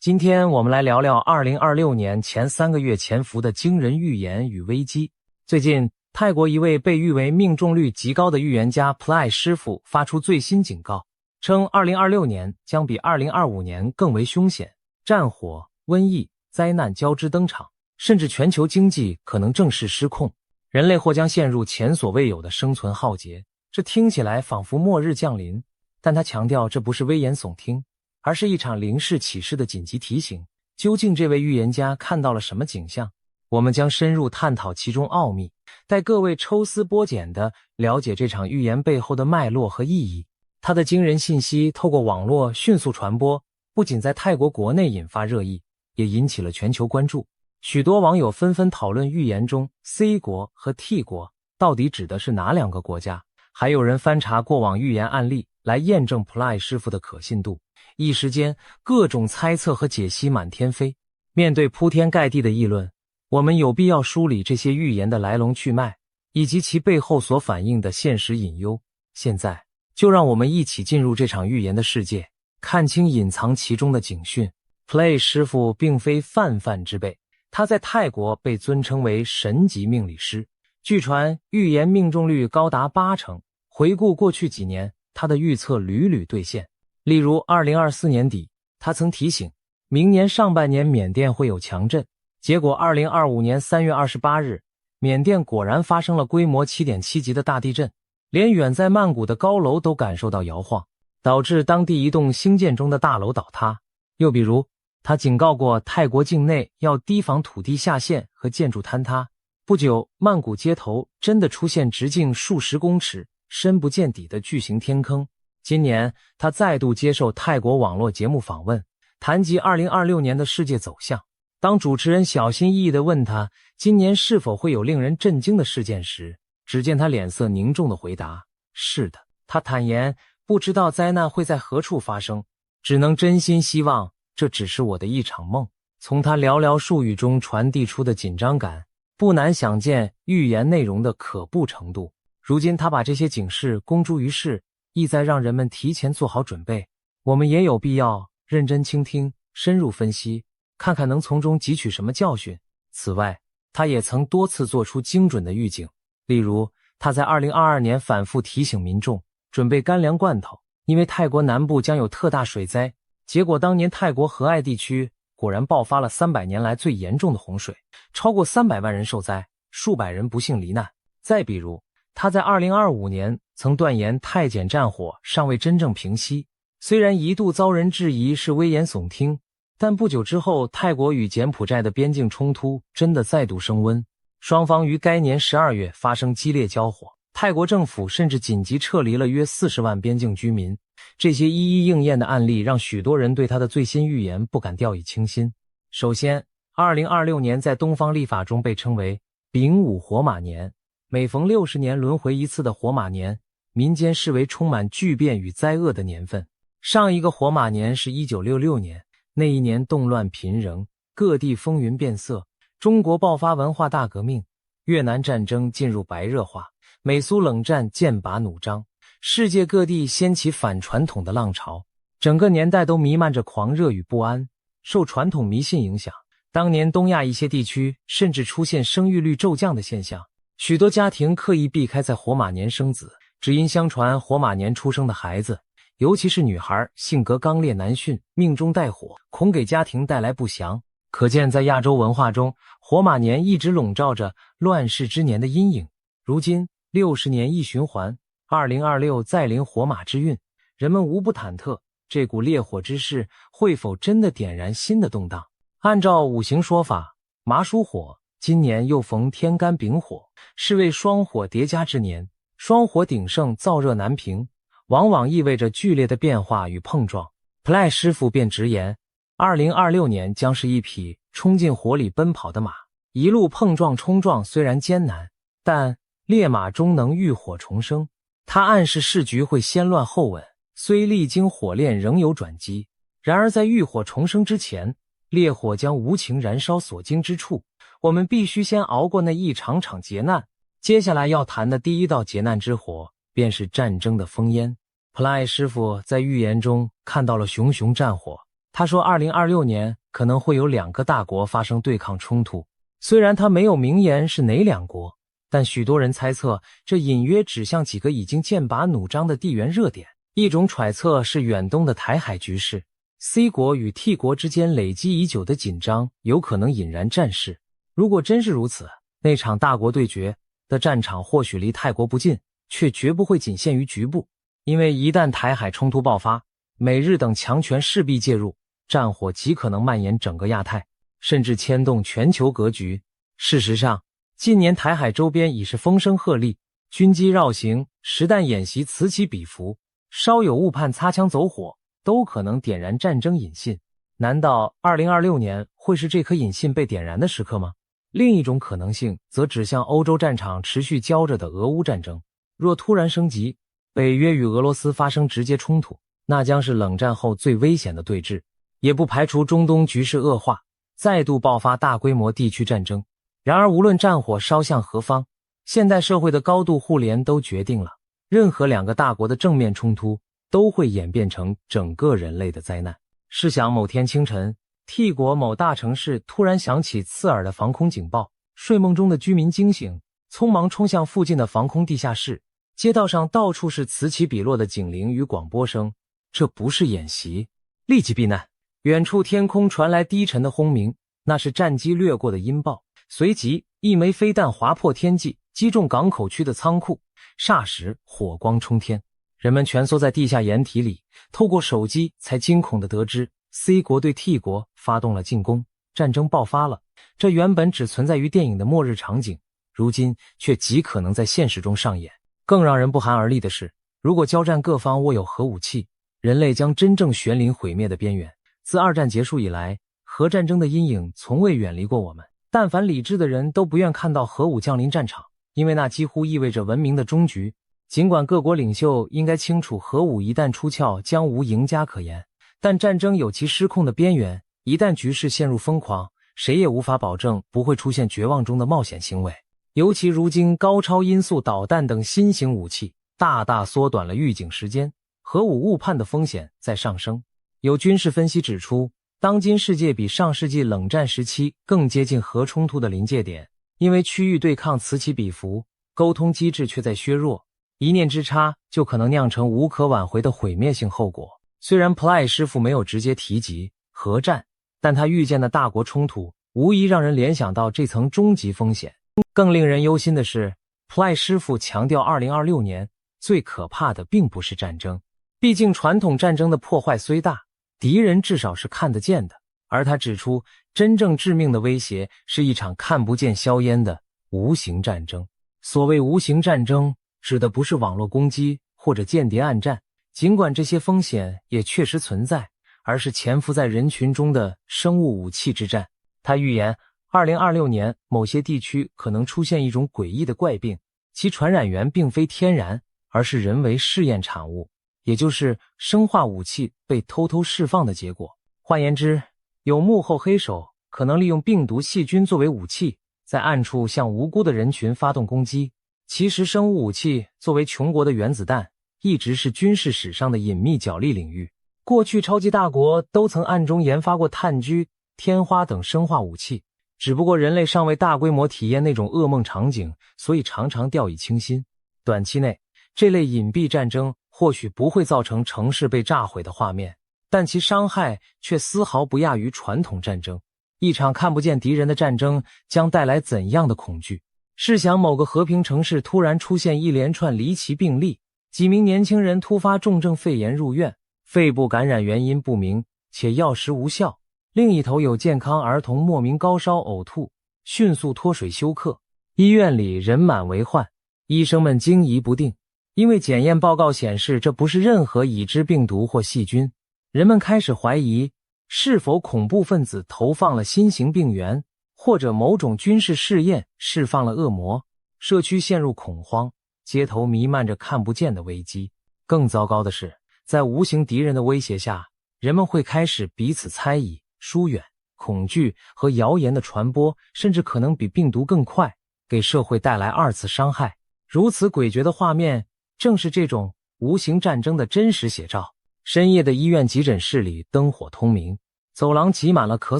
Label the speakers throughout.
Speaker 1: 今天我们来聊聊2026年前3个月潜伏的惊人预言与危机。最近，泰国一位被誉为命中率极高的预言家 Plai 师傅发出最新警告，称2026年将比2025年更为凶险，战火、瘟疫、灾难交织登场，甚至全球经济可能正式失控，人类或将陷入前所未有的生存浩劫。这听起来仿佛末日降临，但他强调这不是危言耸听，而是一场临世启示的紧急提醒。究竟这位预言家看到了什么景象？我们将深入探讨其中奥秘，带各位抽丝剥茧地了解这场预言背后的脉络和意义。他的惊人信息透过网络迅速传播，不仅在泰国国内引发热议，也引起了全球关注。许多网友纷纷讨论预言中 C 国和 T 国到底指的是哪两个国家，还有人翻查过往预言案例来验证 Plai 师傅的可信度。一时间，各种猜测和解析满天飞。面对铺天盖地的议论，我们有必要梳理这些预言的来龙去脉，以及其背后所反映的现实隐忧。现在，就让我们一起进入这场预言的世界，看清隐藏其中的警讯。Plai 师傅并非泛泛之辈，他在泰国被尊称为神级命理师，据传预言命中率高达80%。回顾过去几年，他的预测屡屡兑现。例如2024年底，他曾提醒明年上半年缅甸会有强震，结果2025年3月28日，缅甸果然发生了规模 7.7 级的大地震，连远在曼谷的高楼都感受到摇晃，导致当地一栋兴建中的大楼倒塌。又比如，他警告过泰国境内要提防土地下陷和建筑坍塌。不久，曼谷街头真的出现直径数十公尺、深不见底的巨型天坑。今年，他再度接受泰国网络节目访问，谈及2026年的世界走向。当主持人小心翼翼地问他今年是否会有令人震惊的事件时，只见他脸色凝重地回答：是的。他坦言不知道灾难会在何处发生，只能真心希望这只是我的一场梦。从他寥寥数语中传递出的紧张感，不难想见预言内容的可怖程度。如今他把这些警示公诸于世，意在让人们提前做好准备。我们也有必要认真倾听，深入分析，看看能从中汲取什么教训。此外，他也曾多次做出精准的预警，例如他在2022年反复提醒民众准备干粮罐头，因为泰国南部将有特大水灾。结果当年泰国和爱地区果然爆发了300年来最严重的洪水，超过300万人受灾，数百人不幸罹难。再比如，他在2025年曾断言泰柬战火尚未真正平息，虽然一度遭人质疑是危言耸听，但不久之后，泰国与柬埔寨的边境冲突真的再度升温，双方于该年12月发生激烈交火，泰国政府甚至紧急撤离了约40万边境居民。这些一一应验的案例让许多人对他的最新预言不敢掉以轻心。首先，2026年在东方历法中被称为丙午火马年，每逢60年轮回一次的火马年，民间视为充满巨变与灾厄的年份。上一个火马年是1966年，那一年动乱频仍，各地风云变色，中国爆发文化大革命，越南战争进入白热化，美苏冷战剑拔弩张，世界各地掀起反传统的浪潮，整个年代都弥漫着狂热与不安。受传统迷信影响，当年东亚一些地区甚至出现生育率骤降的现象，许多家庭刻意避开在火马年生子，只因相传火马年出生的孩子，尤其是女孩，性格刚烈难驯，命中带火，恐给家庭带来不祥。可见在亚洲文化中，火马年一直笼罩着乱世之年的阴影。如今60年一循环，2026再临火马之运，人们无不忐忑，这股烈火之势会否真的点燃新的动荡？按照五行说法，麻属火，今年又逢天干丙火，是为双火叠加之年，双火鼎盛，燥热难平，往往意味着剧烈的变化与碰撞。Plai 师傅便直言，2026年将是一匹冲进火里奔跑的马，一路碰撞冲撞虽然艰难，但烈马终能浴火重生。他暗示世局会先乱后稳，虽历经火炼仍有转机，然而在浴火重生之前，烈火将无情燃烧所经之处，我们必须先熬过那一场场劫难。接下来要谈的第一道劫难之火，便是战争的烽烟。Plai 师傅在预言中看到了熊熊战火，他说2026年可能会有2个大国发生对抗冲突，虽然他没有明言是哪2国，但许多人猜测这隐约指向几个已经剑拔弩张的地缘热点。一种揣测是远东的台海局势， C 国与 T 国之间累积已久的紧张有可能引燃战事。如果真是如此，那场大国对决的战场或许离泰国不近，却绝不会仅限于局部，因为一旦台海冲突爆发，美日等强权势必介入，战火极可能蔓延整个亚太，甚至牵动全球格局。事实上，近年台海周边已是风声鹤唳，军机绕行，实弹演习此起彼伏，稍有误判擦枪走火，都可能点燃战争引信。难道2026年会是这颗引信被点燃的时刻吗？另一种可能性则指向欧洲战场持续焦着的俄乌战争。若突然升级，北约与俄罗斯发生直接冲突，那将是冷战后最危险的对峙，也不排除中东局势恶化，再度爆发大规模地区战争。然而无论战火烧向何方，现代社会的高度互联都决定了，任何2个大国的正面冲突都会演变成整个人类的灾难。试想某天清晨， T 国某大城市突然响起刺耳的防空警报，睡梦中的居民惊醒，匆忙冲向附近的防空地下室，街道上到处是此起彼落的警铃与广播声，这不是演习，立即避难。远处天空传来低沉的轰鸣，那是战机掠过的音爆，随即一枚飞弹划破天际，击中港口区的仓库，霎时火光冲天，人们蜷缩在地下掩体里，透过手机才惊恐地得知 C 国对 T 国发动了进攻，战争爆发了。这原本只存在于电影的末日场景，如今却极可能在现实中上演。更让人不寒而栗的是，如果交战各方握有核武器，人类将真正悬临毁灭的边缘。自二战结束以来，核战争的阴影从未远离过我们，但凡理智的人都不愿看到核武降临战场，因为那几乎意味着文明的终局。尽管各国领袖应该清楚核武一旦出鞘将无赢家可言，但战争有其失控的边缘，一旦局势陷入疯狂，谁也无法保证不会出现绝望中的冒险行为。尤其如今高超音速导弹等新型武器大大缩短了预警时间，核武误判的风险在上升。有军事分析指出，当今世界比上世纪冷战时期更接近核冲突的临界点，因为区域对抗此起彼伏，沟通机制却在削弱，一念之差就可能酿成无可挽回的毁灭性后果。虽然 Ply 师傅没有直接提及核战，但他预见的大国冲突无疑让人联想到这层终极风险。更令人忧心的是， Ply 师傅强调2026年最可怕的并不是战争，毕竟传统战争的破坏虽大，敌人至少是看得见的，而他指出真正致命的威胁是一场看不见硝烟的无形战争。所谓无形战争，指的不是网络攻击或者间谍暗战，尽管这些风险也确实存在，而是潜伏在人群中的生物武器之战。他预言2026年某些地区可能出现一种诡异的怪病，其传染源并非天然，而是人为试验产物，也就是生化武器被偷偷释放的结果。换言之，有幕后黑手可能利用病毒细菌作为武器，在暗处向无辜的人群发动攻击。其实生物武器作为穷国的原子弹，一直是军事史上的隐秘角力领域。过去超级大国都曾暗中研发过炭疽、天花等生化武器，只不过人类尚未大规模体验那种噩梦场景，所以常常掉以轻心。短期内，这类隐蔽战争或许不会造成城市被炸毁的画面，但其伤害却丝毫不亚于传统战争。一场看不见敌人的战争将带来怎样的恐惧？试想某个和平城市突然出现一连串离奇病例，几名年轻人突发重症肺炎入院，肺部感染原因不明，且药食无效。另一头有健康儿童莫名高烧呕吐，迅速脱水休克，医院里人满为患，医生们惊疑不定，因为检验报告显示这不是任何已知病毒或细菌。人们开始怀疑是否恐怖分子投放了新型病原，或者某种军事试验释放了恶魔。社区陷入恐慌，街头弥漫着看不见的危机。更糟糕的是，在无形敌人的威胁下，人们会开始彼此猜疑、疏远，恐惧和谣言的传播甚至可能比病毒更快，给社会带来二次伤害。如此诡谲的画面正是这种无形战争的真实写照。深夜的医院急诊室里灯火通明，走廊挤满了咳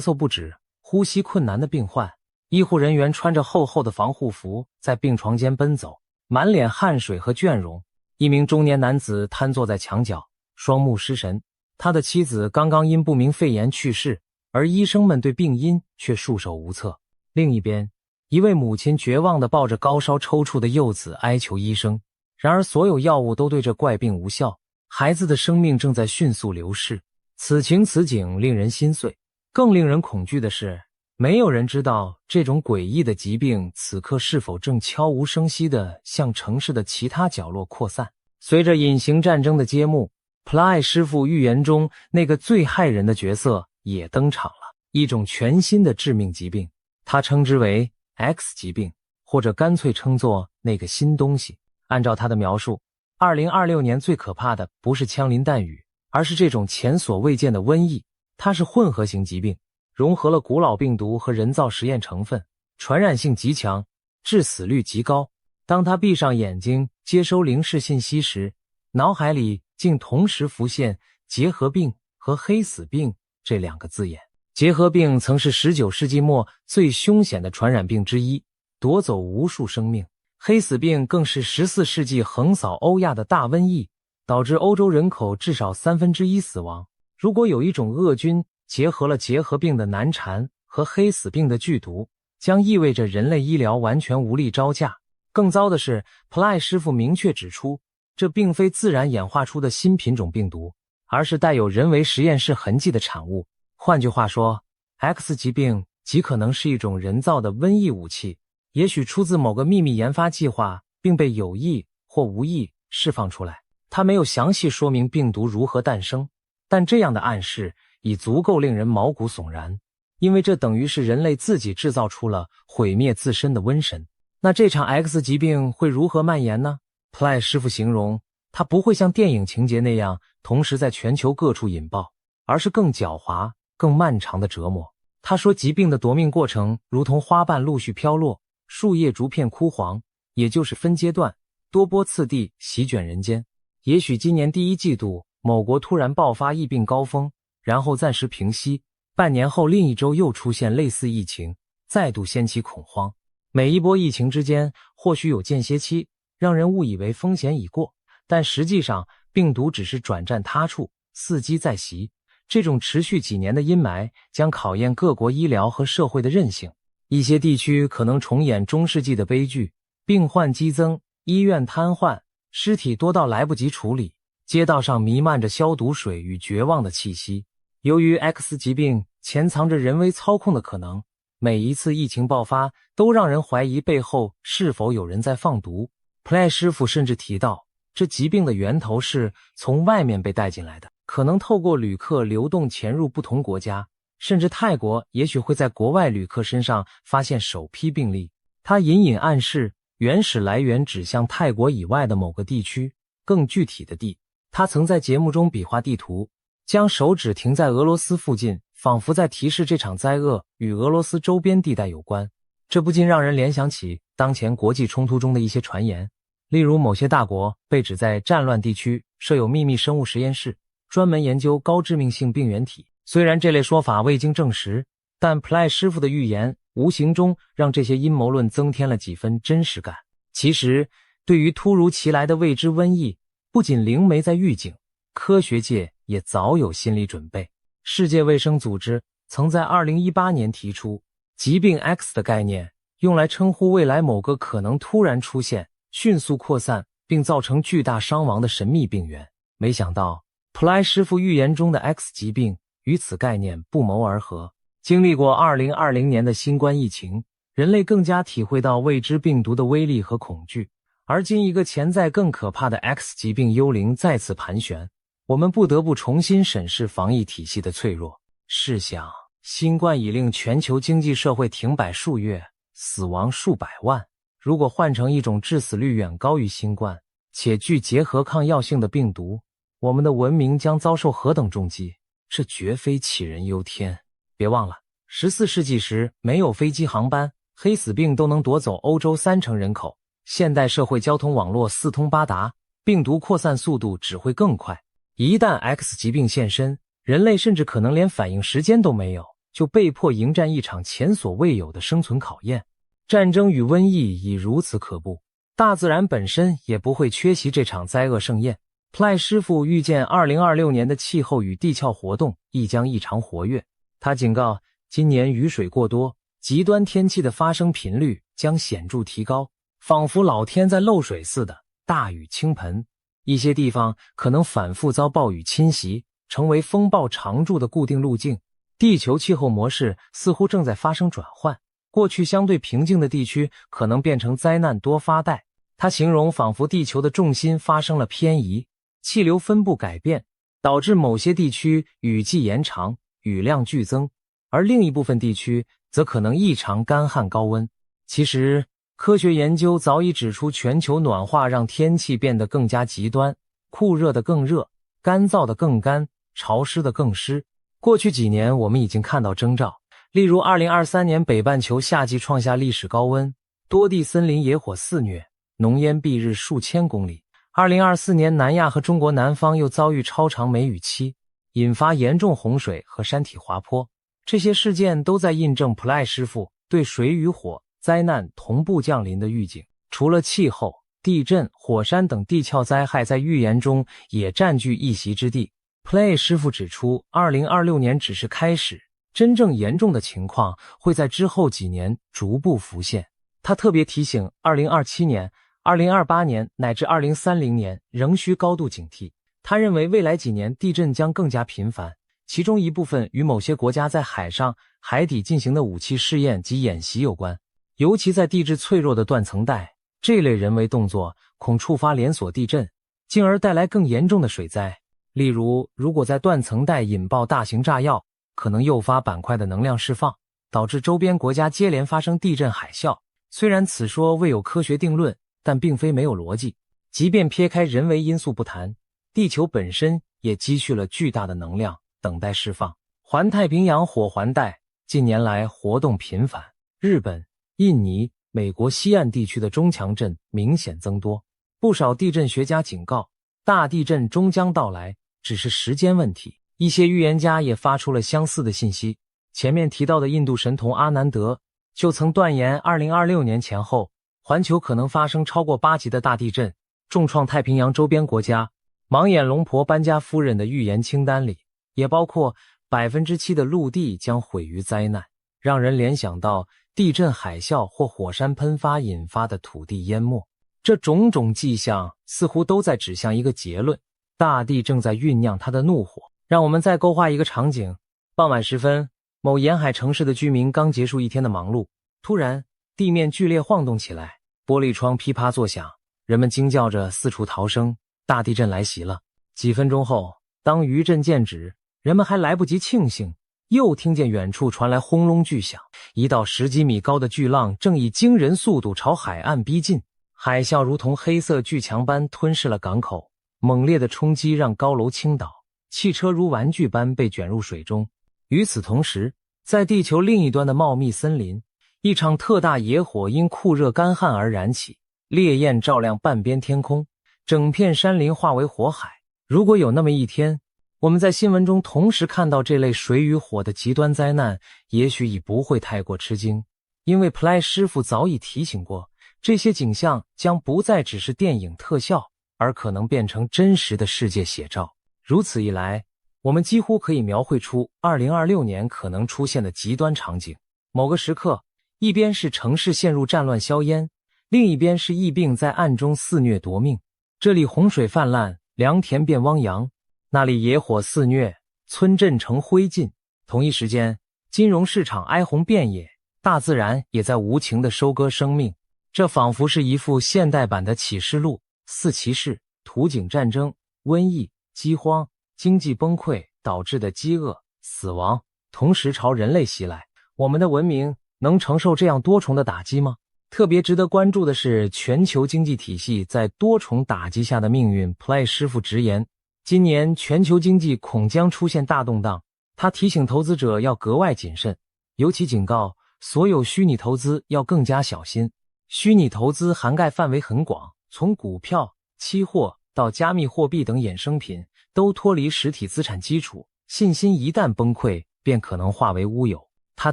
Speaker 1: 嗽不止、呼吸困难的病患，医护人员穿着厚厚的防护服在病床间奔走，满脸汗水和倦容。一名中年男子瘫坐在墙角，双目失神，他的妻子刚刚因不明肺炎去世，而医生们对病因却束手无策。另一边，一位母亲绝望地抱着高烧抽搐的幼子哀求医生，然而所有药物都对这怪病无效，孩子的生命正在迅速流逝。此情此景令人心碎，更令人恐惧的是，没有人知道这种诡异的疾病此刻是否正悄无声息地向城市的其他角落扩散。随着隐形战争的揭幕，普莱师傅预言中那个最骇人的角色也登场了，一种全新的致命疾病，他称之为 X 疾病，或者干脆称作那个新东西。按照他的描述，2026年最可怕的不是枪林弹雨，而是这种前所未见的瘟疫。它是混合型疾病，融合了古老病毒和人造实验成分，传染性极强，致死率极高。当他闭上眼睛接收灵视信息时，脑海里竟同时浮现结核病和黑死病这两个字眼。结核病曾是19世纪末最凶险的传染病之一，夺走无数生命。黑死病更是14世纪横扫欧亚的大瘟疫，导致欧洲人口至少1/3死亡。如果有一种恶菌结合了结核病的难缠和黑死病的剧毒，将意味着人类医疗完全无力招架。更糟的是，普莱师傅明确指出，这并非自然演化出的新品种病毒，而是带有人为实验室痕迹的产物。换句话说， X 疾病极可能是一种人造的瘟疫武器，也许出自某个秘密研发计划，并被有意或无意释放出来。他没有详细说明病毒如何诞生，但这样的暗示已足够令人毛骨悚然，因为这等于是人类自己制造出了毁灭自身的瘟神。那这场 X 疾病会如何蔓延呢？普莱师傅形容，它不会像电影情节那样同时在全球各处引爆，而是更狡猾、更漫长的折磨。他说，疾病的夺命过程如同花瓣陆续飘落，树叶逐片枯黄，也就是分阶段、多波次第席卷人间。也许今年第1季度，某国突然爆发疫病高峰，然后暂时平息，半年后另一周又出现类似疫情，再度掀起恐慌。每一波疫情之间或许有间歇期，让人误以为风险已过，但实际上病毒只是转战他处，伺机再袭。这种持续几年的阴霾将考验各国医疗和社会的韧性。一些地区可能重演中世纪的悲剧，病患激增，医院瘫痪，尸体多到来不及处理，街道上弥漫着消毒水与绝望的气息。由于 X 疾病潜藏着人为操控的可能，每一次疫情爆发都让人怀疑背后是否有人在放毒。普莱师傅甚至提到，这疾病的源头是从外面被带进来的，可能透过旅客流动潜入不同国家，甚至泰国也许会在国外旅客身上发现首批病例。他隐隐暗示原始来源指向泰国以外的某个地区，更具体的地。他曾在节目中比划地图，将手指停在俄罗斯附近，仿佛在提示这场灾厄与俄罗斯周边地带有关。这不禁让人联想起当前国际冲突中的一些传言，例如某些大国被指在战乱地区设有秘密生物实验室，专门研究高致命性病原体。虽然这类说法未经证实，但普莱师傅的预言无形中让这些阴谋论增添了几分真实感。其实，对于突如其来的未知瘟疫，不仅灵媒在预警，科学界也早有心理准备。世界卫生组织曾在2018年提出疾病 X 的概念，用来称呼未来某个可能突然出现、迅速扩散并造成巨大伤亡的神秘病源。没想到，普莱师傅预言中的 X 疾病与此概念不谋而合。经历过2020年的新冠疫情，人类更加体会到未知病毒的威力和恐惧，而今一个潜在更可怕的 X 疾病幽灵再次盘旋，我们不得不重新审视防疫体系的脆弱。试想，新冠已令全球经济社会停摆数月，死亡数百万。如果换成一种致死率远高于新冠，且具结核抗药性的病毒，我们的文明将遭受何等重击？这绝非杞人忧天。别忘了，14世纪时没有飞机航班，黑死病都能夺走欧洲30%人口。现代社会交通网络四通八达，病毒扩散速度只会更快。一旦 X 疾病现身，人类甚至可能连反应时间都没有，就被迫迎战一场前所未有的生存考验。战争与瘟疫已如此可怖，大自然本身也不会缺席这场灾厄盛宴。普赖师傅预见2026年的气候与地壳活动亦将异常活跃。他警告，今年雨水过多，极端天气的发生频率将显著提高，仿佛老天在漏水似的，大雨倾盆。一些地方可能反复遭暴雨侵袭，成为风暴常驻的固定路径。地球气候模式似乎正在发生转换，过去相对平静的地区可能变成灾难多发带。他形容仿佛地球的重心发生了偏移，气流分布改变，导致某些地区雨季延长，雨量剧增，而另一部分地区则可能异常干旱高温。其实，科学研究早已指出，全球暖化让天气变得更加极端，酷热的更热，干燥的更干，潮湿的更湿。过去几年我们已经看到征兆，例如2023年北半球夏季创下历史高温，多地森林野火肆虐，浓烟蔽日数千公里。2024年南亚和中国南方又遭遇超长梅雨期，引发严重洪水和山体滑坡。这些事件都在印证普赖师傅对水与火灾难同步降临的预警。除了气候、地震、火山等地壳灾害在预言中也占据一席之地，普赖师傅指出，2026年只是开始，真正严重的情况会在之后几年逐步浮现。他特别提醒2027年、2028年乃至2030年仍需高度警惕。他认为未来几年地震将更加频繁，其中一部分与某些国家在海上、海底进行的武器试验及演习有关。尤其在地质脆弱的断层带，这类人为动作恐触发连锁地震，进而带来更严重的水灾。例如，如果在断层带引爆大型炸药，可能诱发板块的能量释放，导致周边国家接连发生地震海啸。虽然此说未有科学定论，但并非没有逻辑。即便撇开人为因素不谈，地球本身也积蓄了巨大的能量，等待释放。环太平洋火环带近年来活动频繁，日本、印尼、美国西岸地区的中强震明显增多。不少地震学家警告，大地震终将到来，只是时间问题。一些预言家也发出了相似的信息。前面提到的印度神童阿南德就曾断言2026年前后，环球可能发生超过8级的大地震，重创太平洋周边国家。盲眼龙婆班加夫人的预言清单里也包括 7% 的陆地将毁于灾难，让人联想到地震、海啸或火山喷发引发的土地淹没。这种种迹象似乎都在指向一个结论：大地正在酝酿它的怒火。让我们再勾画一个场景，傍晚时分，某沿海城市的居民刚结束一天的忙碌，突然地面剧烈晃动起来，玻璃窗噼啪作响，人们惊叫着四处逃生，大地震来袭了。几分钟后，当余震渐止，人们还来不及庆幸，又听见远处传来轰隆巨响，一道10几米高的巨浪正以惊人速度朝海岸逼近，海啸如同黑色巨墙般吞噬了港口，猛烈的冲击让高楼倾倒，汽车如玩具般被卷入水中。与此同时，在地球另一端的茂密森林，一场特大野火因酷热干旱而燃起，烈焰照亮半边天空，整片山林化为火海。如果有那么一天，我们在新闻中同时看到这类水与火的极端灾难，也许已不会太过吃惊，因为普赖师傅早已提醒过，这些景象将不再只是电影特效，而可能变成真实的世界写照。如此一来，我们几乎可以描绘出2026年可能出现的极端场景。某个时刻，一边是城市陷入战乱硝烟，另一边是疫病在暗中肆虐夺命。这里洪水泛滥，良田变汪洋，那里野火肆虐，村镇成灰烬。同一时间，金融市场哀鸿遍野，大自然也在无情地收割生命。这仿佛是一幅现代版的启示录，四骑士、图景战争、瘟疫、饥荒、经济崩溃导致的饥饿、死亡，同时朝人类袭来。我们的文明能承受这样多重的打击吗？特别值得关注的是全球经济体系在多重打击下的命运。普赖师傅直言，今年全球经济恐将出现大动荡。他提醒投资者要格外谨慎，尤其警告所有虚拟投资要更加小心。虚拟投资涵盖范围很广，从股票、期货到加密货币等衍生品，都脱离实体资产基础，信心一旦崩溃，便可能化为乌有。他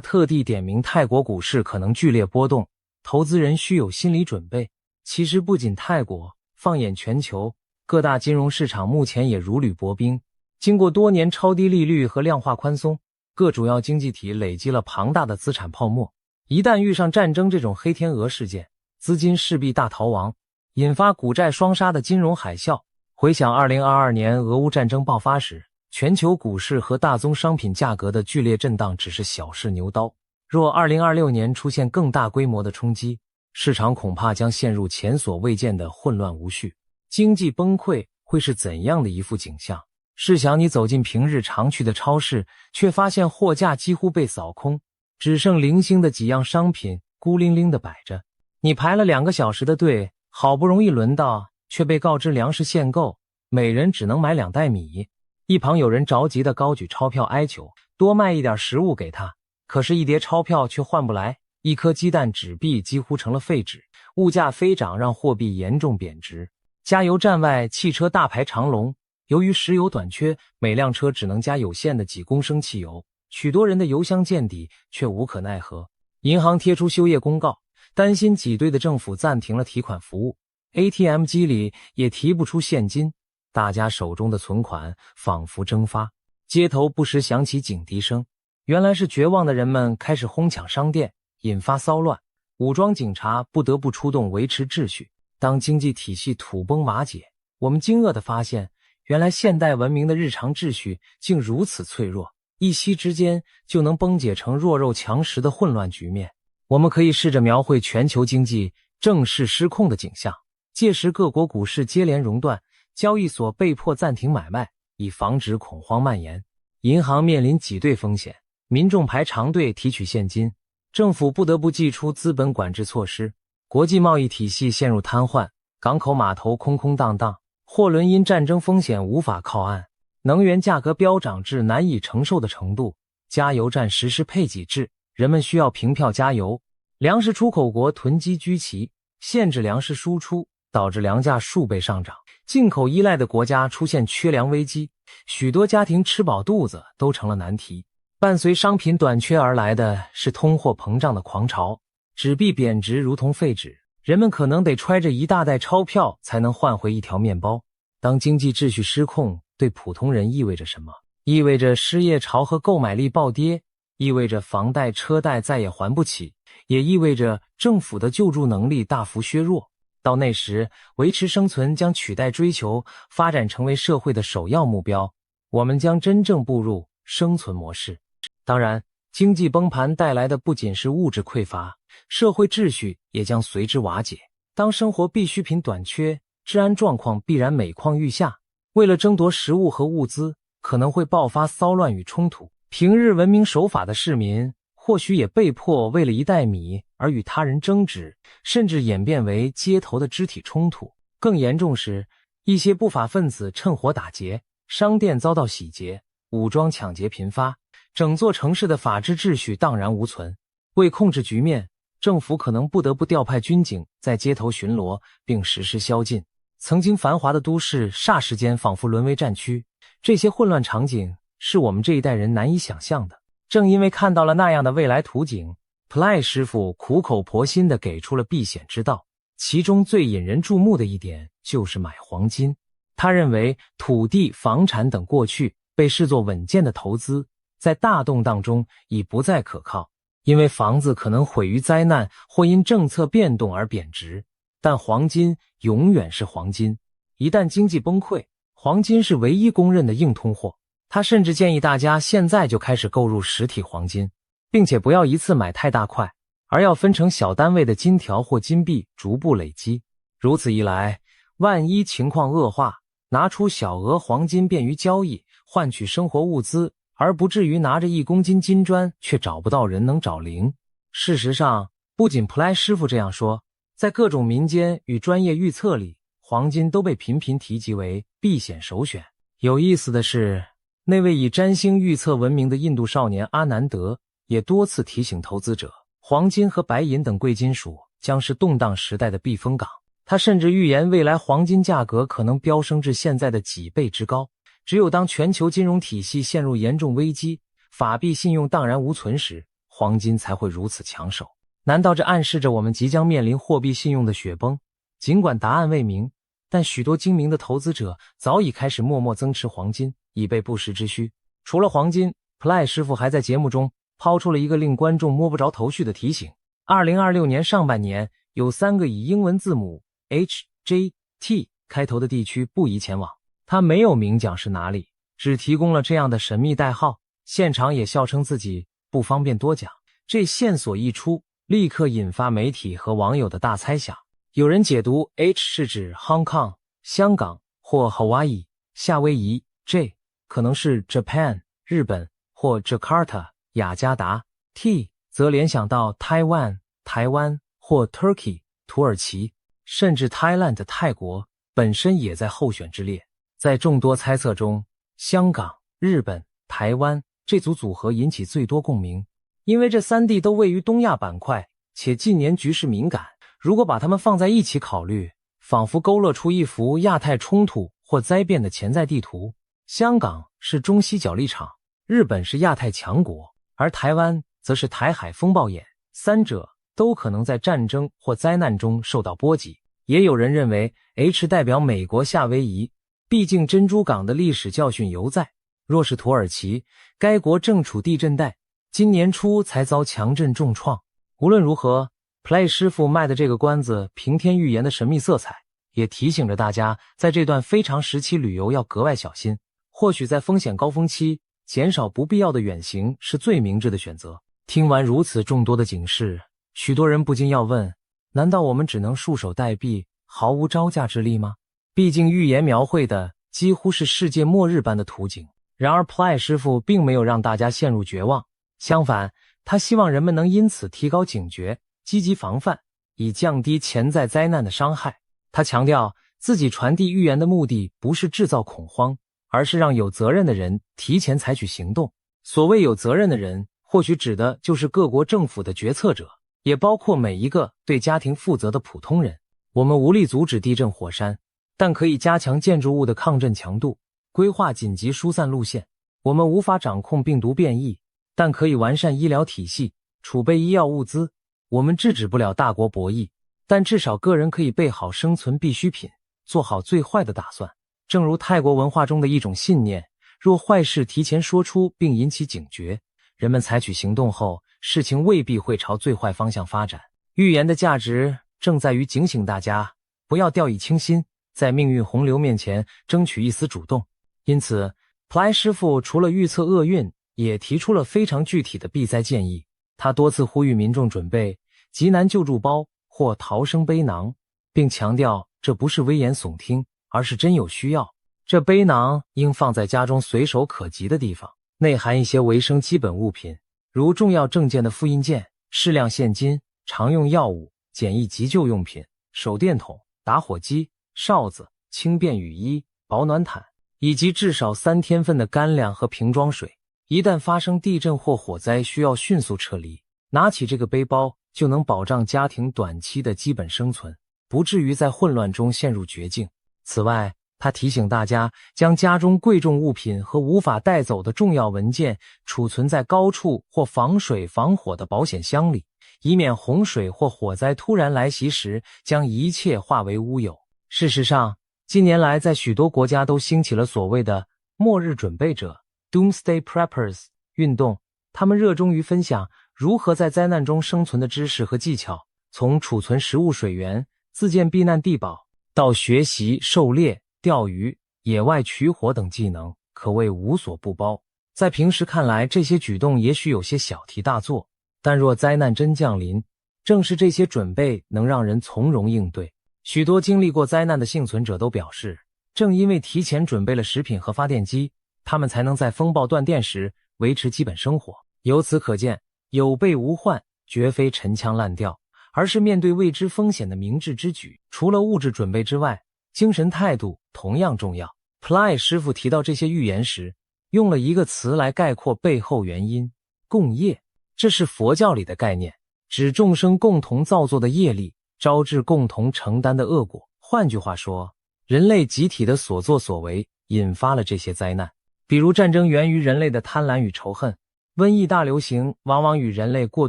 Speaker 1: 特地点明泰国股市可能剧烈波动，投资人需有心理准备。其实不仅泰国，放眼全球，各大金融市场目前也如履薄冰。经过多年超低利率和量化宽松，各主要经济体累积了庞大的资产泡沫。一旦遇上战争这种黑天鹅事件，资金势必大逃亡，引发股债双杀的金融海啸。回想2022年俄乌战争爆发时，全球股市和大宗商品价格的剧烈震荡只是小试牛刀。若2026年出现更大规模的冲击，市场恐怕将陷入前所未见的混乱无序。经济崩溃会是怎样的一幅景象？试想你走进平日常去的超市，却发现货架几乎被扫空，只剩零星的几样商品孤零零地摆着。你排了2个小时的队，好不容易轮到，却被告知粮食限购，每人只能买2袋米。一旁有人着急地高举钞票哀求，多卖一点食物给他，可是一叠钞票却换不来，一颗鸡蛋纸币几乎成了废纸。物价飞涨让货币严重贬值。加油站外汽车大排长龙，由于石油短缺，每辆车只能加有限的几公升汽油，许多人的油箱见底，却无可奈何。银行贴出休业公告，担心挤兑的政府暂停了提款服务， ATM 机里也提不出现金，大家手中的存款仿佛蒸发。街头不时响起警笛声，原来是绝望的人们开始哄抢商店，引发骚乱，武装警察不得不出动维持秩序。当经济体系土崩瓦解，我们惊愕地发现，原来现代文明的日常秩序竟如此脆弱，一夕之间就能崩解成弱肉强食的混乱局面。我们可以试着描绘全球经济正式失控的景象。届时各国股市接连熔断，交易所被迫暂停买卖，以防止恐慌蔓延。银行面临挤兑风险，民众排长队提取现金，政府不得不祭出资本管制措施。国际贸易体系陷入瘫痪，港口码头空空荡荡，货轮因战争风险无法靠岸，能源价格飙涨至难以承受的程度，加油站实施配给制，人们需要凭票加油。粮食出口国囤积居奇，限制粮食输出，导致粮价数倍上涨。进口依赖的国家出现缺粮危机，许多家庭吃饱肚子都成了难题。伴随商品短缺而来的是通货膨胀的狂潮，纸币贬值如同废纸，人们可能得揣着一大袋钞票才能换回一条面包。当经济秩序失控，对普通人意味着什么？意味着失业潮和购买力暴跌，意味着房贷车贷再也还不起，也意味着政府的救助能力大幅削弱。到那时，维持生存将取代追求发展成为社会的首要目标，我们将真正步入生存模式。当然，经济崩盘带来的不仅是物质匮乏，社会秩序也将随之瓦解。当生活必需品短缺，治安状况必然每况愈下。为了争夺食物和物资，可能会爆发骚乱与冲突。平日文明守法的市民，或许也被迫为了一袋米而与他人争执，甚至演变为街头的肢体冲突。更严重时，一些不法分子趁火打劫，商店遭到洗劫，武装抢劫频发，整座城市的法治秩序荡然无存。为控制局面，政府可能不得不调派军警在街头巡逻，并实施宵禁。曾经繁华的都市霎时间仿佛沦为战区，这些混乱场景是我们这一代人难以想象的。正因为看到了那样的未来图景， Ply 师傅苦口婆心地给出了避险之道。其中最引人注目的一点就是买黄金。他认为土地、房产等过去被视作稳健的投资，在大动荡中已不再可靠，因为房子可能毁于灾难或因政策变动而贬值。但黄金永远是黄金，一旦经济崩溃，黄金是唯一公认的硬通货。他甚至建议大家现在就开始购入实体黄金，并且不要一次买太大块，而要分成小单位的金条或金币逐步累积。如此一来，万一情况恶化，拿出小额黄金便于交易，换取生活物资，而不至于拿着1公斤金砖却找不到人能找零。事实上，不仅普莱师傅这样说，在各种民间与专业预测里，黄金都被频频提及为避险首选。有意思的是，那位以占星预测闻名的印度少年阿南德也多次提醒投资者，黄金和白银等贵金属将是动荡时代的避风港。他甚至预言未来黄金价格可能飙升至现在的几倍之高。只有当全球金融体系陷入严重危机，法币信用荡然无存时，黄金才会如此抢手。难道这暗示着我们即将面临货币信用的雪崩？尽管答案未明，但许多精明的投资者早已开始默默增持黄金，以备不时之需。除了黄金，Ply 师傅还在节目中抛出了一个令观众摸不着头绪的提醒。2026年上半年，有3个以英文字母 HJT 开头的地区不宜前往。他没有明讲是哪里，只提供了这样的神秘代号，现场也笑称自己不方便多讲。这线索一出，立刻引发媒体和网友的大猜想。有人解读 H 是指 Hong Kong 香港或 Hawaii 夏威夷， J 可能是 Japan 日本或 Jakarta 雅加达， T 则联想到 Taiwan 台湾或 Turkey 土耳其，甚至 Thailand 泰国本身也在候选之列。在众多猜测中，香港、日本、台湾这组组合引起最多共鸣，因为这3地都位于东亚板块，且近年局势敏感。如果把它们放在一起考虑，仿佛勾勒出一幅亚太冲突或灾变的潜在地图。香港是中西角力场，日本是亚太强国，而台湾则是台海风暴眼，三者都可能在战争或灾难中受到波及。也有人认为 H 代表美国夏威夷，毕竟珍珠港的历史教训犹在。若是土耳其，该国正处地震带，今年初才遭强震重创。无论如何，Play 师傅卖的这个关子平添预言的神秘色彩，也提醒着大家在这段非常时期旅游要格外小心。或许在风险高峰期，减少不必要的远行是最明智的选择。听完如此众多的警示，许多人不禁要问，难道我们只能束手待毙，毫无招架之力吗？毕竟预言描绘的几乎是世界末日般的图景。然而 Play 师傅并没有让大家陷入绝望，相反，他希望人们能因此提高警觉，积极防范，以降低潜在灾难的伤害。他强调，自己传递预言的目的不是制造恐慌，而是让有责任的人提前采取行动。所谓有责任的人，或许指的就是各国政府的决策者，也包括每一个对家庭负责的普通人。我们无力阻止地震火山，但可以加强建筑物的抗震强度，规划紧急疏散路线。我们无法掌控病毒变异，但可以完善医疗体系，储备医药物资。我们制止不了大国博弈，但至少个人可以备好生存必需品，做好最坏的打算。正如泰国文化中的一种信念，若坏事提前说出并引起警觉，人们采取行动后，事情未必会朝最坏方向发展。预言的价值正在于警醒大家，不要掉以轻心，在命运洪流面前争取一丝主动。因此 Play 师傅除了预测厄运，也提出了非常具体的避灾建议。他多次呼吁民众准备急难救助包或逃生背囊，并强调这不是危言耸听，而是真有需要。这背囊应放在家中随手可及的地方，内含一些维生基本物品，如重要证件的复印件、适量现金、常用药物、简易急救用品、手电筒、打火机、哨子、轻便雨衣、保暖毯，以及至少3天份的干粮和瓶装水。一旦发生地震或火灾需要迅速撤离，拿起这个背包就能保障家庭短期的基本生存，不至于在混乱中陷入绝境。此外，他提醒大家将家中贵重物品和无法带走的重要文件储存在高处或防水防火的保险箱里，以免洪水或火灾突然来袭时将一切化为乌有。事实上，近年来在许多国家都兴起了所谓的末日准备者 Doomsday Preppers 运动，他们热衷于分享如何在灾难中生存的知识和技巧，从储存食物水源、自建避难地堡，到学习狩猎、钓鱼、野外取火等技能，可谓无所不包。在平时看来，这些举动也许有些小题大做，但若灾难真降临，正是这些准备能让人从容应对。许多经历过灾难的幸存者都表示，正因为提前准备了食品和发电机，他们才能在风暴断电时维持基本生活。由此可见，有备无患绝非陈腔滥调，而是面对未知风险的明智之举。除了物质准备之外，精神态度同样重要。Play 师傅提到这些预言时，用了一个词来概括背后原因：共业。这是佛教里的概念，指众生共同造作的业力，招致共同承担的恶果。换句话说，人类集体的所作所为引发了这些灾难。比如战争源于人类的贪婪与仇恨，瘟疫大流行往往与人类过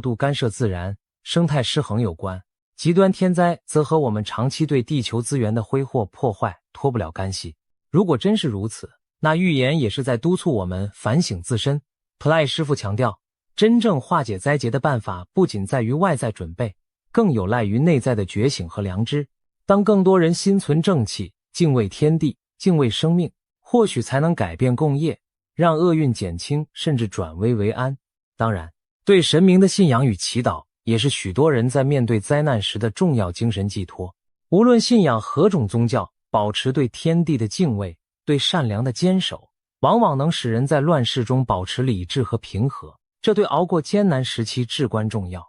Speaker 1: 度干涉自然、生态失衡有关，极端天灾则和我们长期对地球资源的挥霍破坏脱不了干系。如果真是如此，那预言也是在督促我们反省自身。普赖师傅强调，真正化解灾劫的办法不仅在于外在准备，更有赖于内在的觉醒和良知。当更多人心存正气，敬畏天地，敬畏生命，或许才能改变共业，让厄运减轻，甚至转危为安。当然，对神明的信仰与祈祷也是许多人在面对灾难时的重要精神寄托。无论信仰何种宗教，保持对天地的敬畏，对善良的坚守，往往能使人在乱世中保持理智和平和，这对熬过艰难时期至关重要。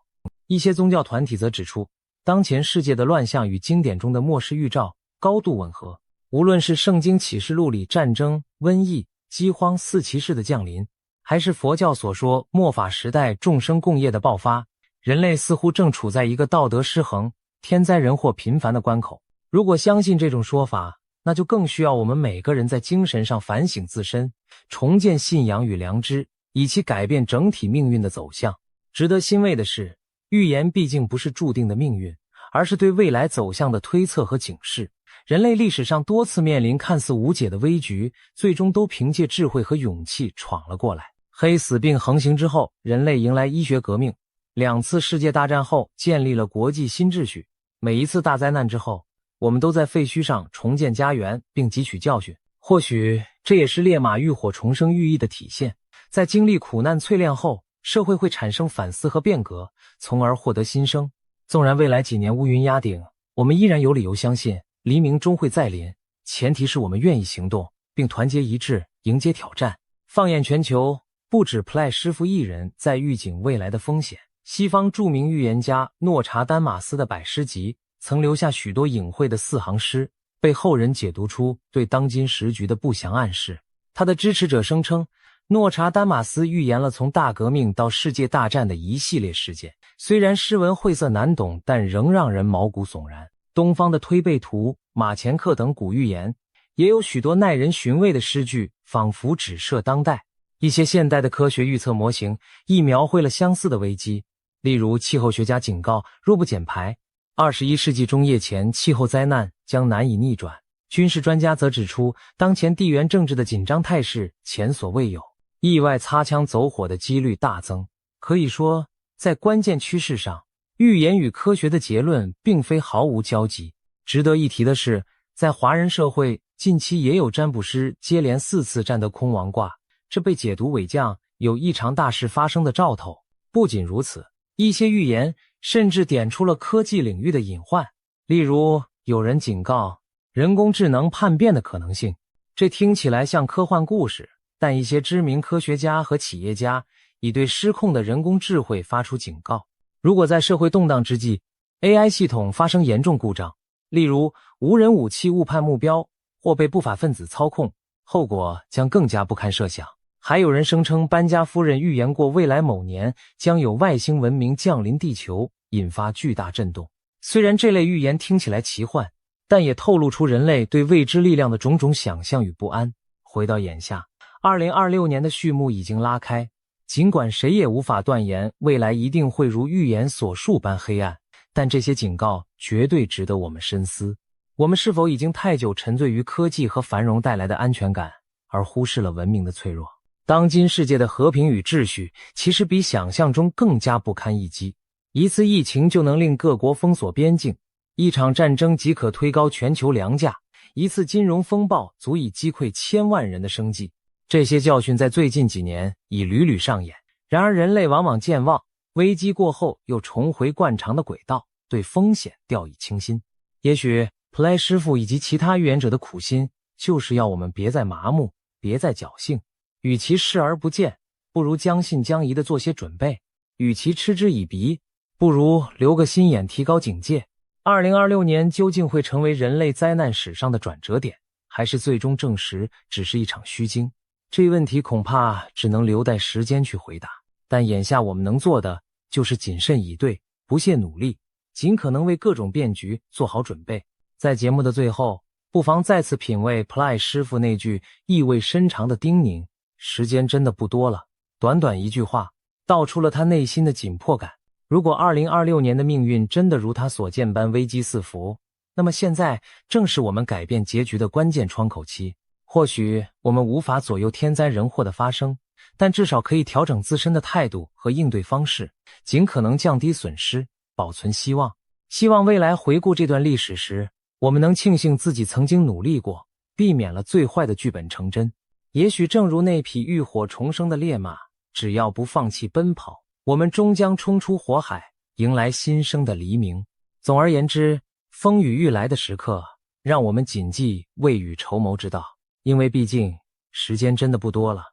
Speaker 1: 一些宗教团体则指出，当前世界的乱象与经典中的末世预兆高度吻合。无论是圣经启示录里战争、瘟疫、饥荒四骑士的降临，还是佛教所说末法时代众生共业的爆发，人类似乎正处在一个道德失衡、天灾人祸频繁的关口。如果相信这种说法，那就更需要我们每个人在精神上反省自身，重建信仰与良知，以其改变整体命运的走向。值得欣慰的是，预言毕竟不是注定的命运，而是对未来走向的推测和警示。人类历史上多次面临看似无解的危局，最终都凭借智慧和勇气闯了过来。黑死病横行之后，人类迎来医学革命；2次世界大战后，建立了国际新秩序。每一次大灾难之后，我们都在废墟上重建家园，并汲取教训。或许这也是烈马浴火重生寓意的体现。在经历苦难淬炼后，社会会产生反思和变革，从而获得新生。纵然未来几年乌云压顶，我们依然有理由相信黎明终会再临，前提是我们愿意行动，并团结一致迎接挑战。放眼全球，不止普赖师傅一人在预警未来的风险。西方著名预言家诺查丹马斯的百诗集曾留下许多隐晦的4行诗，被后人解读出对当今时局的不祥暗示。他的支持者声称，诺查丹马斯预言了从大革命到世界大战的一系列事件。虽然诗文晦涩难懂，但仍让人毛骨悚然。东方的推背图、马前课等古预言，也有许多耐人寻味的诗句，仿佛指涉当代。一些现代的科学预测模型亦描绘了相似的危机，例如气候学家警告，若不减排，21世纪中叶前气候灾难将难以逆转。军事专家则指出，当前地缘政治的紧张态势前所未有，意外擦枪走火的几率大增。可以说，在关键趋势上，预言与科学的结论并非毫无交集。值得一提的是，在华人社会，近期也有占卜师接连4次占得空亡卦，这被解读为将有异常大事发生的兆头。不仅如此，一些预言甚至点出了科技领域的隐患，例如有人警告人工智能叛变的可能性。这听起来像科幻故事，但一些知名科学家和企业家已对失控的人工智慧发出警告。如果在社会动荡之际， AI 系统发生严重故障，例如无人武器误判目标或被不法分子操控，后果将更加不堪设想。还有人声称班加夫人预言过未来某年将有外星文明降临地球，引发巨大震动。虽然这类预言听起来奇幻，但也透露出人类对未知力量的种种想象与不安。回到眼下，2026年的序幕已经拉开，尽管谁也无法断言未来一定会如预言所述般黑暗，但这些警告绝对值得我们深思。我们是否已经太久沉醉于科技和繁荣带来的安全感，而忽视了文明的脆弱？当今世界的和平与秩序其实比想象中更加不堪一击。一次疫情就能令各国封锁边境，一场战争即可推高全球粮价，一次金融风暴足以击溃千万人的生计。这些教训在最近几年已屡屡上演。然而人类往往健忘，危机过后又重回惯常的轨道，对风险掉以轻心。也许普莱师傅以及其他预言者的苦心，就是要我们别再麻木，别再侥幸。与其视而不见，不如将信将疑地做些准备；与其嗤之以鼻，不如留个心眼，提高警戒。2026年究竟会成为人类灾难史上的转折点，还是最终证实只是一场虚惊？这一问题恐怕只能留待时间去回答。但眼下我们能做的就是谨慎以对，不懈努力，尽可能为各种变局做好准备。在节目的最后，不妨再次品味 Ply 师傅那句意味深长的叮咛：时间真的不多了。短短一句话，道出了他内心的紧迫感。如果2026年的命运真的如他所见般危机四伏，那么现在正是我们改变结局的关键窗口期。或许我们无法左右天灾人祸的发生，但至少可以调整自身的态度和应对方式，尽可能降低损失，保存希望。希望未来回顾这段历史时，我们能庆幸自己曾经努力过，避免了最坏的剧本成真。也许正如那匹浴火重生的烈马，只要不放弃奔跑，我们终将冲出火海，迎来新生的黎明。总而言之，风雨欲来的时刻，让我们谨记未雨绸缪之道，因为毕竟时间真的不多了。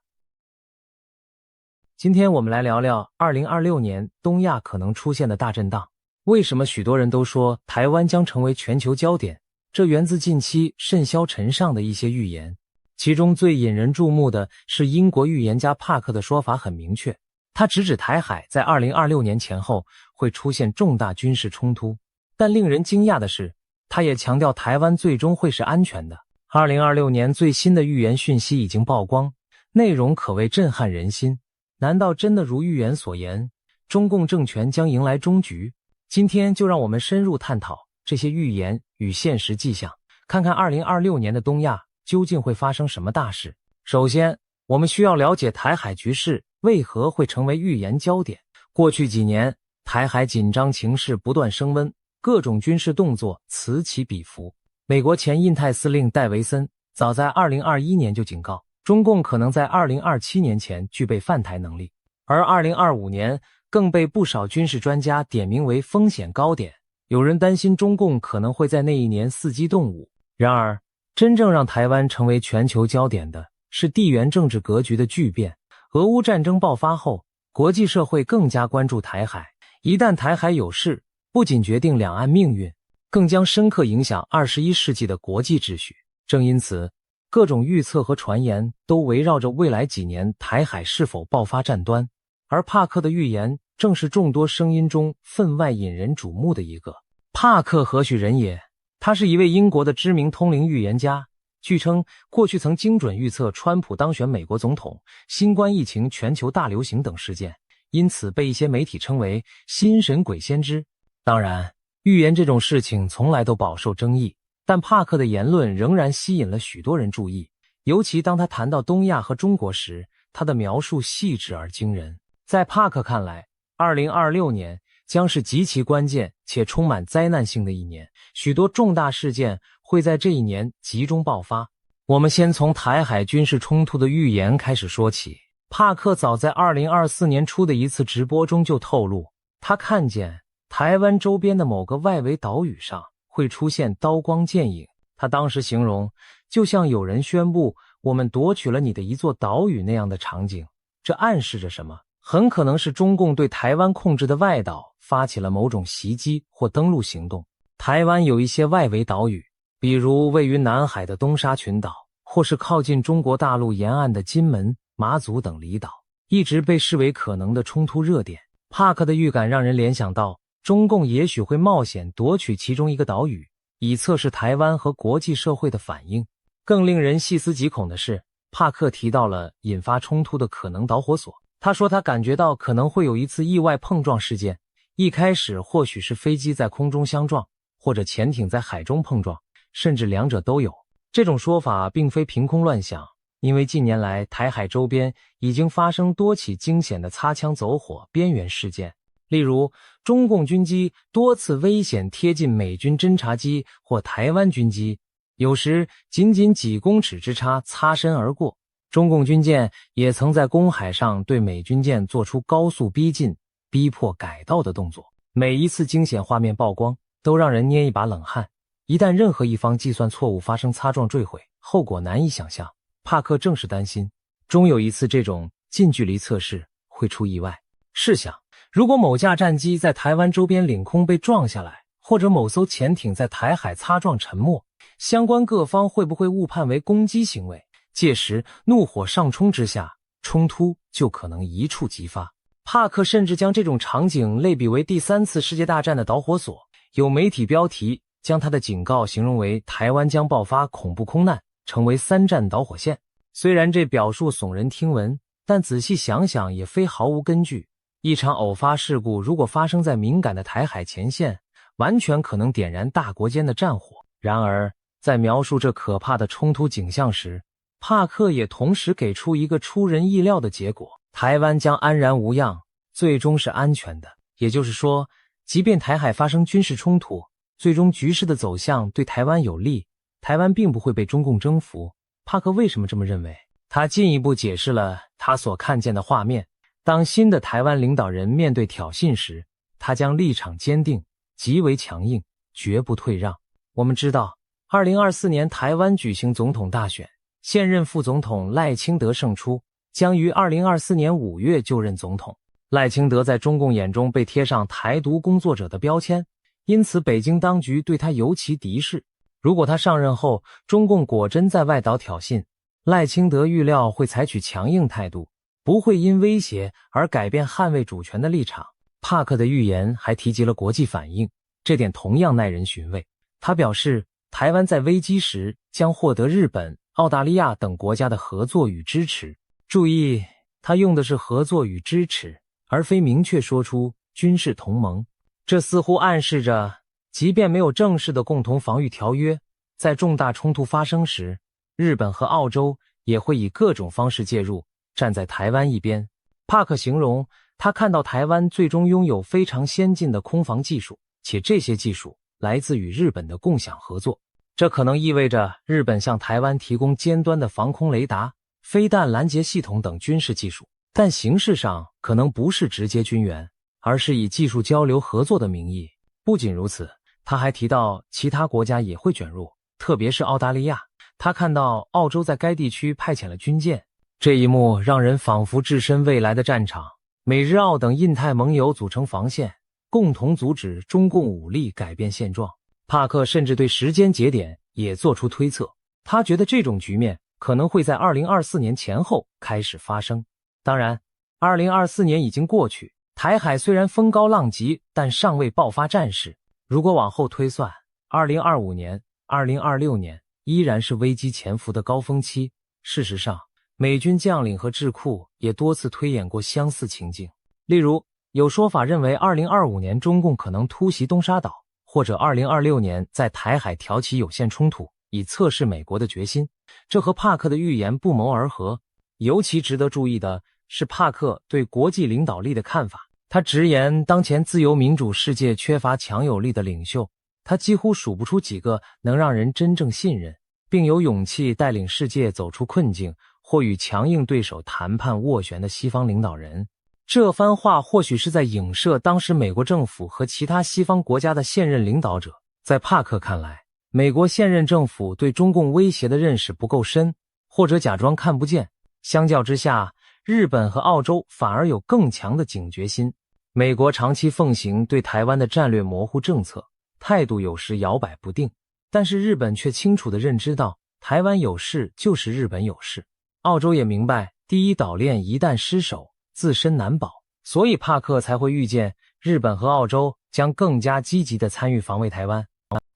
Speaker 1: 今天我们来聊聊2026年东亚可能出现的大震荡。为什么许多人都说台湾将成为全球焦点？这源自近期甚嚣尘上的一些预言。其中最引人注目的是英国预言家帕克的说法很明确，他直指台海在2026年前后会出现重大军事冲突。但令人惊讶的是，他也强调台湾最终会是安全的。2026年最新的预言讯息已经曝光，内容可谓震撼人心。难道真的如预言所言，中共政权将迎来终局？今天就让我们深入探讨这些预言与现实迹象，看看2026年的东亚究竟会发生什么大事。首先，我们需要了解台海局势为何会成为预言焦点。过去几年，台海紧张情势不断升温，各种军事动作此起彼伏。美国前印太司令戴维森早在2021年就警告，中共可能在2027年前具备犯台能力，而2025年更被不少军事专家点名为风险高点。有人担心中共可能会在那一年伺机动武。然而，真正让台湾成为全球焦点的是地缘政治格局的巨变。俄乌战争爆发后，国际社会更加关注台海。一旦台海有事，不仅决定两岸命运，更将深刻影响21世纪的国际秩序。正因此，各种预测和传言都围绕着未来几年台海是否爆发战端。而帕克的预言正是众多声音中分外引人瞩目的一个。帕克何许人也？他是一位英国的知名通灵预言家，据称过去曾精准预测川普当选美国总统、新冠疫情全球大流行等事件，因此被一些媒体称为心神鬼先知。当然，预言这种事情从来都饱受争议，但帕克的言论仍然吸引了许多人注意，尤其当他谈到东亚和中国时，他的描述细致而惊人。在帕克看来，2026年将是极其关键且充满灾难性的一年，许多重大事件会在这一年集中爆发。我们先从台海军事冲突的预言开始说起。帕克早在2024年初的一次直播中就透露，他看见台湾周边的某个外围岛屿上会出现刀光剑影。他当时形容，就像有人宣布我们夺取了你的一座岛屿那样的场景。这暗示着什么？很可能是中共对台湾控制的外岛发起了某种袭击或登陆行动。台湾有一些外围岛屿，比如位于南海的东沙群岛，或是靠近中国大陆沿岸的金门、马祖等离岛，一直被视为可能的冲突热点。帕克的预感让人联想到，中共也许会冒险夺取其中一个岛屿，以测试台湾和国际社会的反应。更令人细思极恐的是，帕克提到了引发冲突的可能导火索。他说他感觉到可能会有一次意外碰撞事件，一开始或许是飞机在空中相撞，或者潜艇在海中碰撞，甚至两者都有。这种说法并非凭空乱想，因为近年来台海周边已经发生多起惊险的擦枪走火边缘事件。例如，中共军机多次危险贴近美军侦察机或台湾军机，有时仅几公尺之差擦身而过。中共军舰也曾在公海上对美军舰做出高速逼近、逼迫改道的动作。每一次惊险画面曝光，都让人捏一把冷汗。一旦任何一方计算错误发生擦撞坠毁，后果难以想象。帕克正是担心，终有一次这种近距离测试会出意外。试想，如果某架战机在台湾周边领空被撞下来，或者某艘潜艇在台海擦撞沉没，相关各方会不会误判为攻击行为？届时怒火上冲之下，冲突就可能一触即发。帕克甚至将这种场景类比为第3次世界大战的导火索。有媒体标题将他的警告形容为台湾将爆发恐怖空难，成为3战导火线。虽然这表述耸人听闻，但仔细想想也非毫无根据。一场偶发事故如果发生在敏感的台海前线，完全可能点燃大国间的战火。然而，在描述这可怕的冲突景象时，帕克也同时给出一个出人意料的结果：台湾将安然无恙，最终是安全的。也就是说，即便台海发生军事冲突，最终局势的走向对台湾有利，台湾并不会被中共征服。帕克为什么这么认为？他进一步解释了他所看见的画面。当新的台湾领导人面对挑衅时，他将立场坚定，极为强硬，绝不退让。我们知道，2024年台湾举行总统大选，现任副总统赖清德胜出，将于2024年5月就任总统。赖清德在中共眼中被贴上台独工作者的标签，因此北京当局对他尤其敌视。如果他上任后，中共果真在外岛挑衅，赖清德预料会采取强硬态度，不会因威胁而改变捍卫主权的立场。帕克的预言还提及了国际反应，这点同样耐人寻味。他表示，台湾在危机时将获得日本、澳大利亚等国家的合作与支持。注意，他用的是合作与支持，而非明确说出军事同盟。这似乎暗示着，即便没有正式的共同防御条约，在重大冲突发生时，日本和澳洲也会以各种方式介入，站在台湾一边。帕克形容，他看到台湾最终拥有非常先进的空防技术，且这些技术来自与日本的共享合作。这可能意味着日本向台湾提供尖端的防空雷达、飞弹拦截系统等军事技术，但形式上可能不是直接军援，而是以技术交流合作的名义。不仅如此，他还提到其他国家也会卷入，特别是澳大利亚。他看到澳洲在该地区派遣了军舰，这一幕让人仿佛置身未来的战场。美日澳等印太盟友组成防线，共同阻止中共武力改变现状。帕克甚至对时间节点也做出推测，他觉得这种局面可能会在2024年前后开始发生。当然，2024年已经过去，台海虽然风高浪急，但尚未爆发战事。如果往后推算，2025年、2026年依然是危机潜伏的高峰期。事实上，美军将领和智库也多次推演过相似情境。例如，有说法认为2025年中共可能突袭东沙岛，或者2026年在台海挑起有限冲突，以测试美国的决心。这和帕克的预言不谋而合。尤其值得注意的是帕克对国际领导力的看法。他直言，当前自由民主世界缺乏强有力的领袖，他几乎数不出几个能让人真正信任，并有勇气带领世界走出困境或与强硬对手谈判斡旋的西方领导人。这番话或许是在影射当时美国政府和其他西方国家的现任领导者。在帕克看来，美国现任政府对中共威胁的认识不够深，或者假装看不见。相较之下，日本和澳洲反而有更强的警觉心。美国长期奉行对台湾的战略模糊政策，态度有时摇摆不定，但是日本却清楚地认知到，台湾有事就是日本有事。澳洲也明白，第一岛链一旦失守，自身难保，所以帕克才会预见日本和澳洲将更加积极地参与防卫台湾。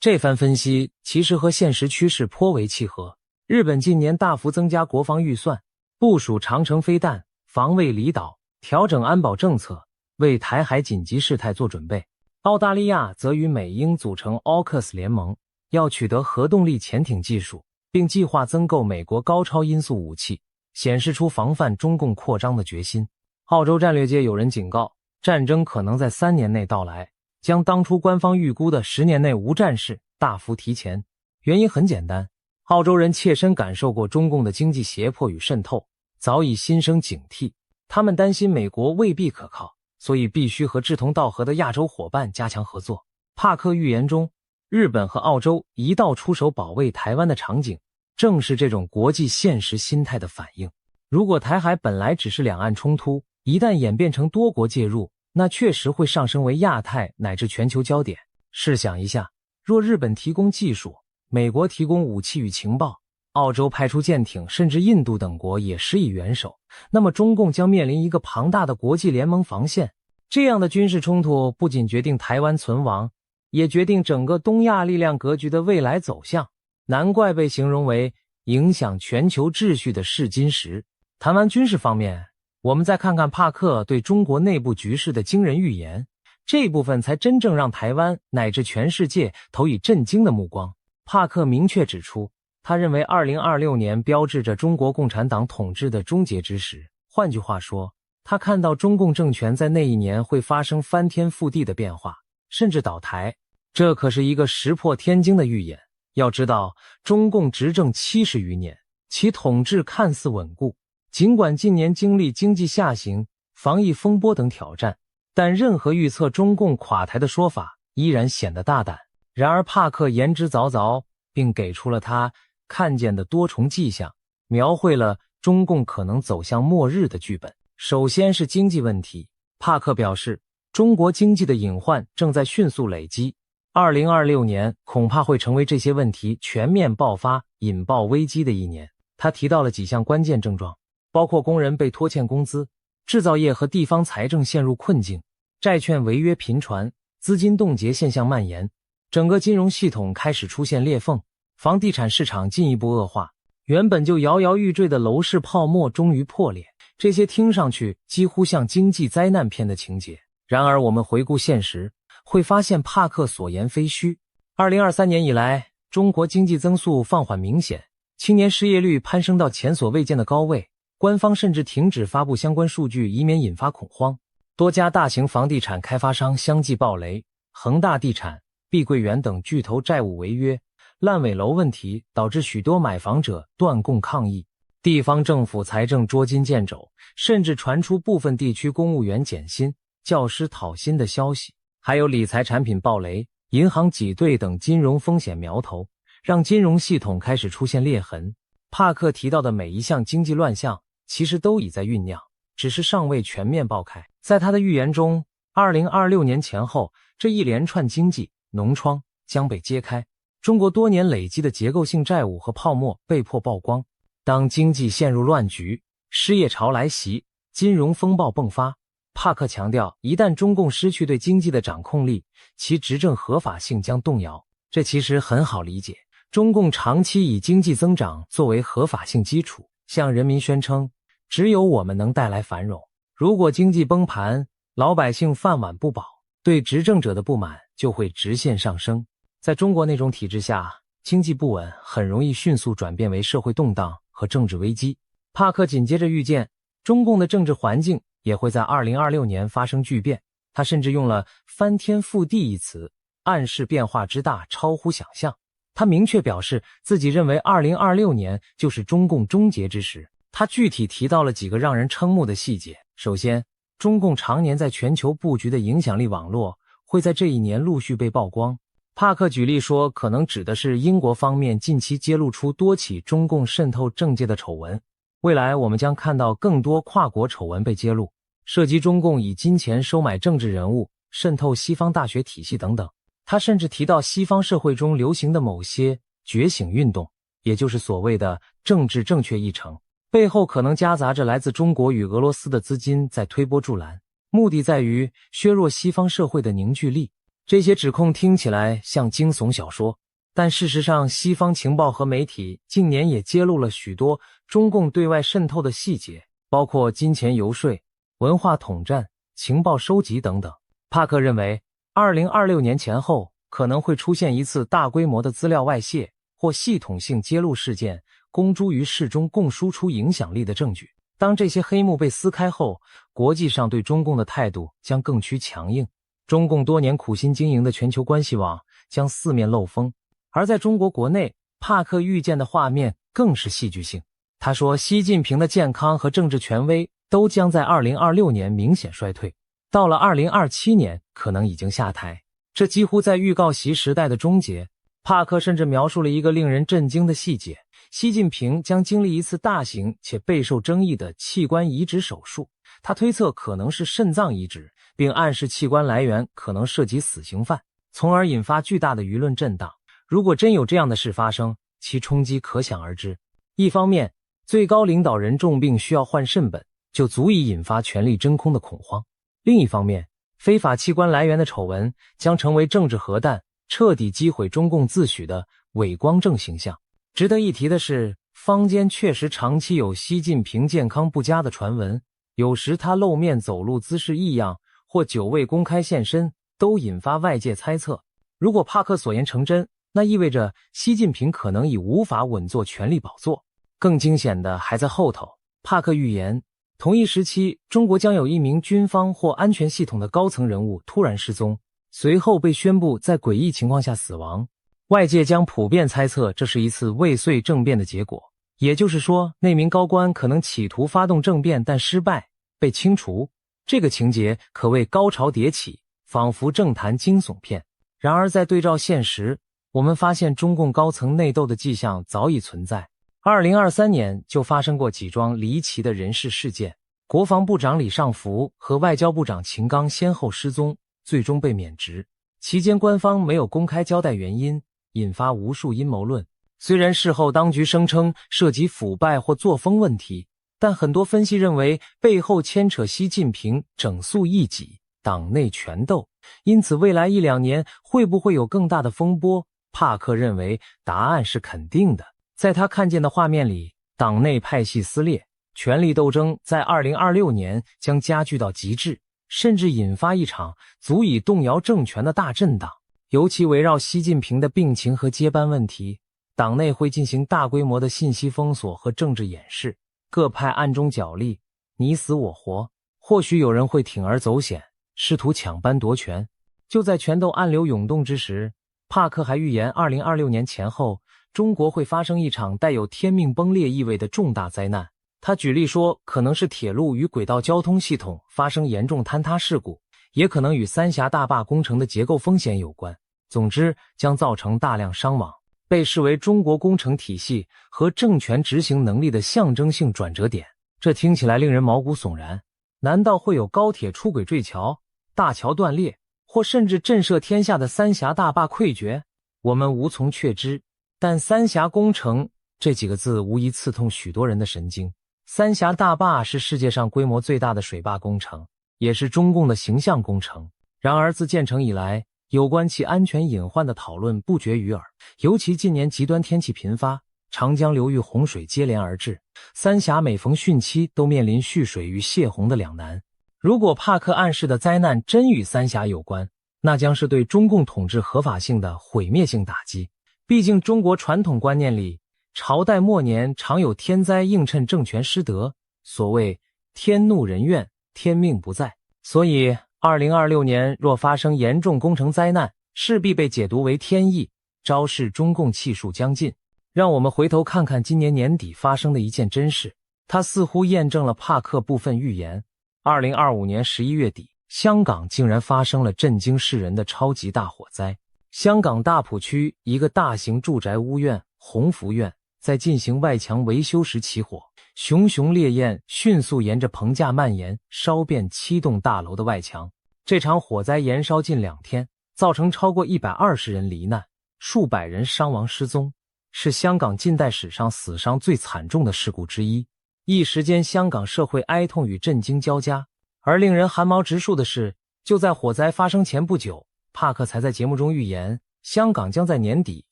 Speaker 1: 这番分析其实和现实趋势颇为契合。日本近年大幅增加国防预算，部署长程飞弹，防卫离岛，调整安保政策，为台海紧急事态做准备。澳大利亚则与美英组成 AUKUS 联盟，要取得核动力潜艇技术，并计划增购美国高超音速武器，显示出防范中共扩张的决心。澳洲战略界有人警告，战争可能在3年内到来，将当初官方预估的10年内无战事大幅提前。原因很简单，澳洲人切身感受过中共的经济胁迫与渗透，早已心生警惕。他们担心美国未必可靠，所以必须和志同道合的亚洲伙伴加强合作。帕克预言中，日本和澳洲一道出手保卫台湾的场景，正是这种国际现实心态的反应。如果台海本来只是两岸冲突，一旦演变成多国介入，那确实会上升为亚太乃至全球焦点。试想一下，若日本提供技术，美国提供武器与情报，澳洲派出舰艇，甚至印度等国也施以援手，那么中共将面临一个庞大的国际联盟防线。这样的军事冲突不仅决定台湾存亡，也决定整个东亚力量格局的未来走向，难怪被形容为影响全球秩序的试金石。谈完军事方面，我们再看看帕克对中国内部局势的惊人预言，这一部分才真正让台湾乃至全世界投以震惊的目光。帕克明确指出，他认为2026年标志着中国共产党统治的终结之时。换句话说，他看到中共政权在那一年会发生翻天覆地的变化，甚至倒台。这可是一个石破天惊的预言。要知道，中共执政70余年，其统治看似稳固，尽管近年经历经济下行、防疫风波等挑战，但任何预测中共垮台的说法依然显得大胆。然而帕克言之凿凿，并给出了他看见的多重迹象，描绘了中共可能走向末日的剧本。首先是经济问题，帕克表示，中国经济的隐患正在迅速累积，2026年恐怕会成为这些问题全面爆发、引爆危机的一年。他提到了几项关键症状，包括工人被拖欠工资，制造业和地方财政陷入困境，债券违约频传，资金冻结现象蔓延，整个金融系统开始出现裂缝，房地产市场进一步恶化，原本就摇摇欲坠的楼市泡沫终于破裂。这些听上去几乎像经济灾难片的情节，然而我们回顾现实，会发现帕克所言非虚。2023年以来，中国经济增速放缓明显，青年失业率攀升到前所未见的高位，官方甚至停止发布相关数据，以免引发恐慌。多家大型房地产开发商相继暴雷，恒大地产、碧桂园等巨头债务违约，烂尾楼问题导致许多买房者断供抗议，地方政府财政捉襟见肘，甚至传出部分地区公务员减薪、教师讨薪的消息，还有理财产品暴雷、银行挤兑等金融风险苗头，让金融系统开始出现裂痕。帕克提到的每一项经济乱象其实都已在酝酿，只是尚未全面爆开。在他的预言中，2026年前后，这一连串经济脓疮将被揭开，中国多年累积的结构性债务和泡沫被迫曝光。当经济陷入乱局，失业潮来袭，金融风暴迸发，帕克强调，一旦中共失去对经济的掌控力，其执政合法性将动摇。这其实很好理解，中共长期以经济增长作为合法性基础，向人民宣称只有我们能带来繁荣。如果经济崩盘，老百姓饭碗不保，对执政者的不满就会直线上升。在中国那种体制下，经济不稳很容易迅速转变为社会动荡和政治危机。帕克紧接着预见，中共的政治环境也会在2026年发生巨变，他甚至用了翻天覆地一词，暗示变化之大超乎想象。他明确表示自己认为2026年就是中共终结之时。他具体提到了几个让人瞠目的细节。首先，中共常年在全球布局的影响力网络会在这一年陆续被曝光。帕克举例说，可能指的是英国方面近期揭露出多起中共渗透政界的丑闻，未来我们将看到更多跨国丑闻被揭露，涉及中共以金钱收买政治人物、渗透西方大学体系等等。他甚至提到西方社会中流行的某些觉醒运动，也就是所谓的政治正确议程，背后可能夹杂着来自中国与俄罗斯的资金在推波助澜，目的在于削弱西方社会的凝聚力。这些指控听起来像惊悚小说，但事实上西方情报和媒体近年也揭露了许多中共对外渗透的细节，包括金钱游说、文化统战、情报收集等等。帕克认为2026年前后可能会出现一次大规模的资料外泄或系统性揭露事件，公诸于世，中共输出影响力的证据。当这些黑幕被撕开后，国际上对中共的态度将更趋强硬，中共多年苦心经营的全球关系网将四面漏风。而在中国国内，帕克预见的画面更是戏剧性。他说，习近平的健康和政治权威都将在2026年明显衰退，到了2027年可能已经下台，这几乎在预告习时代的终结。帕克甚至描述了一个令人震惊的细节，习近平将经历一次大型且备受争议的器官移植手术，他推测可能是肾脏移植，并暗示器官来源可能涉及死刑犯，从而引发巨大的舆论震荡。如果真有这样的事发生，其冲击可想而知。一方面，最高领导人重病需要换肾本，就足以引发权力真空的恐慌；另一方面，非法器官来源的丑闻将成为政治核弹，彻底击毁中共自诩的伪光正形象。值得一提的是，坊间确实长期有习近平健康不佳的传闻，有时他露面走路姿势异样，或久未公开现身，都引发外界猜测。如果帕克所言成真，那意味着习近平可能已无法稳坐权力宝座。更惊险的还在后头，帕克预言同一时期中国将有一名军方或安全系统的高层人物突然失踪，随后被宣布在诡异情况下死亡。外界将普遍猜测这是一次未遂政变的结果，也就是说那名高官可能企图发动政变但失败，被清除。这个情节可谓高潮迭起，仿佛政坛惊悚片。然而在对照现实，我们发现中共高层内斗的迹象早已存在。2023年就发生过几桩离奇的人事事件，国防部长李尚福和外交部长秦刚先后失踪，最终被免职。期间官方没有公开交代原因，引发无数阴谋论。虽然事后当局声称涉及腐败或作风问题，但很多分析认为背后牵扯习近平整肃异己、党内权斗。因此未来1-2年会不会有更大的风波？帕克认为答案是肯定的。在他看见的画面里，党内派系撕裂，权力斗争在2026年将加剧到极致，甚至引发一场足以动摇政权的大震荡。尤其围绕习近平的病情和接班问题，党内会进行大规模的信息封锁和政治掩饰，各派暗中角力，你死我活。或许有人会铤而走险，试图抢班夺权。就在权斗暗流涌动之时，帕克还预言2026年前后，中国会发生一场带有天命崩裂意味的重大灾难。他举例说，可能是铁路与轨道交通系统发生严重坍塌事故，也可能与三峡大坝工程的结构风险有关。总之，将造成大量伤亡，被视为中国工程体系和政权执行能力的象征性转折点。这听起来令人毛骨悚然。难道会有高铁出轨坠桥、大桥断裂，或甚至震慑天下的三峡大坝溃决？我们无从确知。但三峡工程这几个字无疑刺痛许多人的神经。三峡大坝是世界上规模最大的水坝工程，也是中共的形象工程。然而自建成以来，有关其安全隐患的讨论不绝于耳，尤其近年极端天气频发，长江流域洪水接连而至，三峡每逢汛期都面临蓄水与泄洪的两难。如果帕克暗示的灾难真与三峡有关，那将是对中共统治合法性的毁灭性打击。毕竟中国传统观念里，朝代末年常有天灾映衬政权失德，所谓天怒人怨，天命不在。所以2026年若发生严重工程灾难，势必被解读为天意，昭示中共气数将尽。让我们回头看看今年年底发生的一件真事，它似乎验证了帕克部分预言。2025年11月底，香港竟然发生了震惊世人的超级大火灾。香港大埔区一个大型住宅屋苑鸿福苑在进行外墙维修时起火，熊熊烈焰迅速沿着棚架蔓延，烧遍7栋大楼的外墙。这场火灾延烧近2天，造成超过120人罹难，数百人伤亡失踪，是香港近代史上死伤最惨重的事故之一。一时间香港社会哀痛与震惊交加。而令人寒毛直竖的是，就在火灾发生前不久，帕克才在节目中预言香港将在年底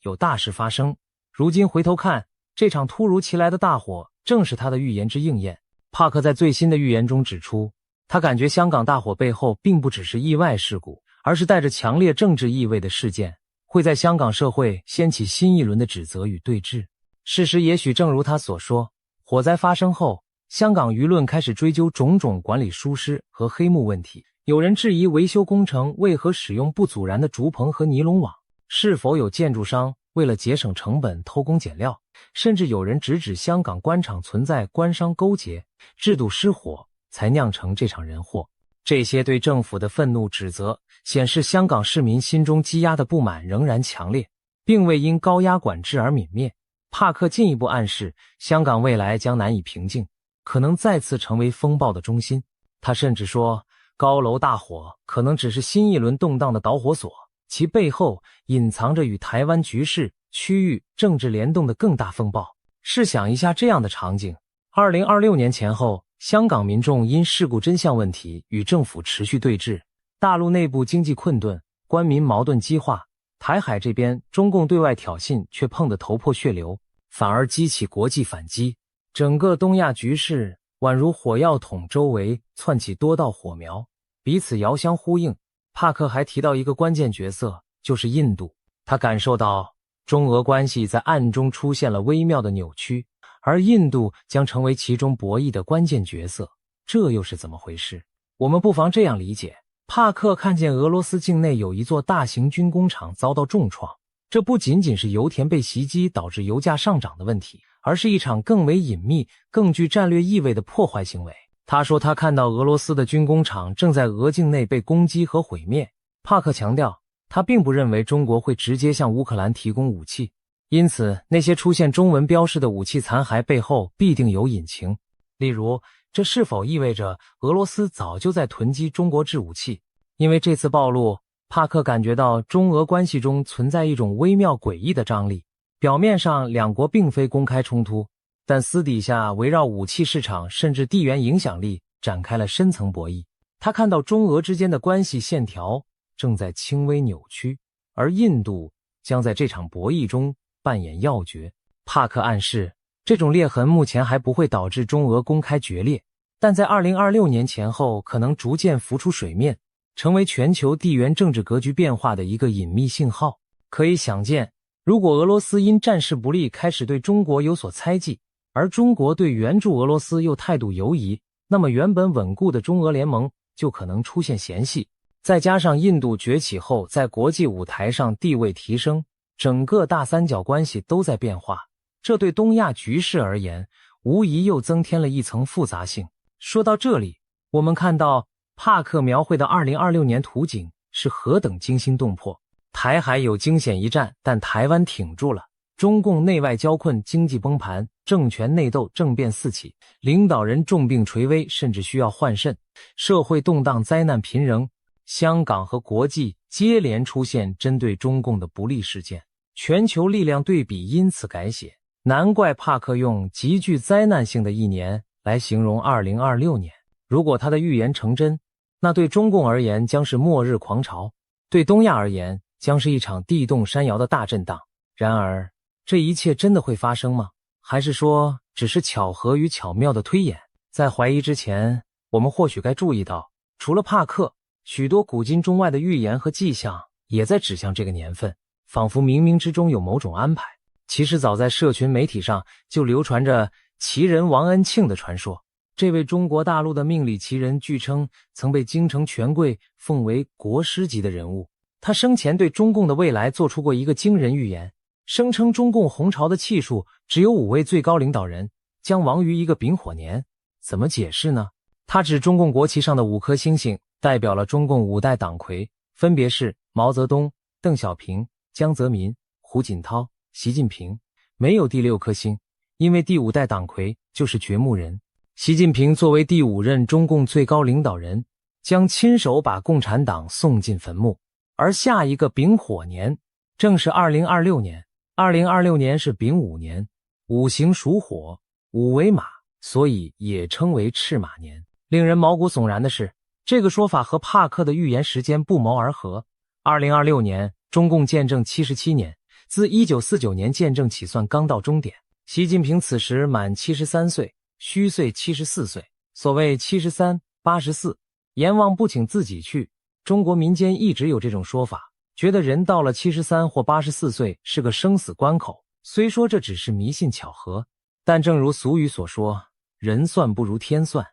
Speaker 1: 有大事发生。如今回头看，这场突如其来的大火正是他的预言之应验。帕克在最新的预言中指出，他感觉香港大火背后并不只是意外事故，而是带着强烈政治意味的事件，会在香港社会掀起新一轮的指责与对峙。事实也许正如他所说，火灾发生后，香港舆论开始追究种种管理疏失和黑幕问题。有人质疑维修工程为何使用不阻燃的竹棚和尼龙网，是否有建筑商为了节省成本偷工减料，甚至有人直指香港官场存在官商勾结，制度失火，才酿成这场人祸。这些对政府的愤怒指责，显示香港市民心中积压的不满仍然强烈，并未因高压管制而泯灭。帕克进一步暗示，香港未来将难以平静，可能再次成为风暴的中心。他甚至说，高楼大火可能只是新一轮动荡的导火索，其背后隐藏着与台湾局势、区域政治联动的更大风暴。试想一下这样的场景，2026年前后，香港民众因事故真相问题与政府持续对峙，大陆内部经济困顿，官民矛盾激化，台海这边中共对外挑衅却碰得头破血流，反而激起国际反击，整个东亚局势宛如火药桶周围窜起多道火苗，彼此遥相呼应。帕克还提到一个关键角色，就是印度。他感受到中俄关系在暗中出现了微妙的扭曲，而印度将成为其中博弈的关键角色。这又是怎么回事？我们不妨这样理解，帕克看见俄罗斯境内有一座大型军工厂遭到重创，这不仅仅是油田被袭击导致油价上涨的问题，而是一场更为隐秘、更具战略意味的破坏行为。他说他看到俄罗斯的军工厂正在俄境内被攻击和毁灭。帕克强调，他并不认为中国会直接向乌克兰提供武器，因此那些出现中文标识的武器残骸背后必定有隐情。例如，这是否意味着俄罗斯早就在囤积中国制武器？因为这次暴露，帕克感觉到中俄关系中存在一种微妙诡异的张力。表面上两国并非公开冲突，但私底下围绕武器市场甚至地缘影响力展开了深层博弈。他看到中俄之间的关系线条正在轻微扭曲，而印度将在这场博弈中扮演要角。帕克暗示，这种裂痕目前还不会导致中俄公开决裂，但在2026年前后可能逐渐浮出水面，成为全球地缘政治格局变化的一个隐秘信号。可以想见，如果俄罗斯因战事不利开始对中国有所猜忌，而中国对援助俄罗斯又态度犹疑，那么原本稳固的中俄联盟就可能出现嫌隙。再加上印度崛起后在国际舞台上地位提升，整个大三角关系都在变化，这对东亚局势而言无疑又增添了一层复杂性。说到这里，我们看到帕克描绘的2026年图景是何等惊心动魄。台海有惊险一战，但台湾挺住了。中共内外交困，经济崩盘，政权内斗，政变四起，领导人重病垂危，甚至需要换肾，社会动荡，灾难频仍。香港和国际接连出现针对中共的不利事件，全球力量对比因此改写。难怪帕克用极具灾难性的一年来形容2026年。如果他的预言成真，那对中共而言将是末日狂潮，对东亚而言将是一场地动山摇的大震荡。然而，这一切真的会发生吗？还是说只是巧合与巧妙的推演？在怀疑之前，我们或许该注意到，除了帕克，许多古今中外的预言和迹象也在指向这个年份，仿佛冥冥之中有某种安排。其实早在社群媒体上就流传着奇人王恩庆的传说。这位中国大陆的命理奇人据称曾被京城权贵奉为国师级的人物。他生前对中共的未来做出过一个惊人预言，声称中共红潮的气数只有5位最高领导人，将亡于一个丙火年。怎么解释呢？他指中共国旗上的5颗星星代表了中共5代党魁，分别是毛泽东、邓小平、江泽民、胡锦涛、习近平，没有第6颗星，因为第5代党魁就是掘墓人。习近平作为第5任中共最高领导人，将亲手把共产党送进坟墓。而下一个丙火年正是2026年，2026年是丙午年，5行属火，5为马，所以也称为赤马年。令人毛骨悚然的是，这个说法和帕克的预言时间不谋而合。2026年，中共建政77年，自1949年建政起算刚到终点。习近平此时满73岁，虚岁74岁。所谓73、84，阎王不请自己去。中国民间一直有这种说法，觉得人到了73或84岁是个生死关口。虽说这只是迷信巧合，但正如俗语所说，人算不如天算。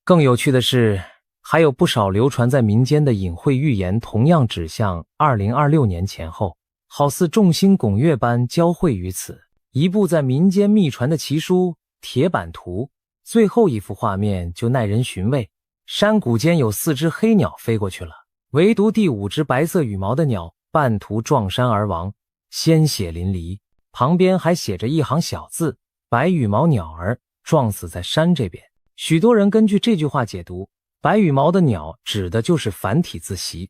Speaker 1: 更有趣的是，还有不少流传在民间的隐晦预言同样指向2026年前后，好似众星拱月般交汇于此。一部在民间秘传的奇书《铁板图》，最后一幅画面就耐人寻味。山谷间有4只黑鸟飞过去了，唯独第5只白色羽毛的鸟半途撞山而亡，鲜血淋漓。旁边还写着一行小字：白羽毛鸟儿撞死在山这边。许多人根据这句话解读，白羽毛的鸟指的就是繁体字习，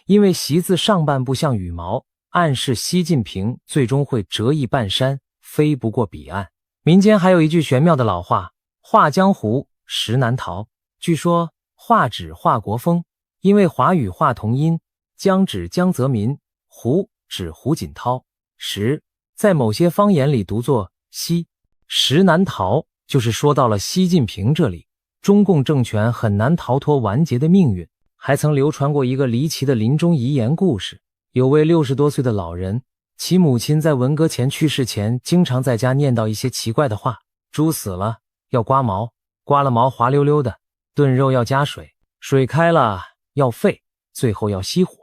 Speaker 1: 因为习字上半部像羽毛，暗示习近平最终会折翼半山，飞不过彼岸。民间还有一句玄妙的老话：画江湖，石难逃。据说画指华国锋，因为华语化同音，江指江泽民，胡指胡锦涛，石在某些方言里读作西，石难逃，就是说到了习近平这里，中共政权很难逃脱完结的命运。还曾流传过一个离奇的临终遗言故事，有位60多岁的老人，其母亲在文革前去世前，经常在家念叨一些奇怪的话：猪死了要刮毛，刮了毛滑溜溜的；炖肉要加水，水开了要沸，最后要熄火。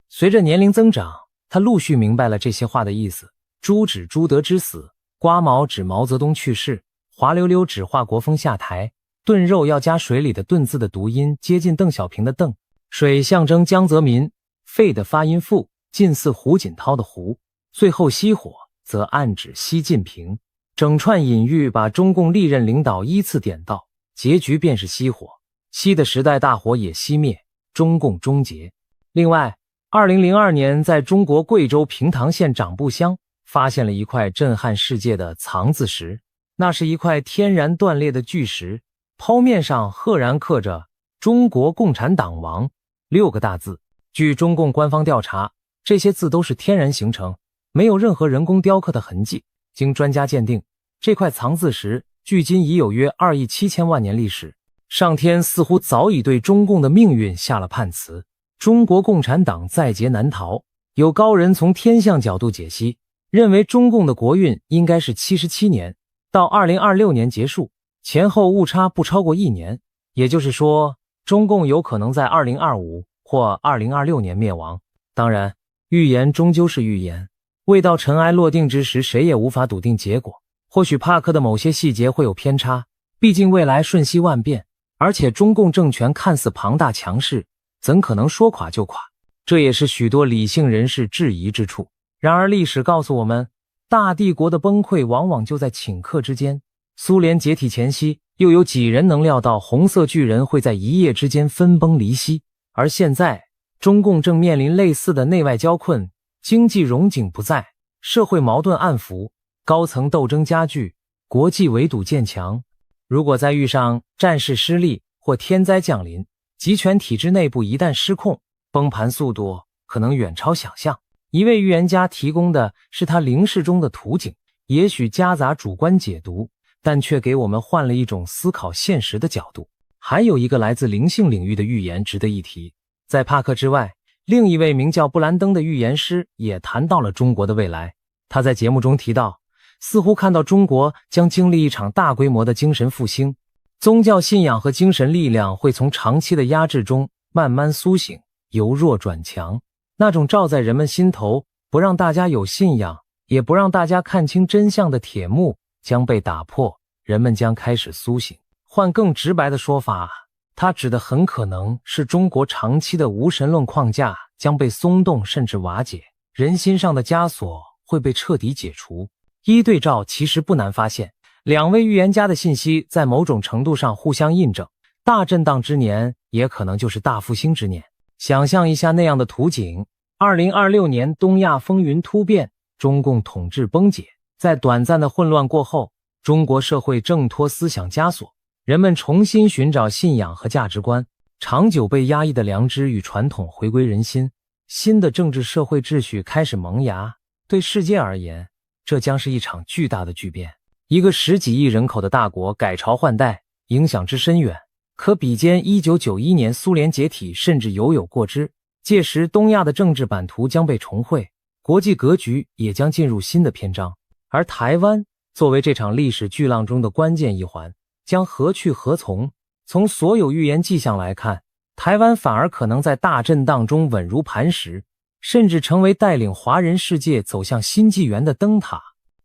Speaker 1: 随着年龄增长，他陆续明白了这些话的意思。猪指朱德之死，刮毛指毛泽东去世，滑溜溜指华国锋下台，炖肉要加水里的炖字的读音接近邓小平的邓，水象征江泽民，沸的发音复，近似胡锦涛的胡，最后熄火则暗指习近平。整串隐喻把中共历任领导依次点到，结局便是熄火，熄的时代大火也熄灭，中共终结。另外2002年在中国贵州平塘县长布乡发现了一块震撼世界的藏字石，那是一块天然断裂的巨石，剖面上赫然刻着中国共产党亡6个大字。据中共官方调查，这些字都是天然形成，没有任何人工雕刻的痕迹。经专家鉴定，这块藏字石距今已有约2亿7千万年历史，上天似乎早已对中共的命运下了判词，中国共产党在劫难逃。有高人从天象角度解析，认为中共的国运应该是77年，到2026年结束，前后误差不超过1年，也就是说，中共有可能在2025或2026年灭亡。当然，预言终究是预言，未到尘埃落定之时，谁也无法笃定结果。或许帕克的某些细节会有偏差，毕竟未来瞬息万变，而且中共政权看似庞大强势，怎可能说垮就垮？这也是许多理性人士质疑之处。然而历史告诉我们，大帝国的崩溃往往就在顷刻之间。苏联解体前夕，又有几人能料到红色巨人会在一夜之间分崩离析？而现在，中共正面临类似的内外交困，经济荣景不再，社会矛盾暗伏，高层斗争加剧，国际围堵渐强。如果再遇上战事失利或天灾降临，集权体制内部一旦失控，崩盘速度可能远超想象。一位预言家提供的是他灵视中的图景，也许夹杂主观解读，但却给我们换了一种思考现实的角度。还有一个来自灵性领域的预言值得一提，在帕克之外，另一位名叫布兰登的预言师也谈到了中国的未来。他在节目中提到，似乎看到中国将经历一场大规模的精神复兴，宗教信仰和精神力量会从长期的压制中慢慢苏醒，由弱转强。那种罩在人们心头，不让大家有信仰，也不让大家看清真相的铁幕将被打破，人们将开始苏醒。换更直白的说法，他指的很可能是中国长期的无神论框架将被松动甚至瓦解，人心上的枷锁会被彻底解除。一对照其实不难发现，两位预言家的信息在某种程度上互相印证，大震荡之年也可能就是大复兴之年。想象一下那样的图景，2026年东亚风云突变，中共统治崩解，在短暂的混乱过后，中国社会挣脱思想枷锁，人们重新寻找信仰和价值观，长久被压抑的良知与传统回归人心，新的政治社会秩序开始萌芽。对世界而言，这将是一场巨大的巨变。一个10几亿人口的大国改朝换代，影响之深远，可比肩1991年苏联解体，甚至有过之。届时东亚的政治版图将被重绘，国际格局也将进入新的篇章。而台湾作为这场历史巨浪中的关键一环，将何去何从？从所有预言迹象来看，台湾反而可能在大震荡中稳如磐石，甚至成为带领华人世界走向新纪元的灯塔。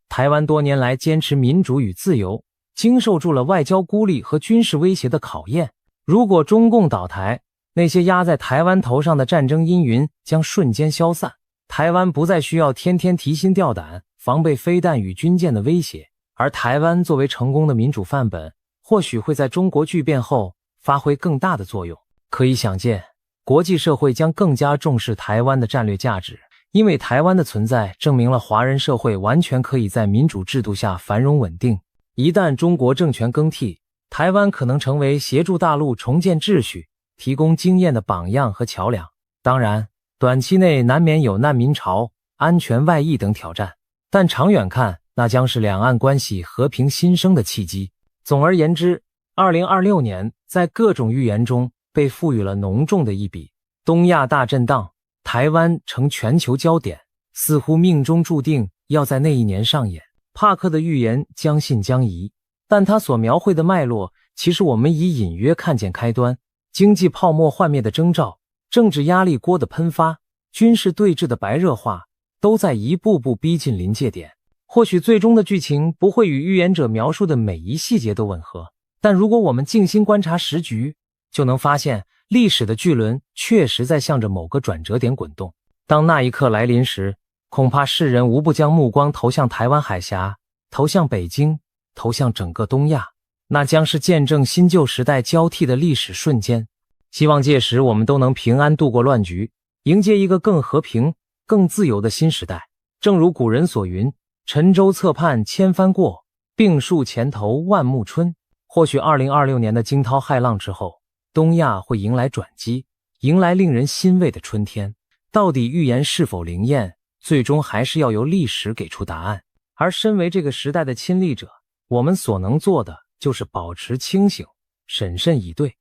Speaker 1: 台湾多年来坚持民主与自由，经受住了外交孤立和军事威胁的考验。如果中共倒台，那些压在台湾头上的战争阴云将瞬间消散，台湾不再需要天天提心吊胆防备飞弹与军舰的威胁，而台湾作为成功的民主范本，或许会在中国巨变后发挥更大的作用。可以想见，国际社会将更加重视台湾的战略价值，因为台湾的存在证明了华人社会完全可以在民主制度下繁荣稳定。一旦中国政权更替，台湾可能成为协助大陆重建秩序、提供经验的榜样和桥梁。当然，短期内难免有难民潮、安全外溢等挑战，但长远看，那将是两岸关系和平新生的契机。总而言之，2026年在各种预言中被赋予了浓重的一笔。东亚大震荡，台湾成全球焦点，似乎命中注定要在那一年上演。帕克的预言将信将疑，但他所描绘的脉络，其实我们已隐约看见开端。经济泡沫幻灭的征兆，政治压力锅的喷发，军事对峙的白热化，都在一步步逼近临界点。或许最终的剧情不会与预言者描述的每一细节都吻合，但如果我们静心观察时局，就能发现历史的巨轮确实在向着某个转折点滚动。当那一刻来临时，恐怕世人无不将目光投向台湾海峡，投向北京，投向整个东亚。那将是见证新旧时代交替的历史瞬间。希望届时我们都能平安度过乱局，迎接一个更和平、更自由的新时代。正如古人所云，沉舟侧畔千帆过，病树前头万木春。或许2026年的惊涛骇浪之后，东亚会迎来转机，迎来令人欣慰的春天。到底预言是否灵验，最终还是要由历史给出答案。而身为这个时代的亲历者，我们所能做的就是保持清醒，审慎以对，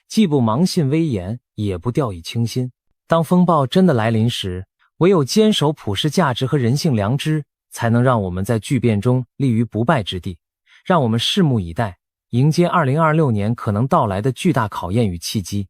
Speaker 1: 既不盲信危言，也不掉以轻心。当风暴真的来临时，唯有坚守普世价值和人性良知，才能让我们在巨变中立于不败之地。让我们拭目以待，迎接2026年可能到来的巨大考验与契机。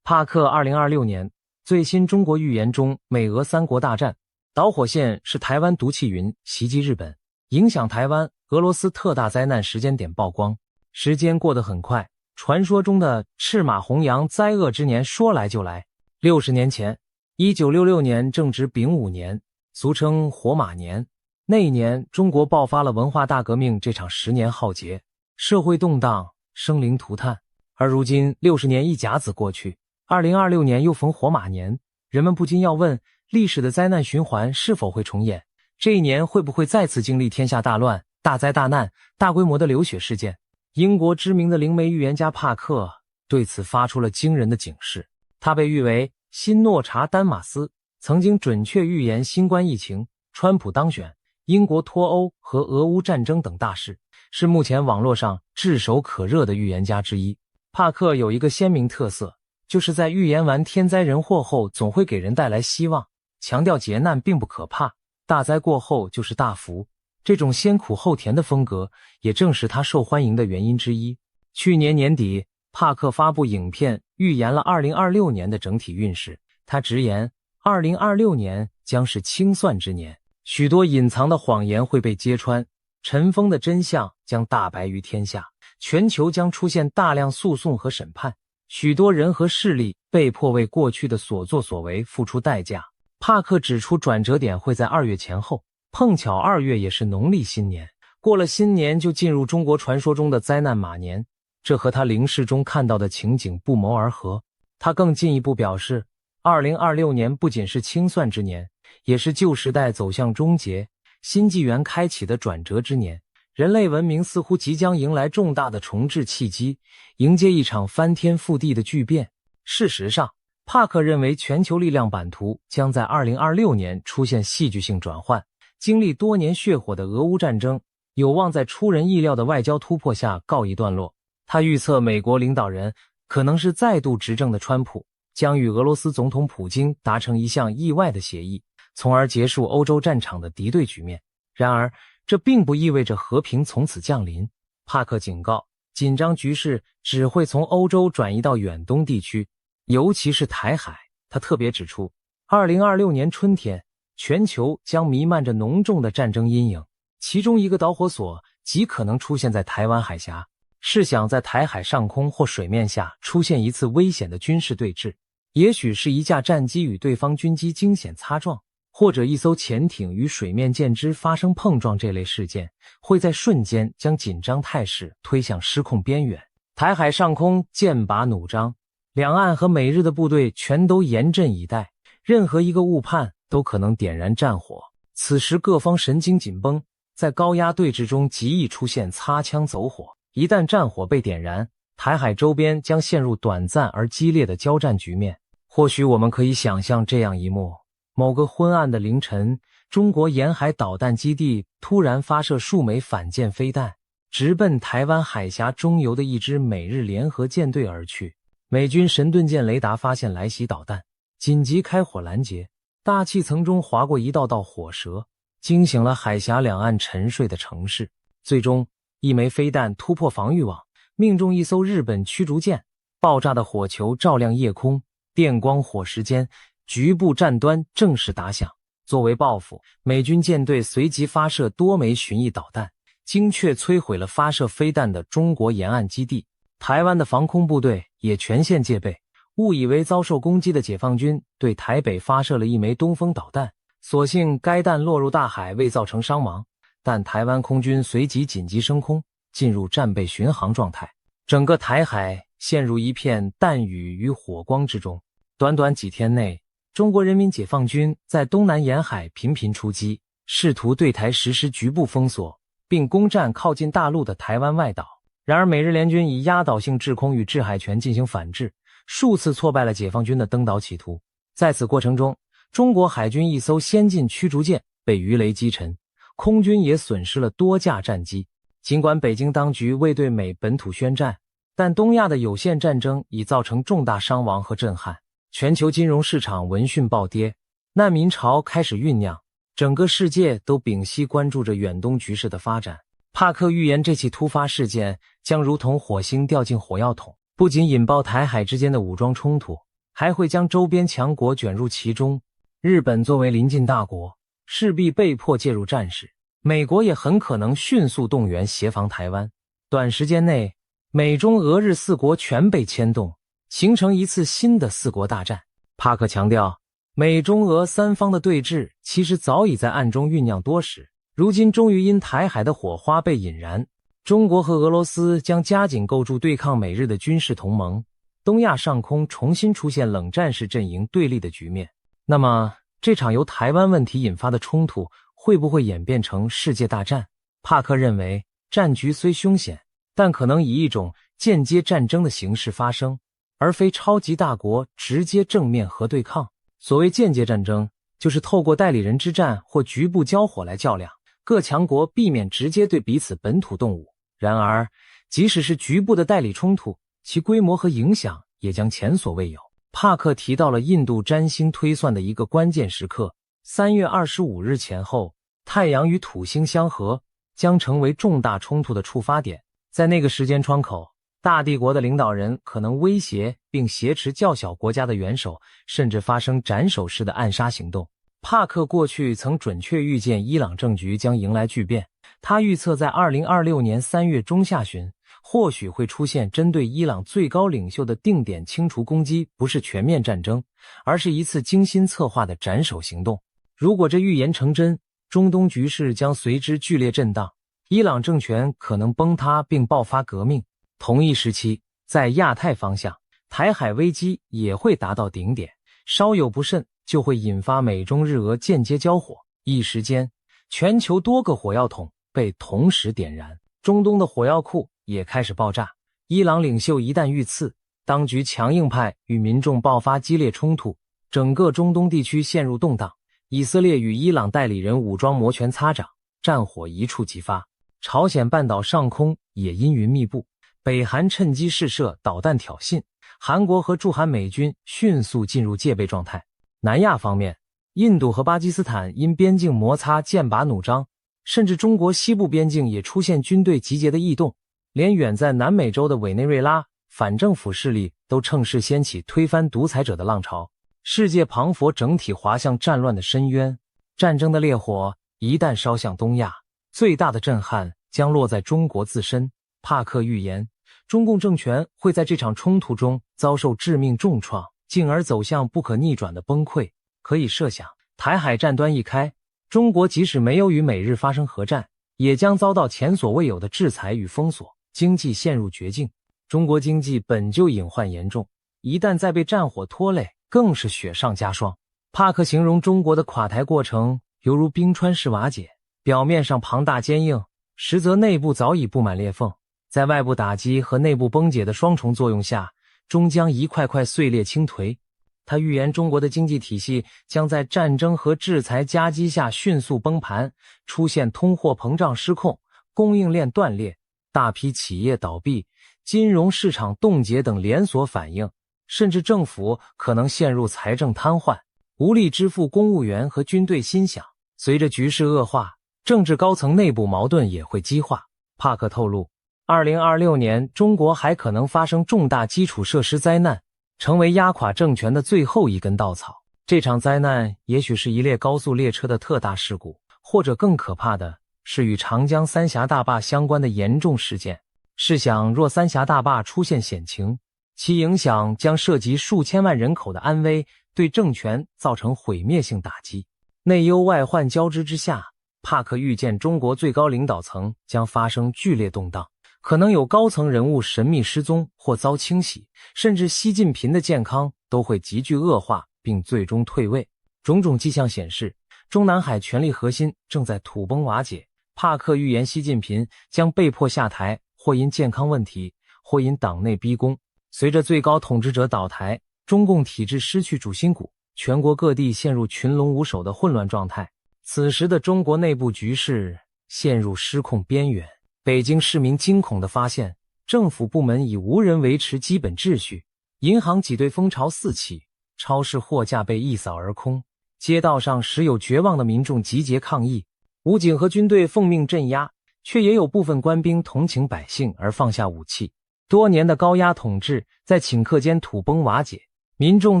Speaker 1: 帕克2026年最新中国预言中，美俄三国大战导火线是台湾毒气云袭击日本，影响台湾俄罗斯特大灾难时间点曝光。时间过得很快，传说中的赤马红羊灾厄之年说来就来。60年前，1966年正值丙午年，俗称火马年。那一年，中国爆发了文化大革命这场10年浩劫，社会动荡，生灵涂炭。而如今60年一甲子过去，2026年又逢火马年，人们不禁要问，历史的灾难循环是否会重演？这一年会不会再次经历天下大乱、大灾大难、大规模的流血事件？英国知名的灵媒预言家帕克对此发出了惊人的警示。他被誉为新诺查丹马斯，曾经准确预言新冠疫情、川普当选、英国脱欧和俄乌战争等大事，是目前网络上炙手可热的预言家之一。帕克有一个鲜明特色，就是在预言完天灾人祸后，总会给人带来希望，强调劫难并不可怕，大灾过后就是大福。这种先苦后甜的风格，也正是他受欢迎的原因之一。去年年底，帕克发布影片，预言了2026年的整体运势。他直言，2026年将是清算之年，许多隐藏的谎言会被揭穿，尘封的真相将大白于天下，全球将出现大量诉讼和审判，许多人和势力被迫为过去的所作所为付出代价。帕克指出，转折点会在2月前后，碰巧2月也是农历新年，过了新年就进入中国传说中的灾难马年，这和他灵视中看到的情景不谋而合。他更进一步表示，2026年不仅是清算之年，也是旧时代走向终结、新纪元开启的转折之年。人类文明似乎即将迎来重大的重置契机，迎接一场翻天覆地的巨变。事实上，帕克认为全球力量版图将在2026年出现戏剧性转换，经历多年血火的俄乌战争有望在出人意料的外交突破下告一段落。他预测美国领导人，可能是再度执政的川普，将与俄罗斯总统普京达成一项意外的协议，从而结束欧洲战场的敌对局面。然而，这并不意味着和平从此降临。帕克警告，紧张局势只会从欧洲转移到远东地区，尤其是台海。他特别指出，2026年春天，全球将弥漫着浓重的战争阴影，其中一个导火索极可能出现在台湾海峡。试想在台海上空或水面下出现一次危险的军事对峙，也许是一架战机与对方军机惊险擦撞，或者一艘潜艇与水面舰只发生碰撞，这类事件会在瞬间将紧张态势推向失控边缘。台海上空剑拔弩张，两岸和美日的部队全都严阵以待，任何一个误判都可能点燃战火。此时各方神经紧绷，在高压对峙中极易出现擦枪走火。一旦战火被点燃，台海周边将陷入短暂而激烈的交战局面。或许我们可以想象这样一幕：某个昏暗的凌晨，中国沿海导弹基地突然发射数枚反舰飞弹，直奔台湾海峡中游的一支美日联合舰队而去。美军神盾舰雷达发现来袭导弹，紧急开火拦截，大气层中划过一道道火舌，惊醒了海峡两岸沉睡的城市。最终，一枚飞弹突破防御网，命中一艘日本驱逐舰，爆炸的火球照亮夜空，电光火石间，局部战端正式打响。作为报复，美军舰队随即发射多枚巡弋导弹，精确摧毁了发射飞弹的中国沿岸基地。台湾的防空部队也全线戒备，误以为遭受攻击的解放军对台北发射了一枚东风导弹，所幸该弹落入大海，未造成伤亡，但台湾空军随即紧急升空，进入战备巡航状态。整个台海陷入一片弹雨与火光之中。短短几天内，中国人民解放军在东南沿海频频出击，试图对台实施局部封锁，并攻占靠近大陆的台湾外岛。然而美日联军以压倒性制空与制海权进行反制，数次挫败了解放军的登岛企图。在此过程中，中国海军一艘先进驱逐舰被鱼雷击沉，空军也损失了多架战机。尽管北京当局未对美本土宣战，但东亚的有限战争已造成重大伤亡和震撼，全球金融市场闻讯暴跌，难民潮开始酝酿，整个世界都屏息关注着远东局势的发展。帕克预言这起突发事件将如同火星掉进火药桶，不仅引爆台海之间的武装冲突，还会将周边强国卷入其中。日本作为邻近大国，势必被迫介入战事，美国也很可能迅速动员协防台湾。短时间内，美中俄日四国全被牵动，形成一次新的四国大战。帕克强调，美中俄三方的对峙其实早已在暗中酝酿多时，如今终于因台海的火花被引燃。中国和俄罗斯将加紧构筑对抗美日的军事同盟，东亚上空重新出现冷战式阵营对立的局面。那么，这场由台湾问题引发的冲突会不会演变成世界大战？帕克认为，战局虽凶险，但可能以一种间接战争的形式发生，而非超级大国直接正面核对抗。所谓间接战争，就是透过代理人之战或局部交火来较量，各强国避免直接对彼此本土动武。然而，即使是局部的代理冲突，其规模和影响也将前所未有。帕克提到了印度占星推算的一个关键时刻，3月25日前后，太阳与土星相合，将成为重大冲突的触发点。在那个时间窗口，大帝国的领导人可能威胁并挟持较小国家的元首，甚至发生斩首式的暗杀行动。帕克过去曾准确预见伊朗政局将迎来巨变，他预测在2026年3月中下旬，或许会出现针对伊朗最高领袖的定点清除攻击，不是全面战争，而是一次精心策划的斩首行动。如果这预言成真，中东局势将随之剧烈震荡，伊朗政权可能崩塌并爆发革命。同一时期，在亚太方向，台海危机也会达到顶点，稍有不慎就会引发美中日俄间接交火。一时间，全球多个火药桶被同时点燃，中东的火药库也开始爆炸。伊朗领袖一旦遇刺，当局强硬派与民众爆发激烈冲突，整个中东地区陷入动荡。以色列与伊朗代理人武装摩拳擦掌，战火一触即发。朝鲜半岛上空也阴云密布，北韩趁机试射导弹挑衅，韩国和驻韩美军迅速进入戒备状态。南亚方面，印度和巴基斯坦因边境摩擦剑拔弩张，甚至中国西部边境也出现军队集结的异动，连远在南美洲的委内瑞拉反政府势力都趁势掀起推翻独裁者的浪潮。世界庞佛整体滑向战乱的深渊，战争的烈火一旦烧向东亚，最大的震撼将落在中国自身。帕克预言，中共政权会在这场冲突中遭受致命重创，进而走向不可逆转的崩溃。可以设想，台海战端一开，中国即使没有与美日发生核战，也将遭到前所未有的制裁与封锁，经济陷入绝境。中国经济本就隐患严重，一旦再被战火拖累，更是雪上加霜。帕克形容中国的垮台过程犹如冰川式瓦解，表面上庞大坚硬，实则内部早已布满裂缝。在外部打击和内部崩解的双重作用下，终将一块块碎裂倾颓。他预言中国的经济体系将在战争和制裁夹击下迅速崩盘，出现通货膨胀失控、供应链断裂、大批企业倒闭、金融市场冻结等连锁反应，甚至政府可能陷入财政瘫痪，无力支付公务员和军队薪饷。随着局势恶化，政治高层内部矛盾也会激化。帕克透露，2026年中国还可能发生重大基础设施灾难，成为压垮政权的最后一根稻草。这场灾难也许是一列高速列车的特大事故，或者更可怕的是与长江三峡大坝相关的严重事件。试想，若三峡大坝出现险情，其影响将涉及数千万人口的安危，对政权造成毁灭性打击。内忧外患交织之下，帕克预见中国最高领导层将发生剧烈动荡，可能有高层人物神秘失踪或遭清洗，甚至习近平的健康都会急剧恶化并最终退位。种种迹象显示，中南海权力核心正在土崩瓦解。帕克预言习近平将被迫下台，或因健康问题，或因党内逼宫。随着最高统治者倒台，中共体制失去主心骨，全国各地陷入群龙无首的混乱状态。此时的中国内部局势陷入失控边缘。北京市民惊恐地发现，政府部门已无人维持基本秩序，银行挤兑风潮四起，超市货架被一扫而空，街道上时有绝望的民众集结抗议，武警和军队奉命镇压，却也有部分官兵同情百姓而放下武器。多年的高压统治在顷刻间土崩瓦解，民众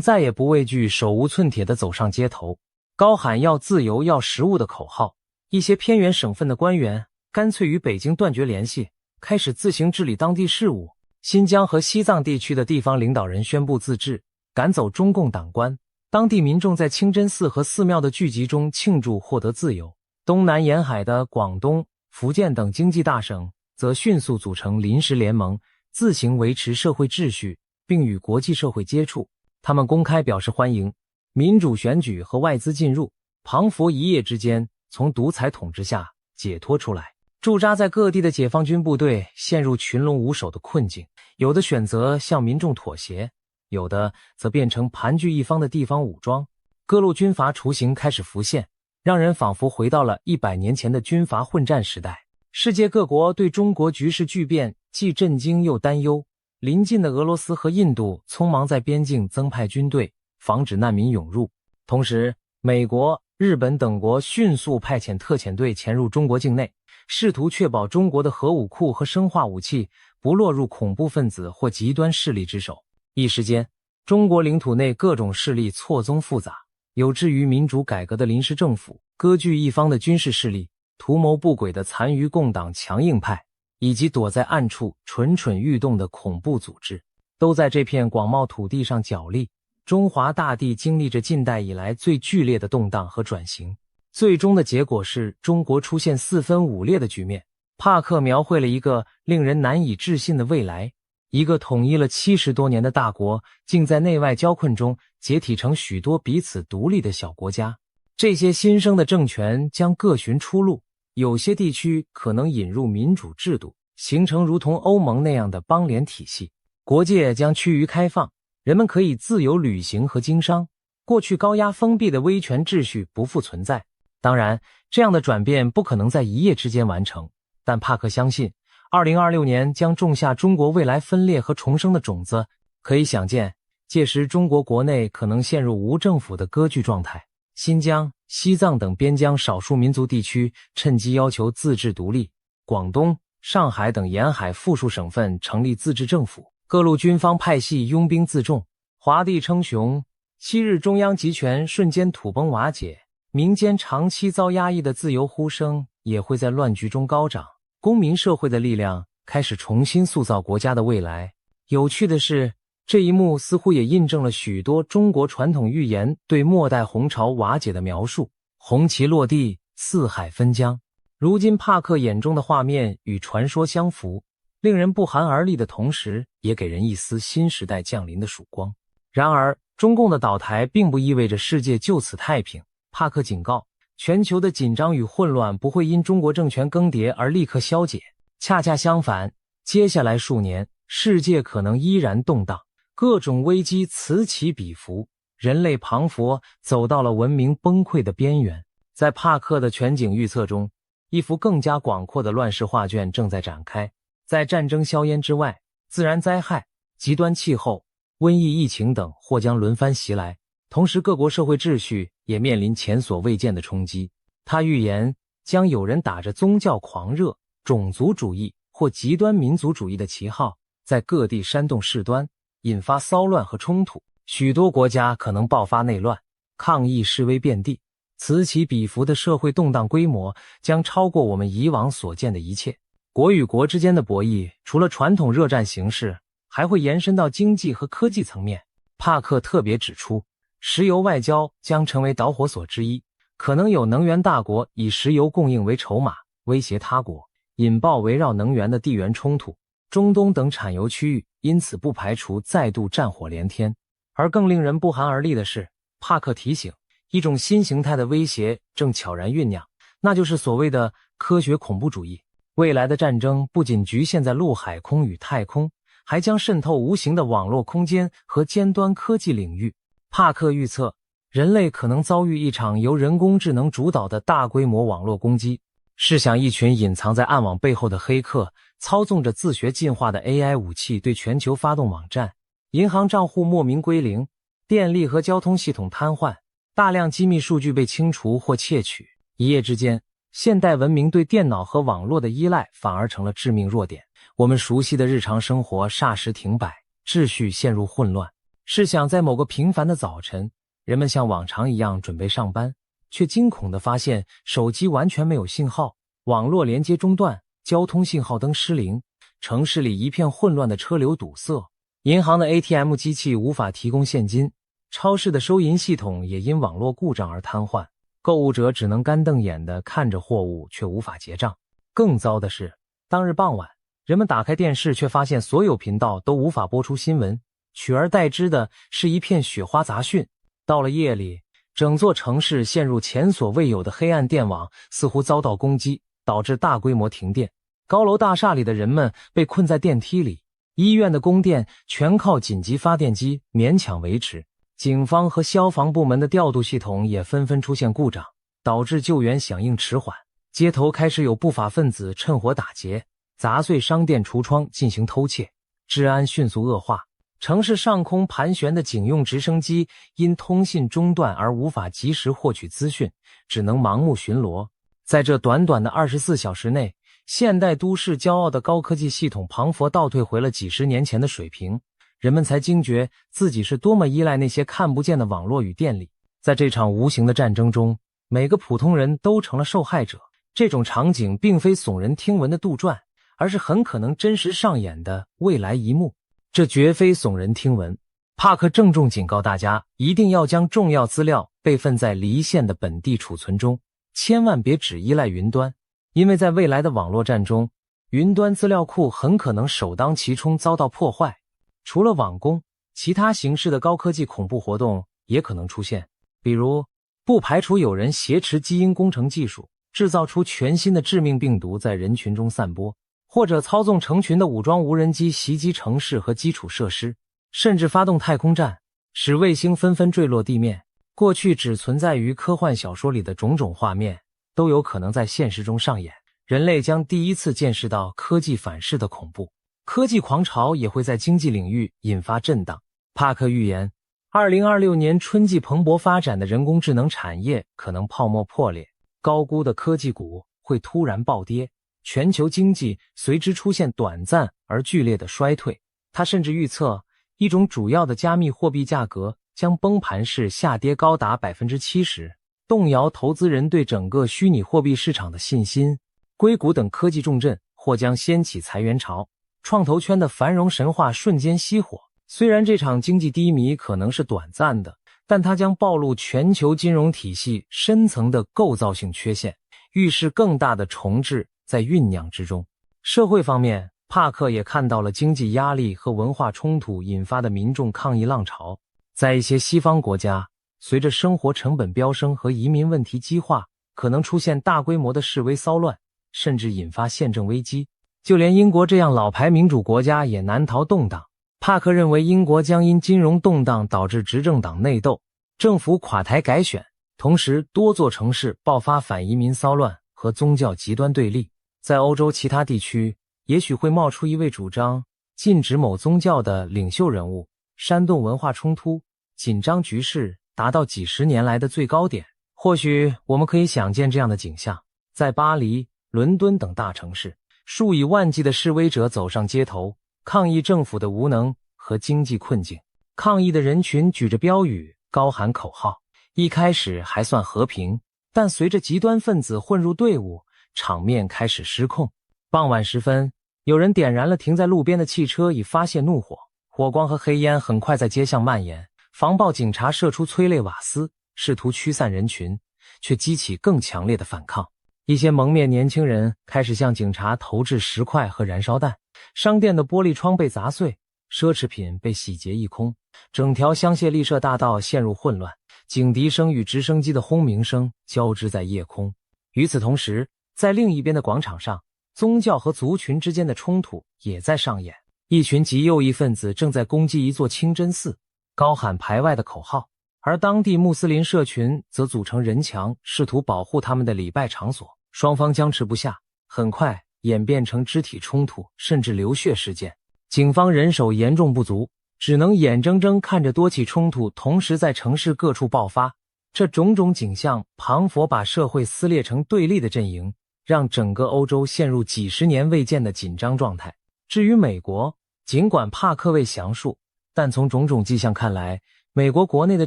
Speaker 1: 再也不畏惧，手无寸铁地走上街头，高喊要自由、要食物的口号。一些偏远省份的官员干脆与北京断绝联系，开始自行治理当地事务。新疆和西藏地区的地方领导人宣布自治，赶走中共党官。当地民众在清真寺和寺庙的聚集中庆祝获得自由。东南沿海的广东、福建等经济大省则迅速组成临时联盟，自行维持社会秩序，并与国际社会接触。他们公开表示欢迎民主选举和外资进入，庞佛一夜之间从独裁统治下解脱出来。驻扎在各地的解放军部队陷入群龙无首的困境，有的选择向民众妥协，有的则变成盘踞一方的地方武装。各路军阀雏形开始浮现，让人仿佛回到了100年前的军阀混战时代。世界各国对中国局势巨变既震惊又担忧，邻近的俄罗斯和印度匆忙在边境增派军队，防止难民涌入。同时，美国、日本等国迅速派遣特遣队潜入中国境内，试图确保中国的核武库和生化武器不落入恐怖分子或极端势力之手。一时间，中国领土内各种势力错综复杂，有志于民主改革的临时政府，割据一方的军事势力，图谋不轨的残余共党强硬派，以及躲在暗处蠢蠢欲动的恐怖组织，都在这片广袤土地上角力。中华大地经历着近代以来最剧烈的动荡和转型，最终的结果是中国出现四分五裂的局面。帕克描绘了一个令人难以置信的未来，一个统一了70多年的大国，竟在内外交困中解体成许多彼此独立的小国家。这些新生的政权将各寻出路，有些地区可能引入民主制度，形成如同欧盟那样的邦联体系，国界将趋于开放，人们可以自由旅行和经商，过去高压封闭的威权秩序不复存在。当然，这样的转变不可能在一夜之间完成，但帕克相信2026年将种下中国未来分裂和重生的种子。可以想见，届时中国国内可能陷入无政府的割据状态。新疆、西藏等边疆少数民族地区趁机要求自治独立，广东、上海等沿海富庶省份成立自治政府，各路军方派系拥兵自重，华地称雄。昔日中央集权瞬间土崩瓦解，民间长期遭压抑的自由呼声也会在乱局中高涨，公民社会的力量开始重新塑造国家的未来。有趣的是，这一幕似乎也印证了许多中国传统寓言对末代洪朝瓦解的描述，红旗落地，四海分疆。如今帕克眼中的画面与传说相符，令人不寒而栗的同时，也给人一丝新时代降临的曙光。然而，中共的倒台并不意味着世界就此太平。帕克警告，全球的紧张与混乱不会因中国政权更迭而立刻消解，恰恰相反，接下来数年，世界可能依然动荡，各种危机此起彼伏，人类彷佛走到了文明崩溃的边缘。在帕克的全景预测中，一幅更加广阔的乱世画卷正在展开。在战争硝烟之外，自然灾害、极端气候、瘟疫、疫情等或将轮番袭来，同时各国社会秩序也面临前所未见的冲击。他预言将有人打着宗教狂热、种族主义或极端民族主义的旗号，在各地煽动事端，引发骚乱和冲突。许多国家可能爆发内乱，抗议示威遍地，此起彼伏的社会动荡规模将超过我们以往所见的一切。国与国之间的博弈，除了传统热战形式，还会延伸到经济和科技层面。帕克特别指出，石油外交将成为导火索之一，可能有能源大国以石油供应为筹码，威胁他国，引爆围绕能源的地缘冲突。中东等产油区域因此不排除再度战火连天。而更令人不寒而栗的是，帕克提醒，一种新形态的威胁正悄然酝酿，那就是所谓的科学恐怖主义。未来的战争不仅局限在陆海空与太空，还将渗透无形的网络空间和尖端科技领域。帕克预测，人类可能遭遇一场由人工智能主导的大规模网络攻击。试想，一群隐藏在暗网背后的黑客，操纵着自学进化的 AI 武器对全球发动网战，银行账户莫名归零，电力和交通系统瘫痪，大量机密数据被清除或窃取。一夜之间，现代文明对电脑和网络的依赖反而成了致命弱点。我们熟悉的日常生活霎时停摆，秩序陷入混乱。试想，在某个平凡的早晨，人们像往常一样准备上班，却惊恐地发现手机完全没有信号，网络连接中断，交通信号灯失灵，城市里一片混乱的车流堵塞，银行的 ATM 机器无法提供现金，超市的收银系统也因网络故障而瘫痪，购物者只能干瞪眼地看着货物，却无法结账。更糟的是，当日傍晚，人们打开电视，却发现所有频道都无法播出新闻，取而代之的是一片雪花杂讯。到了夜里，整座城市陷入前所未有的黑暗，电网似乎遭到攻击，导致大规模停电。高楼大厦里的人们被困在电梯里，医院的供电全靠紧急发电机勉强维持，警方和消防部门的调度系统也纷纷出现故障，导致救援响应迟缓。街头开始有不法分子趁火打劫，砸碎商店橱窗进行偷窃，治安迅速恶化。城市上空盘旋的警用直升机因通信中断而无法及时获取资讯，只能盲目巡逻。在这短短的24小时内，现代都市骄傲的高科技系统彷佛倒退回了几十年前的水平，人们才惊觉自己是多么依赖那些看不见的网络与电力。在这场无形的战争中，每个普通人都成了受害者。这种场景并非耸人听闻的杜撰，而是很可能真实上演的未来一幕。这绝非耸人听闻。帕克郑重警告大家，一定要将重要资料备份在离线的本地储存中，千万别只依赖云端，因为在未来的网络战中，云端资料库很可能首当其冲遭到破坏。除了网攻，其他形式的高科技恐怖活动也可能出现，比如不排除有人挟持基因工程技术，制造出全新的致命病毒在人群中散播，或者操纵成群的武装无人机袭击城市和基础设施，甚至发动太空战，使卫星纷纷坠落地面。过去只存在于科幻小说里的种种画面，都有可能在现实中上演。人类将第一次见识到科技反噬的恐怖，科技狂潮也会在经济领域引发震荡。帕克预言，2026年春季蓬勃发展的人工智能产业可能泡沫破裂，高估的科技股会突然暴跌，全球经济随之出现短暂而剧烈的衰退。他甚至预测，一种主要的加密货币价格将崩盘式下跌高达 70%， 动摇投资人对整个虚拟货币市场的信心。硅谷等科技重镇或将掀起裁员潮，创投圈的繁荣神话瞬间熄火。虽然这场经济低迷可能是短暂的，但它将暴露全球金融体系深层的构造性缺陷，预示更大的重置在酝酿之中。社会方面，帕克也看到了经济压力和文化冲突引发的民众抗议浪潮。在一些西方国家，随着生活成本飙升和移民问题激化，可能出现大规模的示威骚乱，甚至引发宪政危机。就连英国这样老牌民主国家也难逃动荡。帕克认为英国将因金融动荡导致执政党内斗，政府垮台改选，同时多座城市爆发反移民骚乱和宗教极端对立。在欧洲其他地区，也许会冒出一位主张禁止某宗教的领袖人物，煽动文化冲突，紧张局势达到几十年来的最高点。或许我们可以想见这样的景象，在巴黎、伦敦等大城市，数以万计的示威者走上街头，抗议政府的无能和经济困境。抗议的人群举着标语，高喊口号，一开始还算和平，但随着极端分子混入队伍，场面开始失控。傍晚时分，有人点燃了停在路边的汽车以发泄怒火，火光和黑烟很快在街巷蔓延。防暴警察射出催泪瓦斯，试图驱散人群，却激起更强烈的反抗。一些蒙面年轻人开始向警察投掷石块和燃烧弹，商店的玻璃窗被砸碎，奢侈品被洗劫一空，整条香榭丽舍大道陷入混乱，警笛声与直升机的轰鸣声交织在夜空。与此同时，在另一边的广场上，宗教和族群之间的冲突也在上演。一群极右翼分子正在攻击一座清真寺，高喊排外的口号，而当地穆斯林社群则组成人墙，试图保护他们的礼拜场所。双方僵持不下，很快演变成肢体冲突，甚至流血事件。警方人手严重不足，只能眼睁睁看着多起冲突同时在城市各处爆发。这种种景象彷佛把社会撕裂成对立的阵营，让整个欧洲陷入几十年未见的紧张状态。至于美国，尽管帕克未详述，但从种种迹象看来，美国国内的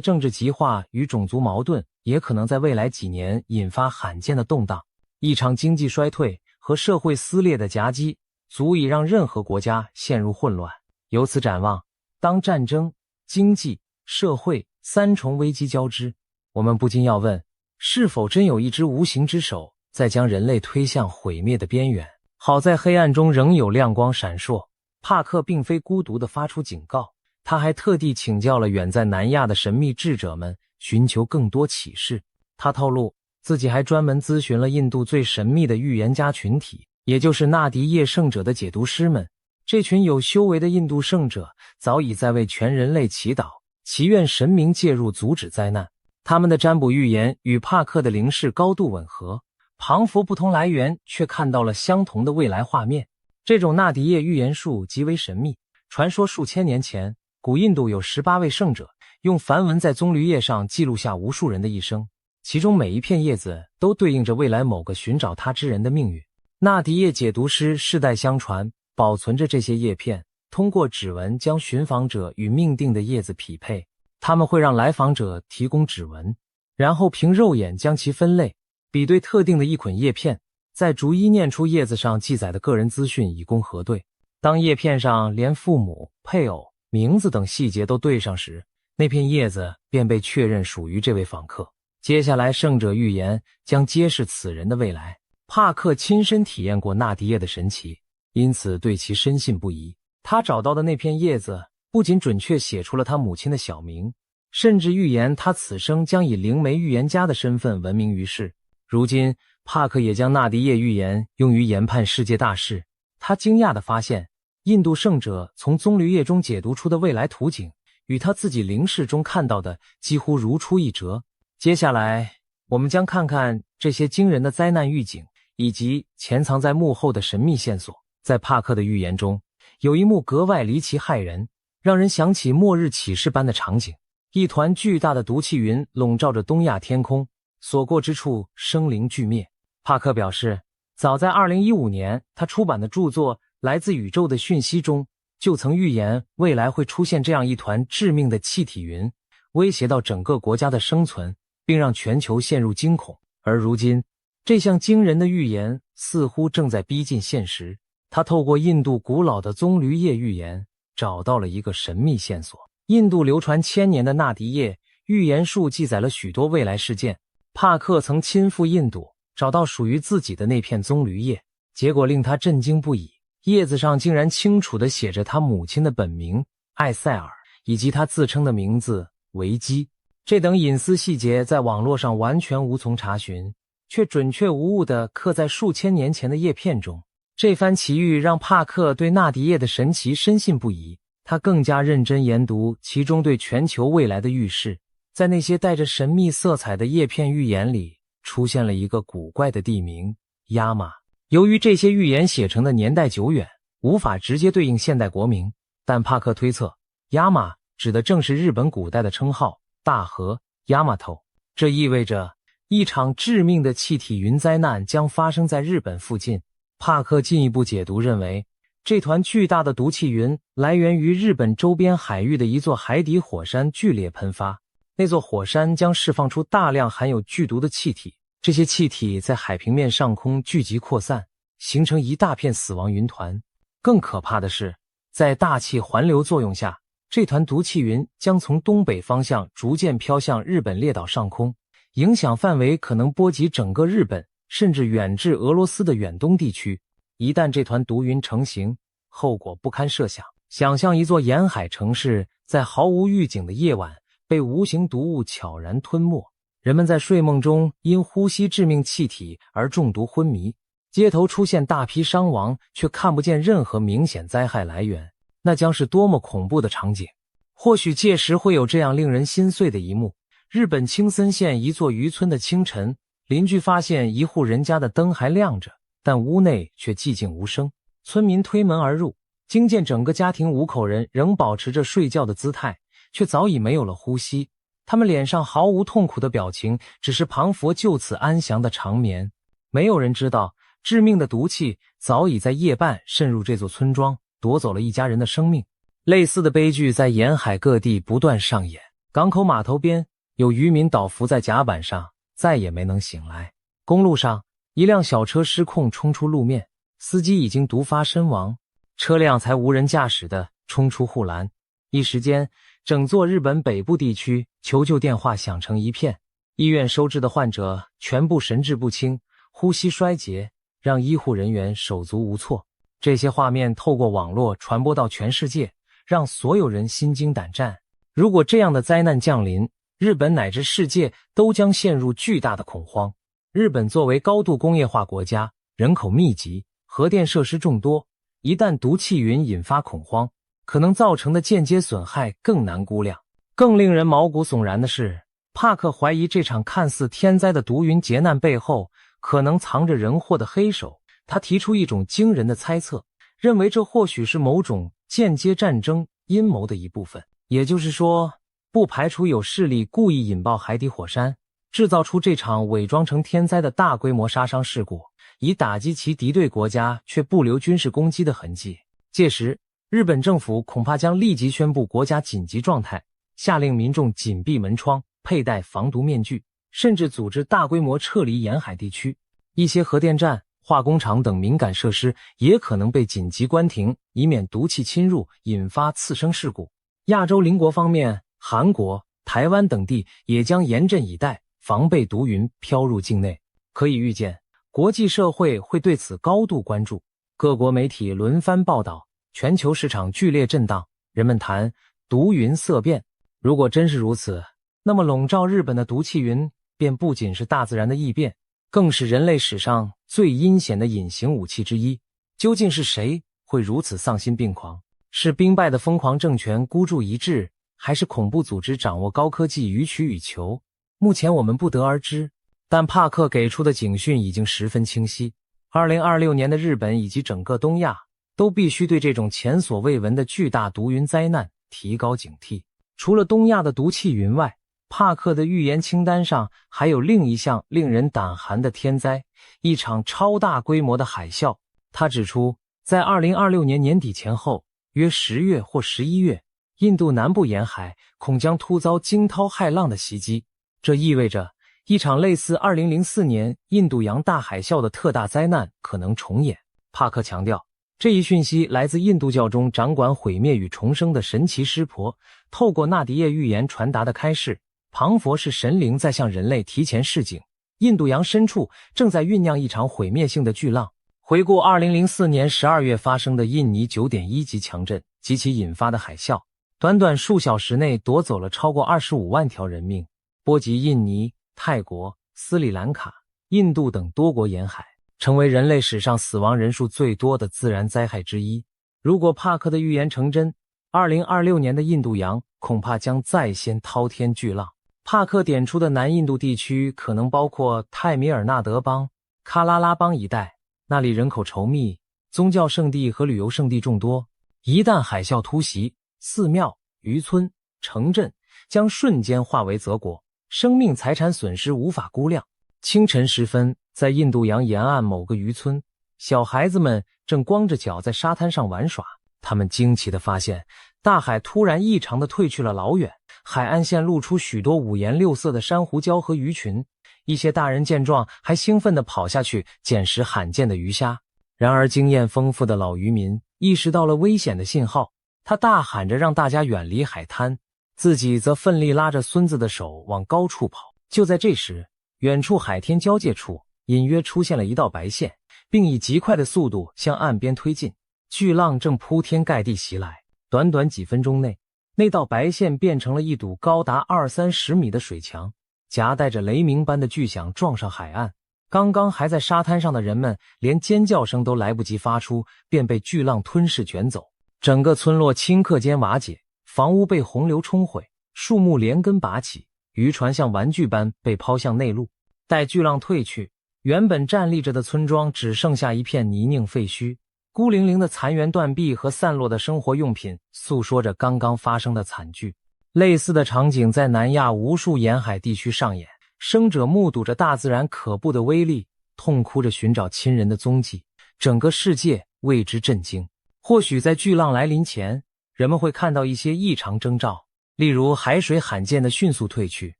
Speaker 1: 政治极化与种族矛盾也可能在未来几年引发罕见的动荡。一场经济衰退和社会撕裂的夹击，足以让任何国家陷入混乱。由此展望，当战争、经济、社会三重危机交织，我们不禁要问，是否真有一只无形之手在将人类推向毁灭的边缘？好在黑暗中仍有亮光闪烁。帕克并非孤独地发出警告，他还特地请教了远在南亚的神秘智者们，寻求更多启示。他透露，自己还专门咨询了印度最神秘的预言家群体，也就是纳迪叶圣者的解读师们。这群有修为的印度圣者早已在为全人类祈祷，祈愿神明介入阻止灾难。他们的占卜预言与帕克的灵视高度吻合，彷佛不同来源却看到了相同的未来画面。这种纳迪叶预言术极为神秘，传说数千年前，古印度有18位圣者，用梵文在棕榈叶上记录下无数人的一生，其中每一片叶子都对应着未来某个寻找他之人的命运。纳迪叶解读师世代相传，保存着这些叶片，通过指纹将寻访者与命定的叶子匹配。他们会让来访者提供指纹，然后凭肉眼将其分类，比对特定的一捆叶片，再逐一念出叶子上记载的个人资讯以供核对。当叶片上连父母、配偶、名字等细节都对上时，那片叶子便被确认属于这位访客。接下来圣者预言将揭示此人的未来。帕克亲身体验过纳迪叶的神奇，因此对其深信不疑。他找到的那片叶子不仅准确写出了他母亲的小名，甚至预言他此生将以灵媒预言家的身份闻名于世。如今帕克也将纳迪叶预言用于研判世界大事。他惊讶地发现，印度圣者从棕榈叶中解读出的未来图景与他自己灵视中看到的几乎如出一辙。接下来我们将看看这些惊人的灾难预警以及潜藏在幕后的神秘线索。在帕克的预言中，有一幕格外离奇骇人，让人想起末日启示般的场景。一团巨大的毒气云笼罩着东亚天空，所过之处生灵俱灭。帕克表示，早在2015年他出版的著作《来自宇宙的讯息》中，就曾预言未来会出现这样一团致命的气体云，威胁到整个国家的生存，并让全球陷入惊恐。而如今，这项惊人的预言似乎正在逼近现实。他透过印度古老的棕榈叶预言，找到了一个神秘线索。印度流传千年的纳迪叶预言术记载了许多未来事件。帕克曾亲赴印度，找到属于自己的那片棕榈叶，结果令他震惊不已。叶子上竟然清楚地写着他母亲的本名艾塞尔，以及他自称的名字维基。这等隐私细节在网络上完全无从查询，却准确无误地刻在数千年前的叶片中。这番奇遇让帕克对纳迪叶的神奇深信不疑，他更加认真研读其中对全球未来的预示。在那些带着神秘色彩的叶片预言里，出现了一个古怪的地名——亚马。由于这些预言写成的年代久远，无法直接对应现代国名，但帕克推测，亚马指的正是日本古代的称号大和亚马头。这意味着一场致命的气体云灾难将发生在日本附近。帕克进一步解读认为，这团巨大的毒气云来源于日本周边海域的一座海底火山剧烈喷发，那座火山将释放出大量含有剧毒的气体，这些气体在海平面上空聚集扩散，形成一大片死亡云团。更可怕的是，在大气环流作用下，这团毒气云将从东北方向逐渐飘向日本列岛上空，影响范围可能波及整个日本，甚至远至俄罗斯的远东地区。一旦这团毒云成型，后果不堪设想。想象一座沿海城市在毫无预警的夜晚被无形毒物悄然吞没，人们在睡梦中因呼吸致命气体而中毒昏迷，街头出现大批伤亡，却看不见任何明显灾害来源，那将是多么恐怖的场景。或许届时会有这样令人心碎的一幕：日本青森县一座渔村的清晨，邻居发现一户人家的灯还亮着，但屋内却寂静无声。村民推门而入，惊见整个家庭5口人仍保持着睡觉的姿态，却早已没有了呼吸。他们脸上毫无痛苦的表情，只是彷佛就此安详的长眠。没有人知道，致命的毒气早已在夜半渗入这座村庄，夺走了一家人的生命。类似的悲剧在沿海各地不断上演。港口码头边，有渔民倒伏在甲板上，再也没能醒来。公路上，一辆小车失控冲出路面，司机已经毒发身亡，车辆才无人驾驶地冲出护栏。一时间，整座日本北部地区求救电话响成一片，医院收治的患者全部神志不清，呼吸衰竭，让医护人员手足无措。这些画面透过网络传播到全世界，让所有人心惊胆战。如果这样的灾难降临，日本乃至世界都将陷入巨大的恐慌。日本作为高度工业化国家，人口密集，核电设施众多，一旦毒气云引发恐慌，可能造成的间接损害更难估量。更令人毛骨悚然的是，帕克怀疑这场看似天灾的毒云劫难背后可能藏着人祸的黑手。他提出一种惊人的猜测，认为这或许是某种间接战争阴谋的一部分。也就是说，不排除有势力故意引爆海底火山，制造出这场伪装成天灾的大规模杀伤事故，以打击其敌对国家却不留军事攻击的痕迹。届时，日本政府恐怕将立即宣布国家紧急状态，下令民众紧闭门窗，佩戴防毒面具，甚至组织大规模撤离沿海地区。一些核电站、化工厂等敏感设施也可能被紧急关停，以免毒气侵入引发次生事故。亚洲邻国方面，韩国、台湾等地也将严阵以待，防备毒云飘入境内。可以预见，国际社会会对此高度关注，各国媒体轮番报道，全球市场剧烈震荡，人们谈毒云色变。如果真是如此，那么笼罩日本的毒气云便不仅是大自然的异变，更是人类史上最阴险的隐形武器之一。究竟是谁会如此丧心病狂？是兵败的疯狂政权孤注一掷，还是恐怖组织掌握高科技予取予求？目前我们不得而知，但帕克给出的警讯已经十分清晰。2026年的日本以及整个东亚都必须对这种前所未闻的巨大毒云灾难提高警惕。除了东亚的毒气云外，帕克的预言清单上还有另一项令人胆寒的天灾，一场超大规模的海啸。他指出，在2026年年底前后，约10月或11月，印度南部沿海恐将突遭惊涛骇浪的袭击。这意味着一场类似2004年印度洋大海啸的特大灾难可能重演。帕克强调，这一讯息来自印度教中掌管毁灭与重生的神奇湿婆透过纳迪叶预言传达的开示，庞佛是神灵在向人类提前示警，印度洋深处正在酝酿一场毁灭性的巨浪。回顾2004年12月发生的印尼 9.1 级强震及其引发的海啸，短短数小时内夺走了超过25万条人命，波及印尼、泰国、斯里兰卡、印度等多国沿海。成为人类史上死亡人数最多的自然灾害之一。如果帕克的预言成真，2026年的印度洋恐怕将再掀滔天巨浪。帕克点出的南印度地区可能包括泰米尔纳德邦、喀拉拉邦一带，那里人口稠密，宗教圣地和旅游胜地众多。一旦海啸突袭，寺庙、渔村、城镇将瞬间化为泽国，生命财产损失无法估量。清晨时分，在印度洋沿岸某个渔村，小孩子们正光着脚在沙滩上玩耍，他们惊奇地发现，大海突然异常地退去了老远，海岸线露出许多五颜六色的珊瑚礁和鱼群。一些大人见状还兴奋地跑下去捡拾罕见的鱼虾。然而经验丰富的老渔民意识到了危险的信号，他大喊着让大家远离海滩，自己则奋力拉着孙子的手往高处跑。就在这时，远处海天交界处隐约出现了一道白线，并以极快的速度向岸边推进。巨浪正铺天盖地袭来，短短几分钟内，那道白线变成了一堵高达20-30米的水墙，夹带着雷鸣般的巨响撞上海岸。刚刚还在沙滩上的人们连尖叫声都来不及发出，便被巨浪吞噬卷走。整个村落顷刻间瓦解，房屋被洪流冲毁，树木连根拔起，渔船像玩具般被抛向内陆。待巨浪退去，原本站立着的村庄只剩下一片泥泞废墟，孤零零的残垣断壁和散落的生活用品诉说着刚刚发生的惨剧。类似的场景在南亚无数沿海地区上演，生者目睹着大自然可怖的威力，痛哭着寻找亲人的踪迹，整个世界为之震惊。或许在巨浪来临前，人们会看到一些异常征兆，例如海水罕见的迅速退去，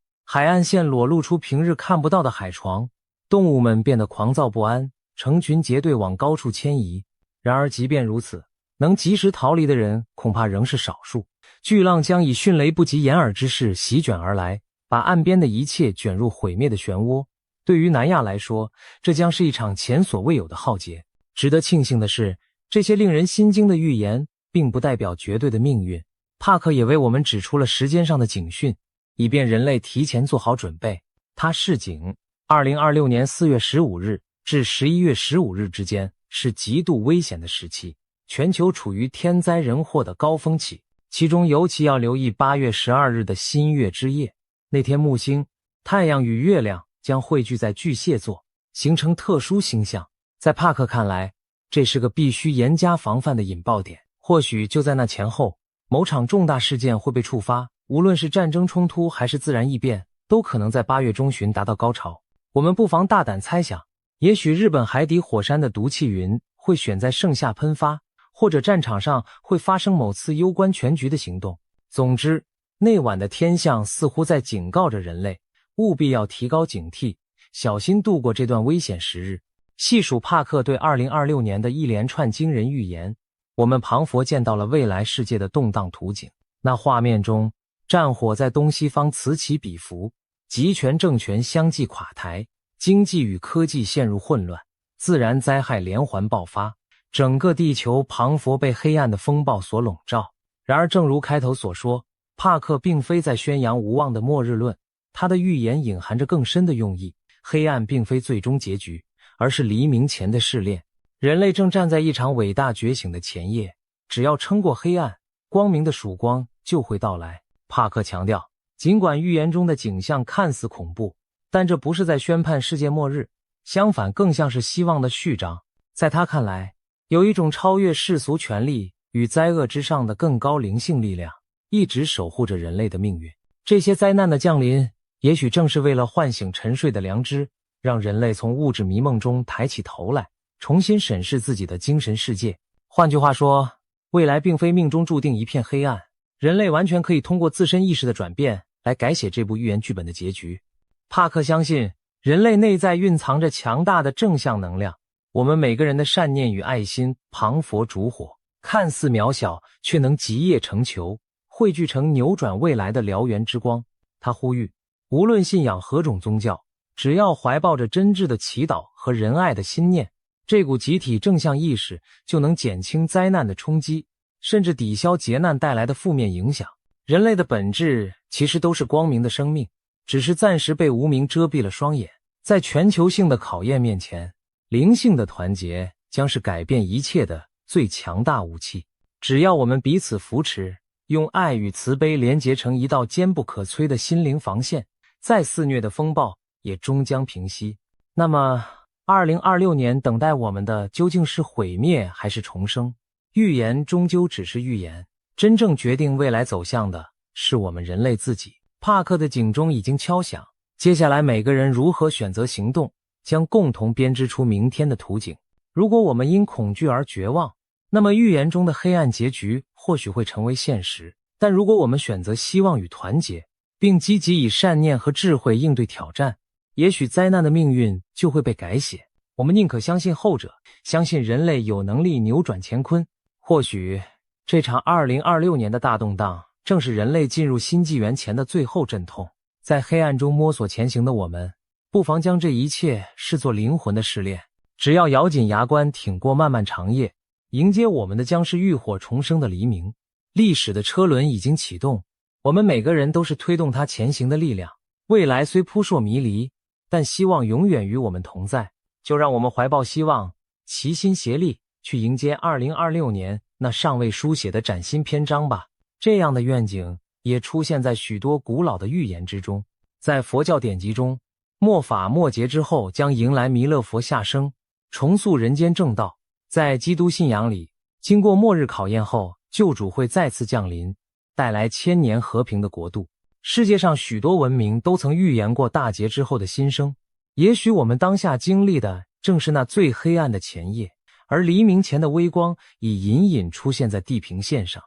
Speaker 1: 海岸线裸露出平日看不到的海床，动物们变得狂躁不安，成群结队往高处迁移。然而即便如此，能及时逃离的人恐怕仍是少数。巨浪将以迅雷不及掩耳之势席卷而来，把岸边的一切卷入毁灭的漩涡。对于南亚来说，这将是一场前所未有的浩劫。值得庆幸的是，这些令人心惊的预言并不代表绝对的命运。帕克也为我们指出了时间上的警讯，以便人类提前做好准备。他示警，2026年4月15日至11月15日之间是极度危险的时期，全球处于天灾人祸的高峰期，其中尤其要留意8月12日的新月之夜。那天木星、太阳与月亮将汇聚在巨蟹座，形成特殊星象。在帕克看来，这是个必须严加防范的引爆点。或许就在那前后，某场重大事件会被触发，无论是战争冲突还是自然异变，都可能在8月中旬达到高潮。我们不妨大胆猜想，也许日本海底火山的毒气云会选在盛夏喷发，或者战场上会发生某次攸关全局的行动。总之，那晚的天象似乎在警告着人类，务必要提高警惕，小心度过这段危险时日。细数帕克对2026年的一连串惊人预言，我们彷佛见到了未来世界的动荡图景。那画面中，战火在东西方此起彼伏，集权政权相继垮台，经济与科技陷入混乱，自然灾害连环爆发，整个地球彷佛被黑暗的风暴所笼罩。然而正如开头所说，帕克并非在宣扬无望的末日论，他的预言隐含着更深的用意。黑暗并非最终结局，而是黎明前的试炼。人类正站在一场伟大觉醒的前夜，只要撑过黑暗，光明的曙光就会到来。帕克强调，尽管预言中的景象看似恐怖，但这不是在宣判世界末日，相反更像是希望的序章。在他看来，有一种超越世俗权力与灾厄之上的更高灵性力量，一直守护着人类的命运。这些灾难的降临，也许正是为了唤醒沉睡的良知，让人类从物质迷梦中抬起头来，重新审视自己的精神世界。换句话说，未来并非命中注定一片黑暗，人类完全可以通过自身意识的转变来改写这部预言剧本的结局。帕克相信，人类内在蕴藏着强大的正向能量，我们每个人的善念与爱心磅礴烛火，看似渺小，却能集腋成裘，汇聚成扭转未来的燎原之光。他呼吁，无论信仰何种宗教，只要怀抱着真挚的祈祷和仁爱的心念，这股集体正向意识就能减轻灾难的冲击，甚至抵消劫难带来的负面影响。人类的本质其实都是光明的生命，只是暂时被无明遮蔽了双眼。在全球性的考验面前，灵性的团结将是改变一切的最强大武器。只要我们彼此扶持，用爱与慈悲连结成一道坚不可摧的心灵防线，再肆虐的风暴也终将平息。那么2026年等待我们的究竟是毁灭还是重生？预言终究只是预言，真正决定未来走向的是我们人类自己。帕克的警钟已经敲响，接下来每个人如何选择行动，将共同编织出明天的图景。如果我们因恐惧而绝望，那么预言中的黑暗结局或许会成为现实。但如果我们选择希望与团结，并积极以善念和智慧应对挑战，也许灾难的命运就会被改写。我们宁可相信后者，相信人类有能力扭转乾坤。或许这场2026年的大动荡正是人类进入新纪元前的最后阵痛。在黑暗中摸索前行的我们，不妨将这一切视作灵魂的试炼。只要咬紧牙关，挺过漫漫长夜，迎接我们的将是浴火重生的黎明。历史的车轮已经启动，我们每个人都是推动它前行的力量。未来虽扑朔迷离，但希望永远与我们同在。就让我们怀抱希望，齐心协力，去迎接2026年那尚未书写的崭新篇章吧。这样的愿景也出现在许多古老的预言之中。在佛教典籍中，末法末劫之后将迎来弥勒佛下生，重塑人间正道。在基督信仰里，经过末日考验后，救主会再次降临，带来千年和平的国度。世界上许多文明都曾预言过大劫之后的新生，也许我们当下经历的正是那最黑暗的前夜，而黎明前的微光已隐隐出现在地平线上。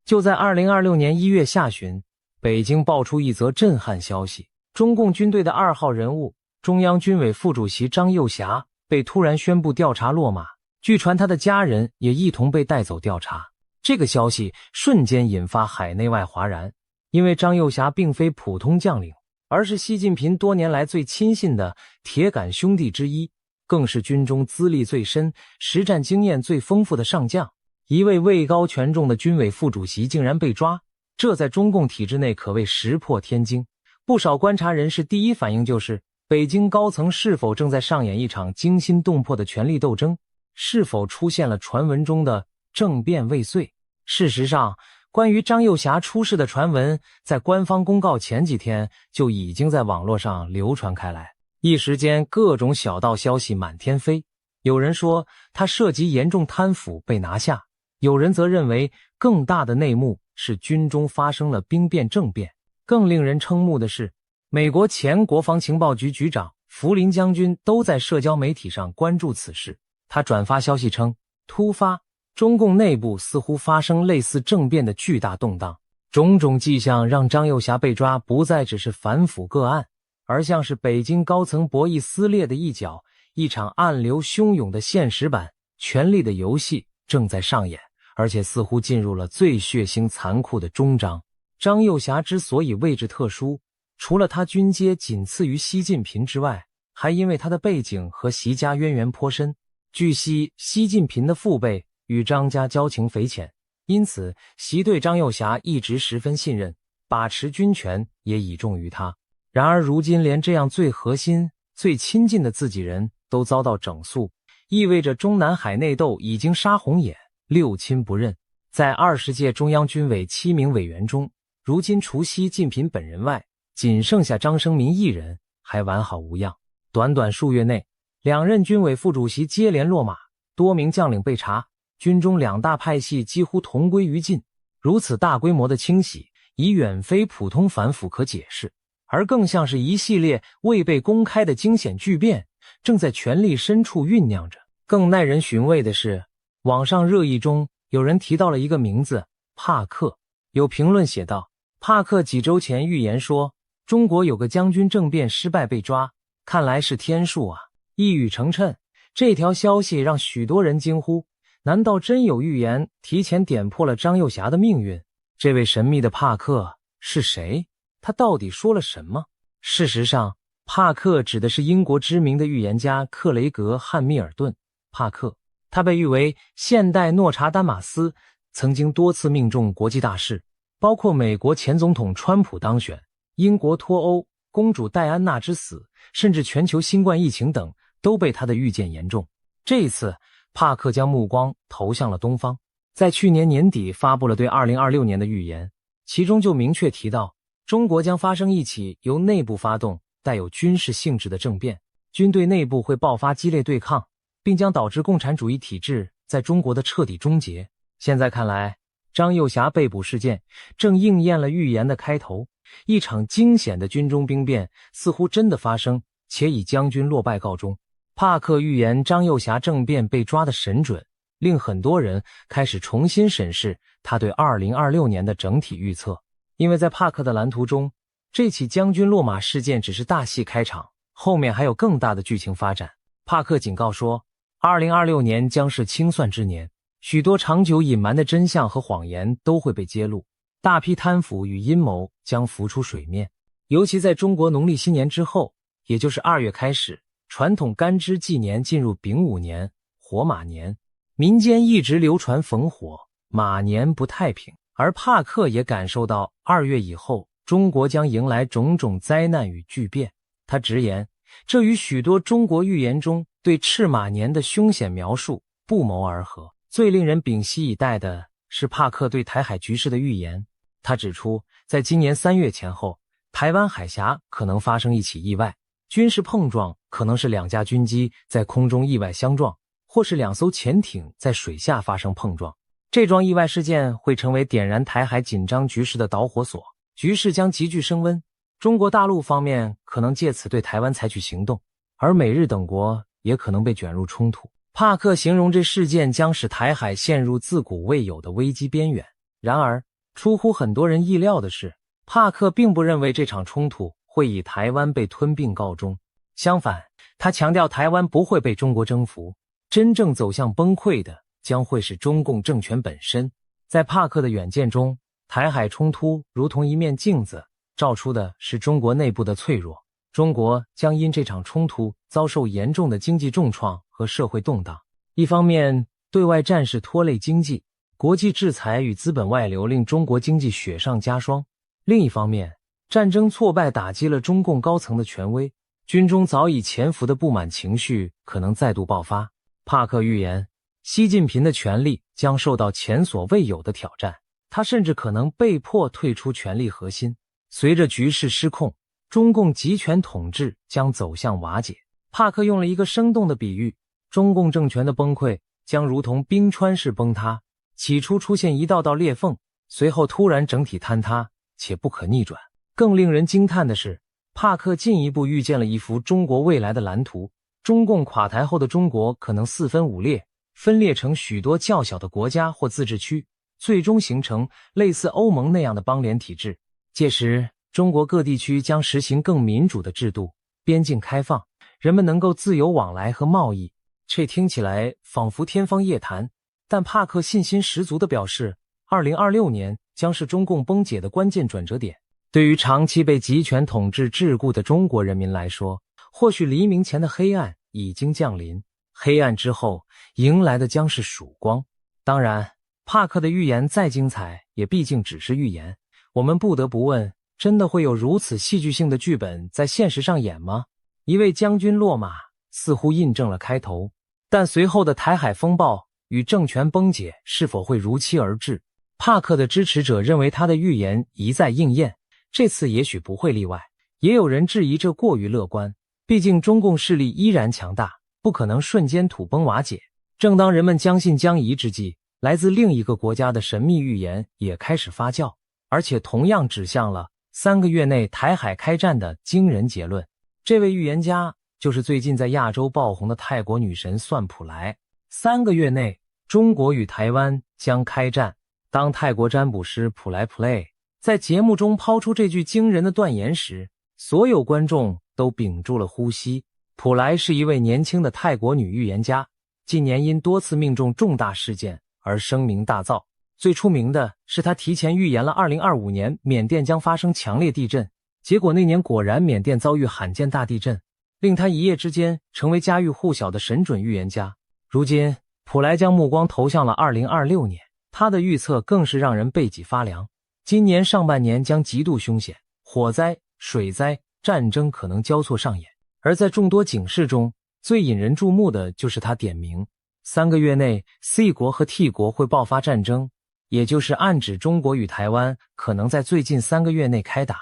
Speaker 1: 就在2026年1月下旬，北京爆出一则震撼消息，中共军队的2号人物，中央军委副主席张又侠被突然宣布调查落马，据传他的家人也一同被带走调查。这个消息瞬间引发海内外哗然，因为张又侠并非普通将领，而是习近平多年来最亲信的铁杆兄弟之一，更是军中资历最深、实战经验最丰富的上将。一位位高权重的军委副主席竟然被抓，这在中共体制内可谓石破天惊。不少观察人士第一反应就是，北京高层是否正在上演一场惊心动魄的权力斗争？是否出现了传闻中的政变未遂？事实上，关于张又侠出事的传闻，在官方公告前几天就已经在网络上流传开来，一时间各种小道消息满天飞。有人说他涉及严重贪腐被拿下，有人则认为更大的内幕是军中发生了兵变政变。更令人瞠目的是，美国前国防情报局局长福林将军都在社交媒体上关注此事。他转发消息称，突发，中共内部似乎发生类似政变的巨大动荡，种种迹象让张又侠被抓不再只是反腐个案，而像是北京高层博弈撕裂的一角，一场暗流汹涌的现实版权力的游戏正在上演，而且似乎进入了最血腥残酷的终章。张又侠之所以位置特殊，除了他军阶仅次于习近平之外，还因为他的背景和习家渊源颇深。据悉，习近平的父辈与张家交情匪浅，因此习对张又侠一直十分信任，把持军权也倚重于他。然而如今连这样最核心、最亲近的自己人都遭到整肃，意味着中南海内斗已经杀红眼，六亲不认。在20届中央军委7名委员中，如今除习近平本人外，仅剩下张生民一人还完好无恙。短短数月内，2任军委副主席接连落马，多名将领被查，军中2大派系几乎同归于尽。如此大规模的清洗，已远非普通反腐可解释，而更像是一系列未被公开的惊险巨变，正在权力深处酝酿着。更耐人寻味的是，网上热议中有人提到了一个名字，帕克。有评论写道，帕克几周前预言说，中国有个将军政变失败被抓，看来是天数啊。一语成谶，这条消息让许多人惊呼，难道真有预言提前点破了张又侠的命运？这位神秘的帕克是谁？他到底说了什么？事实上，帕克指的是英国知名的预言家克雷格·汉密尔顿。帕克，他被誉为现代诺查丹马斯，曾经多次命中国际大事，包括美国前总统川普当选、英国脱欧、公主戴安娜之死，甚至全球新冠疫情等，都被他的预见言中。这一次，帕克将目光投向了东方，在去年年底发布了对2026年的预言，其中就明确提到，中国将发生一起由内部发动、带有军事性质的政变，军队内部会爆发激烈对抗，并将导致共产主义体制在中国的彻底终结。现在看来，张幼霞被捕事件正应验了预言的开头，一场惊险的军中兵变似乎真的发生，且以将军落败告终。帕克预言张幼霞政变被抓得神准，令很多人开始重新审视他对2026年的整体预测。因为在帕克的蓝图中，这起将军落马事件只是大戏开场，后面还有更大的剧情发展。帕克警告说，2026年将是清算之年，许多长久隐瞒的真相和谎言都会被揭露，大批贪腐与阴谋将浮出水面。尤其在中国农历新年之后，也就是2月开始，传统干支纪年进入丙午年，火马年，民间一直流传逢火，马年不太平。而帕克也感受到2月以后，中国将迎来种种灾难与巨变。他直言，这与许多中国预言中对赤马年的凶险描述不谋而合。最令人屏息以待的是帕克对台海局势的预言。他指出，在今年3月前后，台湾海峡可能发生一起意外，军事碰撞可能是2架军机在空中意外相撞，或是2艘潜艇在水下发生碰撞。这桩意外事件会成为点燃台海紧张局势的导火索，局势将急剧升温。中国大陆方面可能借此对台湾采取行动，而美日等国也可能被卷入冲突。帕克形容这事件将使台海陷入自古未有的危机边缘。然而，出乎很多人意料的是，帕克并不认为这场冲突会以台湾被吞并告终。相反，他强调台湾不会被中国征服，真正走向崩溃的将会是中共政权本身。在帕克的远见中，台海冲突如同一面镜子，照出的是中国内部的脆弱。中国将因这场冲突遭受严重的经济重创和社会动荡。一方面，对外战事拖累经济，国际制裁与资本外流令中国经济雪上加霜；另一方面，战争挫败打击了中共高层的权威，军中早已潜伏的不满情绪可能再度爆发。帕克预言，习近平的权力将受到前所未有的挑战，他甚至可能被迫退出权力核心。随着局势失控，中共集权统治将走向瓦解。帕克用了一个生动的比喻，中共政权的崩溃将如同冰川式崩塌，起初出现一道道裂缝，随后突然整体坍塌，且不可逆转。更令人惊叹的是，帕克进一步预见了一幅中国未来的蓝图。中共垮台后的中国可能4分5裂，分裂成许多较小的国家或自治区，最终形成类似欧盟那样的邦联体制。届时，中国各地区将实行更民主的制度，边境开放，人们能够自由往来和贸易。这听起来仿佛天方夜谭，但帕克信心十足地表示，2026年将是中共崩解的关键转折点。对于长期被集权统治桎梏的中国人民来说，或许黎明前的黑暗已经降临，黑暗之后迎来的将是曙光。当然，帕克的预言再精彩，也毕竟只是预言。我们不得不问，真的会有如此戏剧性的剧本在现实上演吗？一位将军落马似乎印证了开头，但随后的台海风暴与政权崩解是否会如期而至？帕克的支持者认为他的预言一再应验，这次也许不会例外。也有人质疑这过于乐观，毕竟中共势力依然强大，不可能瞬间土崩瓦解。正当人们将信将疑之际，来自另一个国家的神秘预言也开始发酵，而且同样指向了3个月内台海开战的惊人结论。这位预言家就是最近在亚洲爆红的泰国女神算普莱。3个月内，中国与台湾将开战。当泰国占卜师普莱 Play 在节目中抛出这句惊人的断言时，所有观众都屏住了呼吸。普莱是一位年轻的泰国女预言家，近年因多次命中重大事件而声名大噪。最出名的是她提前预言了2025年缅甸将发生强烈地震，结果那年果然缅甸遭遇罕见大地震，令她一夜之间成为家喻户晓的神准预言家。如今，普莱将目光投向了2026年，她的预测更是让人背脊发凉。今年上半年将极度凶险，火灾、水灾、战争可能交错上演。而在众多警示中，最引人注目的就是他点明3个月内 C 国和 T 国会爆发战争，也就是暗指中国与台湾可能在最近3个月内开打。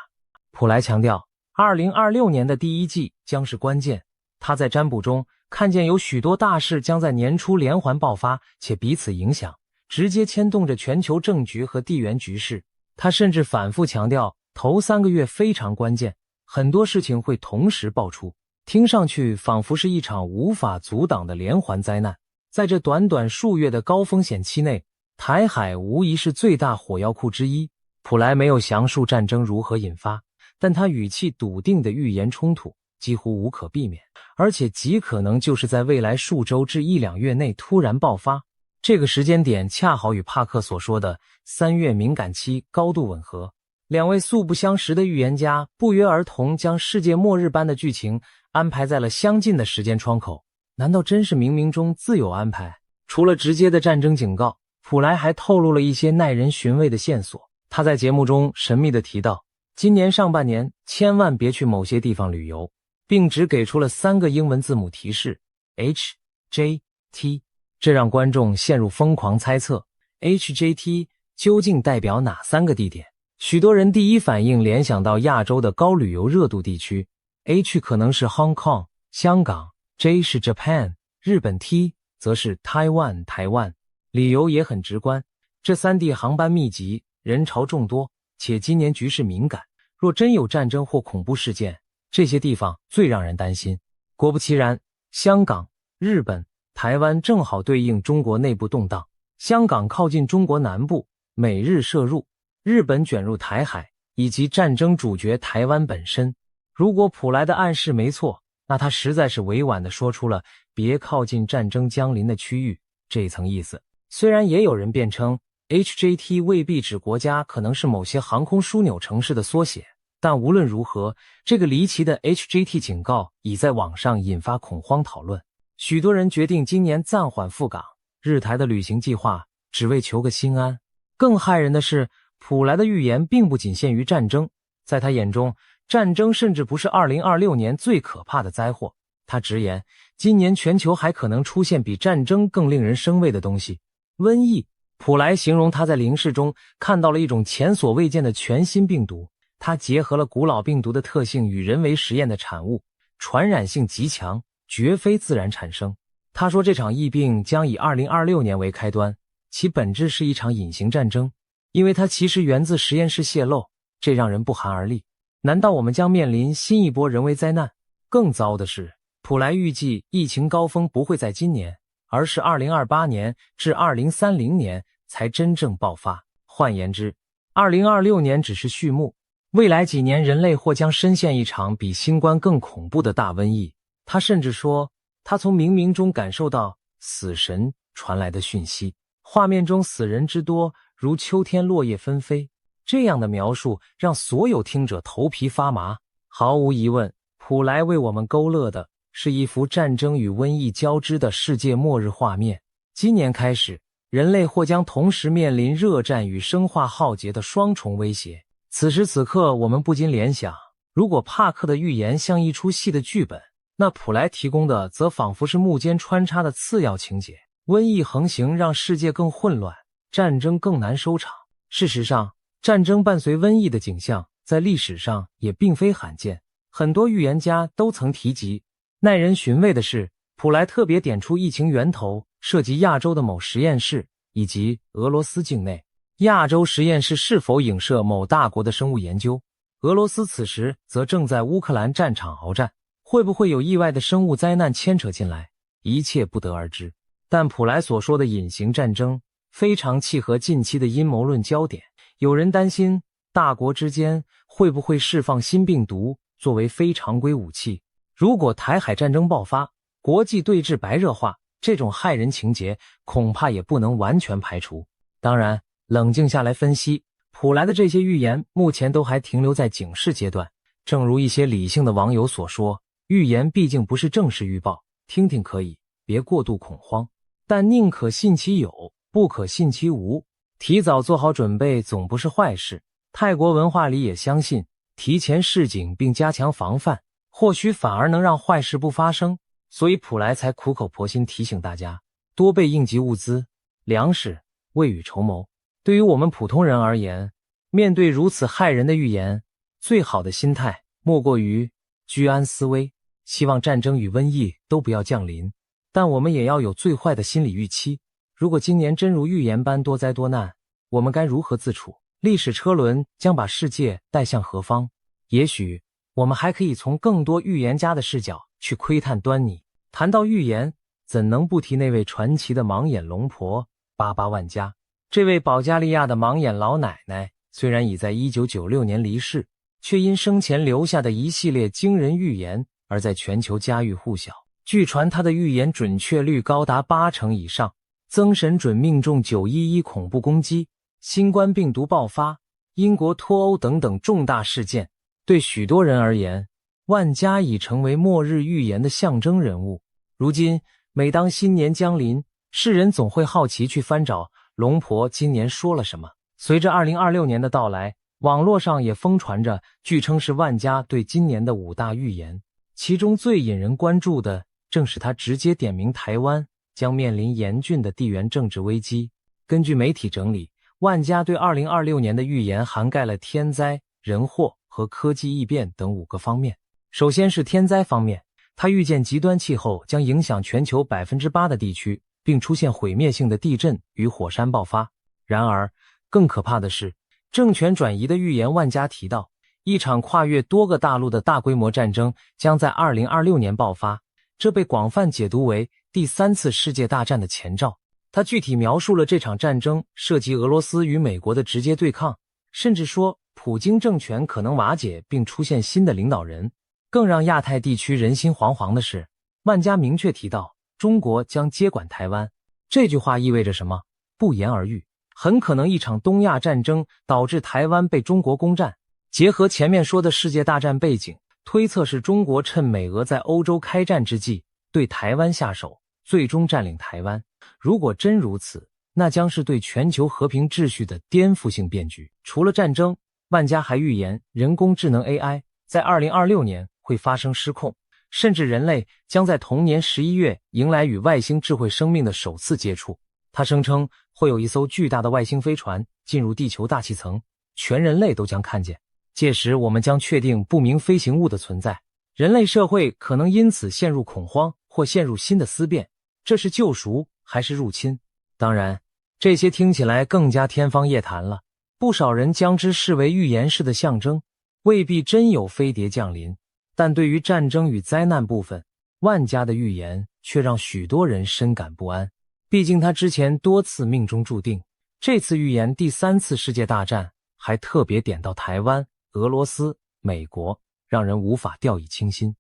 Speaker 1: 普莱强调2026年的第一季将是关键，他在占卜中看见有许多大事将在年初连环爆发，且彼此影响，直接牵动着全球政局和地缘局势。他甚至反复强调头3个月非常关键，很多事情会同时爆出，听上去仿佛是一场无法阻挡的连环灾难。在这短短数月的高风险期内，台海无疑是最大火药库之一。普莱没有详述战争如何引发，但他语气笃定地预言冲突几乎无可避免，而且极可能就是在未来数周至1-2月内突然爆发。这个时间点恰好与帕克所说的3月敏感期高度吻合。两位素不相识的预言家不约而同将世界末日般的剧情安排在了相近的时间窗口，难道真是冥冥中自有安排？除了直接的战争警告，普莱还透露了一些耐人寻味的线索。他在节目中神秘地提到，今年上半年千万别去某些地方旅游，并只给出了3个英文字母提示 HJT， 这让观众陷入疯狂猜测 HJT 究竟代表哪3个地点。许多人第一反应联想到亚洲的高旅游热度地区， H 可能是 Hong Kong 香港， J 是 Japan 日本， T 则是 Taiwan 台湾。理由也很直观，这3地航班密集，人潮众多，且今年局势敏感，若真有战争或恐怖事件，这些地方最让人担心。果不其然，香港、日本、台湾正好对应中国内部动荡。香港靠近中国南部，美日涉入，日本卷入台海，以及战争主角台湾本身。如果普莱的暗示没错，那他实在是委婉地说出了别靠近战争将临的区域这一层意思。虽然也有人辩称 HJT 未必指国家，可能是某些航空枢纽城市的缩写，但无论如何，这个离奇的 HJT 警告已在网上引发恐慌讨论。许多人决定今年暂缓赴港，日台的旅行计划，只为求个心安。更骇人的是，普莱的预言并不仅限于战争，在他眼中，战争甚至不是2026年最可怕的灾祸。他直言，今年全球还可能出现比战争更令人生畏的东西——瘟疫。普莱形容他在灵视中看到了一种前所未见的全新病毒，它结合了古老病毒的特性与人为实验的产物，传染性极强，绝非自然产生。他说这场疫病将以2026年为开端，其本质是一场隐形战争，因为它其实源自实验室泄漏，这让人不寒而栗。难道我们将面临新一波人为灾难？更糟的是，普莱预计疫情高峰不会在今年，而是2028年至2030年才真正爆发。换言之，2026年只是序幕，未来几年人类或将深陷一场比新冠更恐怖的大瘟疫。他甚至说，他从冥冥中感受到死神传来的讯息，画面中死人之多，如秋天落叶纷飞。这样的描述让所有听者头皮发麻。毫无疑问，普莱为我们勾勒的是一幅战争与瘟疫交织的世界末日画面。今年开始，人类或将同时面临热战与生化浩劫的双重威胁。此时此刻，我们不禁联想，如果帕克的预言像一出戏的剧本，那普莱提供的则仿佛是幕间穿插的次要情节。瘟疫横行让世界更混乱，战争更难收场。事实上，战争伴随瘟疫的景象在历史上也并非罕见，很多预言家都曾提及。耐人寻味的是，普莱特别点出疫情源头涉及亚洲的某实验室以及俄罗斯境内。亚洲实验室是否影射某大国的生物研究？俄罗斯此时则正在乌克兰战场鏖战，会不会有意外的生物灾难牵扯进来？一切不得而知。但普莱所说的隐形战争非常契合近期的阴谋论焦点。有人担心大国之间会不会释放新病毒作为非常规武器。如果台海战争爆发，国际对峙白热化，这种骇人情节恐怕也不能完全排除。当然，冷静下来分析，普莱的这些预言目前都还停留在警示阶段。正如一些理性的网友所说，预言毕竟不是正式预报，听听可以，别过度恐慌。但宁可信其有，不可信其无。提早做好准备总不是坏事。泰国文化里也相信提前示警并加强防范，或许反而能让坏事不发生。所以普莱才苦口婆心提醒大家，多备应急物资、粮食，未雨绸缪。对于我们普通人而言，面对如此骇人的预言，最好的心态莫过于居安思危，希望战争与瘟疫都不要降临。但我们也要有最坏的心理预期，如果今年真如预言般多灾多难，我们该如何自处？历史车轮将把世界带向何方？也许我们还可以从更多预言家的视角去窥探端倪。谈到预言，怎能不提那位传奇的盲眼龙婆巴巴万家？这位保加利亚的盲眼老奶奶虽然已在1996年离世，却因生前留下的一系列惊人预言而在全球家喻户晓。据传她的预言准确率高达80%以上，曾神准命中911恐怖攻击、新冠病毒爆发、英国脱欧等等重大事件。对许多人而言，万家已成为末日预言的象征人物。如今每当新年将临，世人总会好奇去翻找龙婆今年说了什么。随着2026年的到来，网络上也疯传着据称是万家对今年的5大预言，其中最引人关注的正是他直接点名台湾将面临严峻的地缘政治危机。根据媒体整理，万家对2026年的预言涵盖了天灾、人祸和科技异变等5个方面。首先是天灾方面，他预见极端气候将影响全球 8% 的地区，并出现毁灭性的地震与火山爆发。然而更可怕的是，政权转移的预言万家提到，一场跨越多个大陆的大规模战争将在2026年爆发，这被广泛解读为第3次世界大战的前兆。他具体描述了这场战争涉及俄罗斯与美国的直接对抗，甚至说普京政权可能瓦解并出现新的领导人。更让亚太地区人心惶惶的是，万家明确提到中国将接管台湾。这句话意味着什么？不言而喻，很可能一场东亚战争导致台湾被中国攻占。结合前面说的世界大战背景，推测是中国趁美俄在欧洲开战之际对台湾下手，最终占领台湾。如果真如此，那将是对全球和平秩序的颠覆性变局。除了战争，万家还预言人工智能 AI 在2026年会发生失控，甚至人类将在同年11月迎来与外星智慧生命的首次接触。他声称会有一艘巨大的外星飞船进入地球大气层，全人类都将看见。届时我们将确定不明飞行物的存在，人类社会可能因此陷入恐慌或陷入新的思辨，这是救赎还是入侵？当然，这些听起来更加天方夜谭了，不少人将之视为预言式的象征，未必真有飞碟降临。但对于战争与灾难部分，万家的预言却让许多人深感不安。毕竟他之前多次命中注定，这次预言第3次世界大战，还特别点到台湾、俄罗斯、美国，让人无法掉以轻心。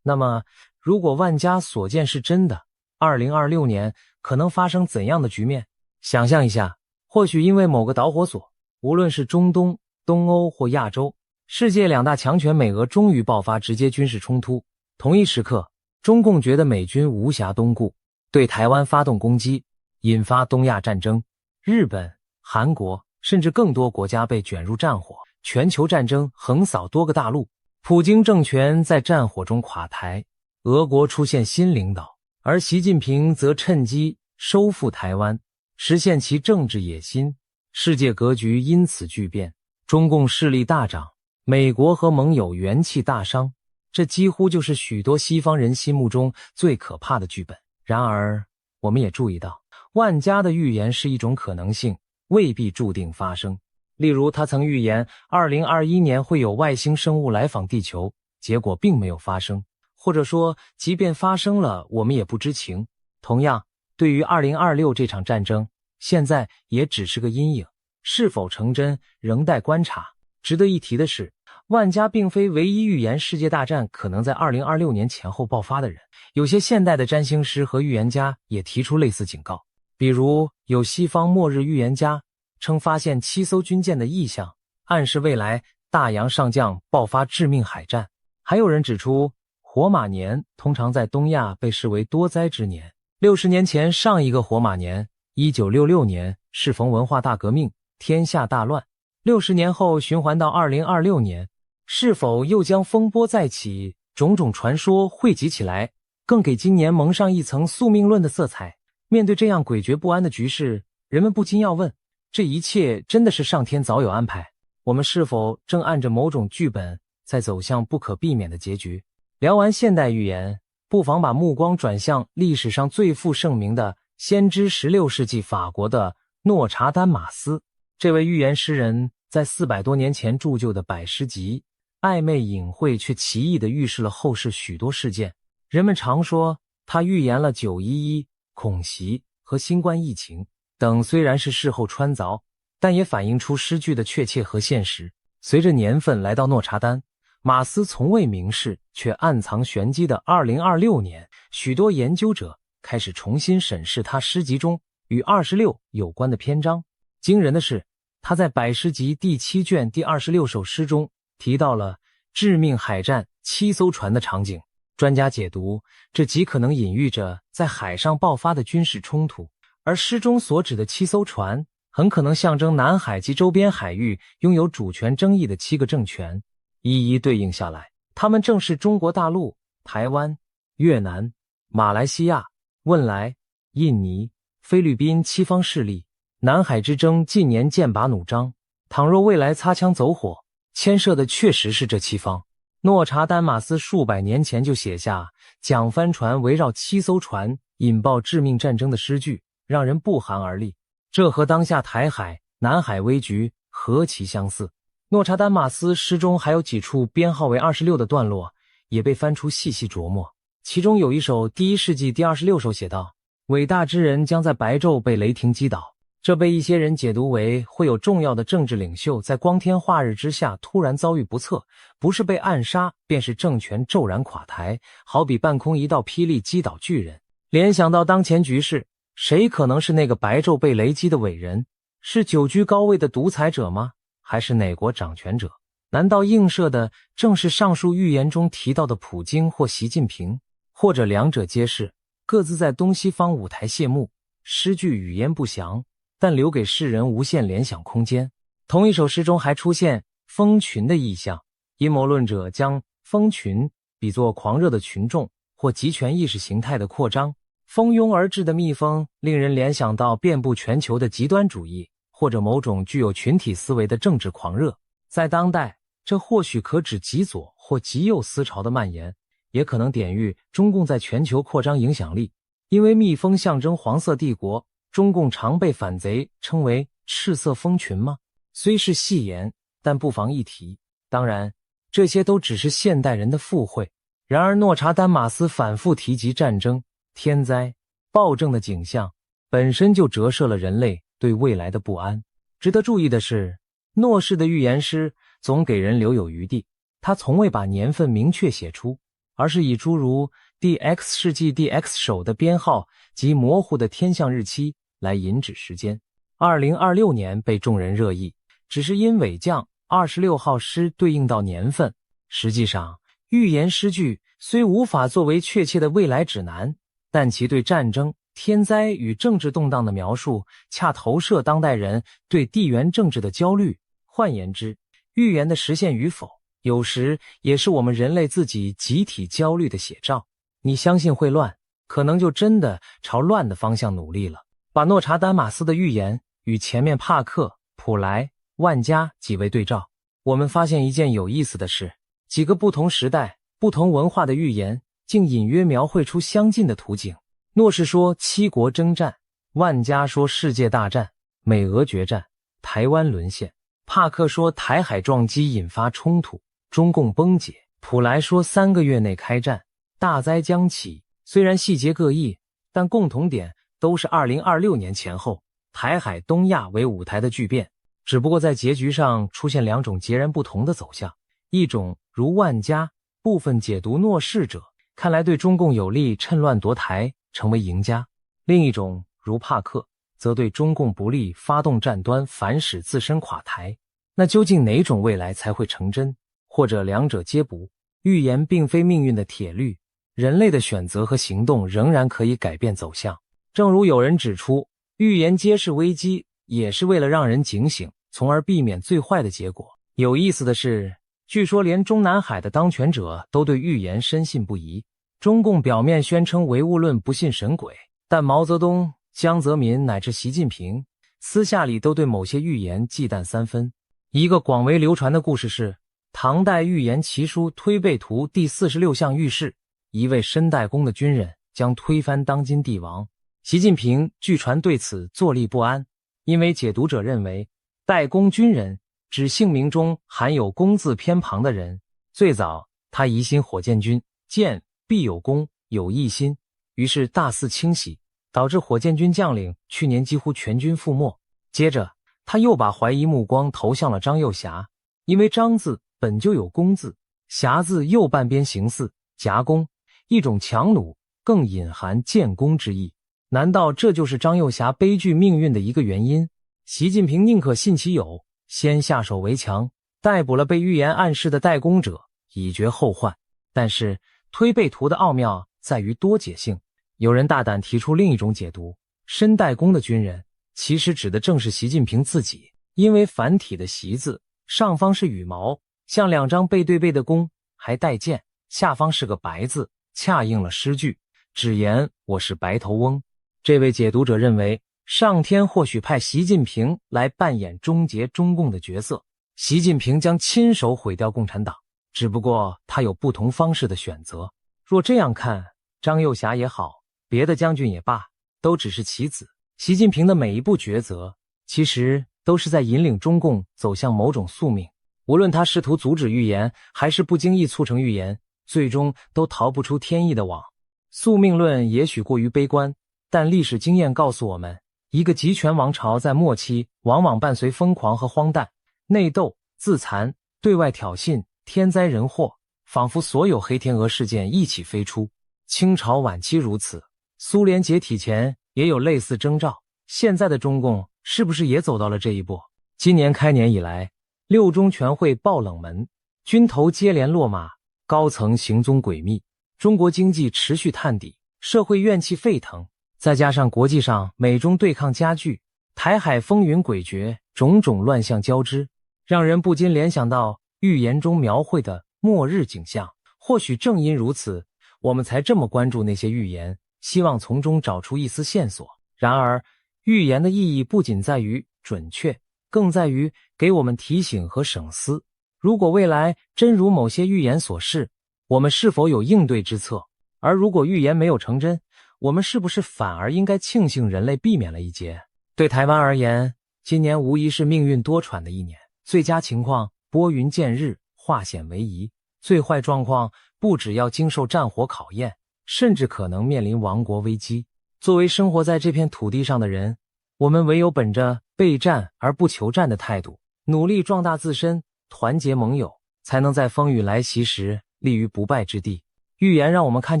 Speaker 1: 那么，如果万家所见是真的，2026年可能发生怎样的局面？想象一下，或许因为某个导火索，无论是中东、东欧或亚洲，世界2大强权美俄终于爆发直接军事冲突。同一时刻，中共觉得美军无暇东顾，对台湾发动攻击，引发东亚战争。日本、韩国甚至更多国家被卷入战火，全球战争横扫多个大陆。普京政权在战火中垮台，俄国出现新领导，而习近平则趁机收复台湾，实现其政治野心。世界格局因此巨变，中共势力大涨，美国和盟友元气大伤，这几乎就是许多西方人心目中最可怕的剧本。然而，我们也注意到，万家的预言是一种可能性，未必注定发生。例如，他曾预言2021年会有外星生物来访地球，结果并没有发生，或者说，即便发生了，我们也不知情。同样，对于2026这场战争，现在也只是个阴影，是否成真仍待观察。值得一提的是，万家并非唯一预言世界大战可能在2026年前后爆发的人，有些现代的占星师和预言家也提出类似警告。比如，有西方末日预言家称发现7艘军舰的异象，暗示未来大洋上将爆发致命海战。还有人指出，火马年通常在东亚被视为多灾之年。60年前上一个火马年1966年适逢文化大革命，天下大乱。60年后循环到2026年，是否又将风波再起，种种传说汇集起来，更给今年蒙上一层宿命论的色彩？面对这样诡谲不安的局势，人们不禁要问，这一切真的是上天早有安排？我们是否正按着某种剧本在走向不可避免的结局？聊完现代预言，不妨把目光转向历史上最负盛名的先知16世纪法国的诺查丹马斯。这位预言诗人在400多年前铸就的百诗集，暧昧隐晦却奇异地预示了后世许多事件。人们常说他预言了911、恐袭和新冠疫情等，虽然是事后穿凿，但也反映出诗句的确切和现实。随着年份来到诺查丹，马斯从未明示却暗藏玄机的2026年，许多研究者开始重新审视他诗集中与26有关的篇章。惊人的是，他在百诗集第7卷第26首诗中提到了致命海战7艘船的场景。专家解读，这极可能隐喻着在海上爆发的军事冲突，而诗中所指的7艘船很可能象征南海及周边海域拥有主权争议的7个政权。一一对应下来，他们正是中国大陆、台湾、越南、马来西亚、汶莱、印尼、菲律宾7方势力。南海之争近年剑拔弩张，倘若未来擦枪走火，牵涉的确实是这7方。诺查丹马斯数百年前就写下讲帆船围绕7艘船引爆致命战争的诗句，让人不寒而栗。这和当下台海、南海危局何其相似。诺查丹马斯诗中还有几处编号为26的段落也被翻出细细琢磨，其中有一首第1世纪第26首写道：伟大之人将在白昼被雷霆击倒。这被一些人解读为会有重要的政治领袖在光天化日之下突然遭遇不测，不是被暗杀便是政权骤然垮台，好比半空一道霹雳击倒巨人。联想到当前局势，谁可能是那个白昼被雷击的伟人？是久居高位的独裁者吗？还是哪国掌权者？难道映射的正是上述预言中提到的普京或习近平？或者两者皆是，各自在东西方舞台谢幕，诗句语言不详，但留给世人无限联想空间。同一首诗中还出现蜂群的意象，阴谋论者将蜂群比作狂热的群众或极权意识形态的扩张。蜂拥而至的蜜蜂令人联想到遍布全球的极端主义，或者某种具有群体思维的政治狂热。在当代，这或许可指极左或极右思潮的蔓延，也可能典喻中共在全球扩张影响力。因为蜜蜂象征黄色帝国，中共常被反贼称为赤色蜂群吗？虽是戏言，但不妨一提。当然，这些都只是现代人的附会。然而诺查丹马斯反复提及战争、天灾、暴政的景象，本身就折射了人类对未来的不安。值得注意的是，诺氏的预言诗总给人留有余地，他从未把年份明确写出，而是以诸如第 X 世纪第 X 首的编号及模糊的天象日期来引指时间。2026年被众人热议，只是因尾将26号诗对应到年份。实际上，预言诗句虽无法作为确切的未来指南，但其对战争、天灾与政治动荡的描述，恰投射当代人对地缘政治的焦虑。换言之，预言的实现与否，有时也是我们人类自己集体焦虑的写照。你相信会乱，可能就真的朝乱的方向努力了。把诺查丹马斯的预言与前面帕克、普莱、万家几位对照，我们发现一件有意思的事：几个不同时代、不同文化的预言竟隐约描绘出相近的图景。诺是说7国征战，万家说世界大战、美俄决战、台湾沦陷，帕克说台海撞击引发冲突，中共崩解，普莱说3个月内开战，大灾将起。虽然细节各异，但共同点都是2026年前后，台海东亚为舞台的巨变，只不过在结局上出现2种截然不同的走向。一种如万家部分解读诺氏者，看来对中共有利，趁乱夺台成为赢家；另一种如帕克，则对中共不利，发动战端，反使自身垮台。那究竟哪种未来才会成真？或者两者皆不？预言并非命运的铁律，人类的选择和行动仍然可以改变走向。正如有人指出，预言揭示危机，也是为了让人警醒，从而避免最坏的结果。有意思的是，据说连中南海的当权者都对预言深信不疑。中共表面宣称唯物论不信神鬼，但毛泽东、江泽民乃至习近平私下里都对某些预言忌惮三分。一个广为流传的故事是，唐代预言奇书《推背图》第46项预示，一位申代公的军人将推翻当今帝王。习近平据传对此坐立不安，因为解读者认为代公军人指姓名中含有公字偏旁的人。最早他疑心火箭军箭必有功，有异心，于是大肆清洗，导致火箭军将领去年几乎全军覆没。接着他又把怀疑目光投向了张幼霞，因为张字本就有公字，霞字右半边形似夹攻，一种强弩，更隐含建功之意。难道这就是张幼霞悲剧命运的一个原因？习近平宁可信其有，先下手为强，逮捕了被预言暗示的代公者，以绝后患。但是推背图的奥妙在于多解性，有人大胆提出另一种解读，申代公的军人其实指的正是习近平自己，因为繁体的习字上方是羽毛，像两张背对背的弓，还带剑，下方是个白字，恰应了诗句，只言我是白头翁。这位解读者认为，上天或许派习近平来扮演终结中共的角色，习近平将亲手毁掉共产党，只不过他有不同方式的选择。若这样看，张幼霞也好，别的将军也罢，都只是棋子。习近平的每一步抉择，其实都是在引领中共走向某种宿命。无论他试图阻止预言，还是不经意促成预言，最终都逃不出天意的网。宿命论也许过于悲观，但历史经验告诉我们，一个集权王朝在末期往往伴随疯狂和荒诞，内斗、自残、对外挑衅、天灾人祸，仿佛所有黑天鹅事件一起飞出。清朝晚期如此，苏联解体前也有类似征兆，现在的中共是不是也走到了这一步？今年开年以来，六中全会爆冷门，军头接连落马，高层行踪诡秘，中国经济持续探底，社会怨气沸腾，再加上国际上美中对抗加剧，台海风云诡谲，种种乱象交织，让人不禁联想到预言中描绘的末日景象。或许正因如此，我们才这么关注那些预言，希望从中找出一丝线索。然而，预言的意义不仅在于准确，更在于给我们提醒和省思。如果未来真如某些预言所示，我们是否有应对之策？而如果预言没有成真，我们是不是反而应该庆幸人类避免了一劫？对台湾而言，今年无疑是命运多舛的一年。最佳情况拨云见日，化险为夷；最坏状况不只要经受战火考验，甚至可能面临亡国危机。作为生活在这片土地上的人，我们唯有本着备战而不求战的态度，努力壮大自身，团结盟友，才能在风雨来袭时立于不败之地。预言让我们看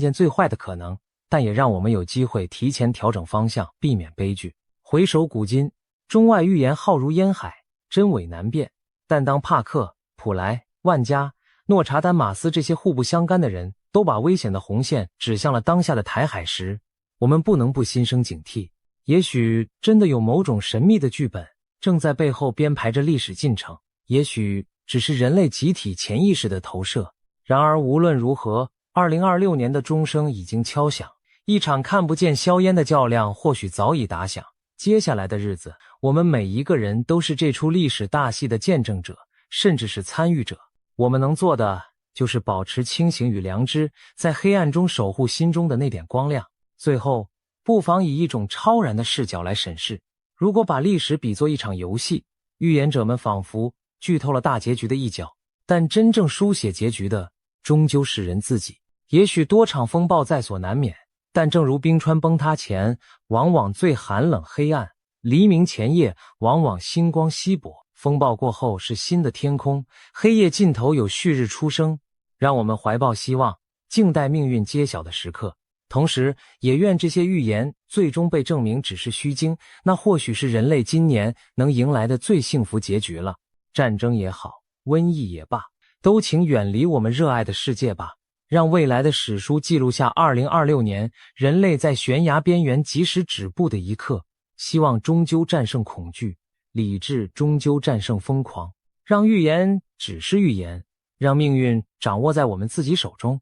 Speaker 1: 见最坏的可能，但也让我们有机会提前调整方向，避免悲剧。回首古今，中外预言浩如烟海，真伪难辨，但当帕克、普莱、万加、诺查丹马斯这些互不相干的人都把危险的红线指向了当下的台海时，我们不能不心生警惕。也许真的有某种神秘的剧本正在背后编排着历史进程，也许只是人类集体潜意识的投射。然而无论如何，2026年的钟声已经敲响，一场看不见硝烟的较量或许早已打响。接下来的日子，我们每一个人都是这出历史大戏的见证者，甚至是参与者。我们能做的就是保持清醒与良知，在黑暗中守护心中的那点光亮。最后，不妨以一种超然的视角来审视，如果把历史比作一场游戏，预言者们仿佛剧透了大结局的一角，但真正书写结局的终究是人自己。也许多场风暴在所难免，但正如冰川崩塌前往往最寒冷黑暗，黎明前夜往往星光稀薄，风暴过后是新的天空，黑夜尽头有旭日初升。让我们怀抱希望，静待命运揭晓的时刻。同时也愿这些预言最终被证明只是虚惊，那或许是人类今年能迎来的最幸福结局了。战争也好，瘟疫也罢，都请远离我们热爱的世界吧，让未来的史书记录下2026年人类在悬崖边缘及时止步的一刻。希望终究战胜恐惧，理智终究战胜疯狂，让预言只是预言，让命运掌握在我们自己手中。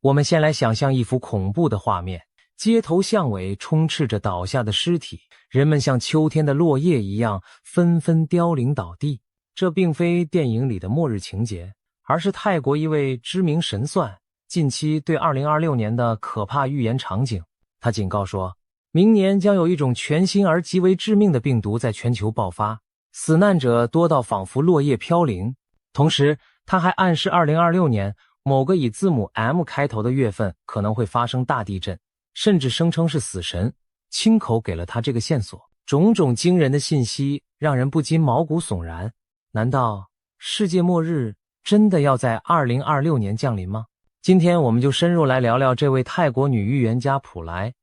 Speaker 1: 我们先来想象一幅恐怖的画面，街头巷尾充斥着倒下的尸体，人们像秋天的落叶一样纷纷凋零倒地。这并非电影里的末日情节，而是泰国一位知名神算近期对2026年的可怕预言场景。他警告说，明年将有一种全新而极为致命的病毒在全球爆发，死难者多到仿佛落叶飘零。同时，他还暗示2026年某个以字母 M 开头的月份可能会发生大地震，甚至声称是死神亲口给了他这个线索。种种惊人的信息让人不禁毛骨悚然。难道世界末日真的要在2026年降临吗？今天我们就深入来聊聊这位泰国女预言家普莱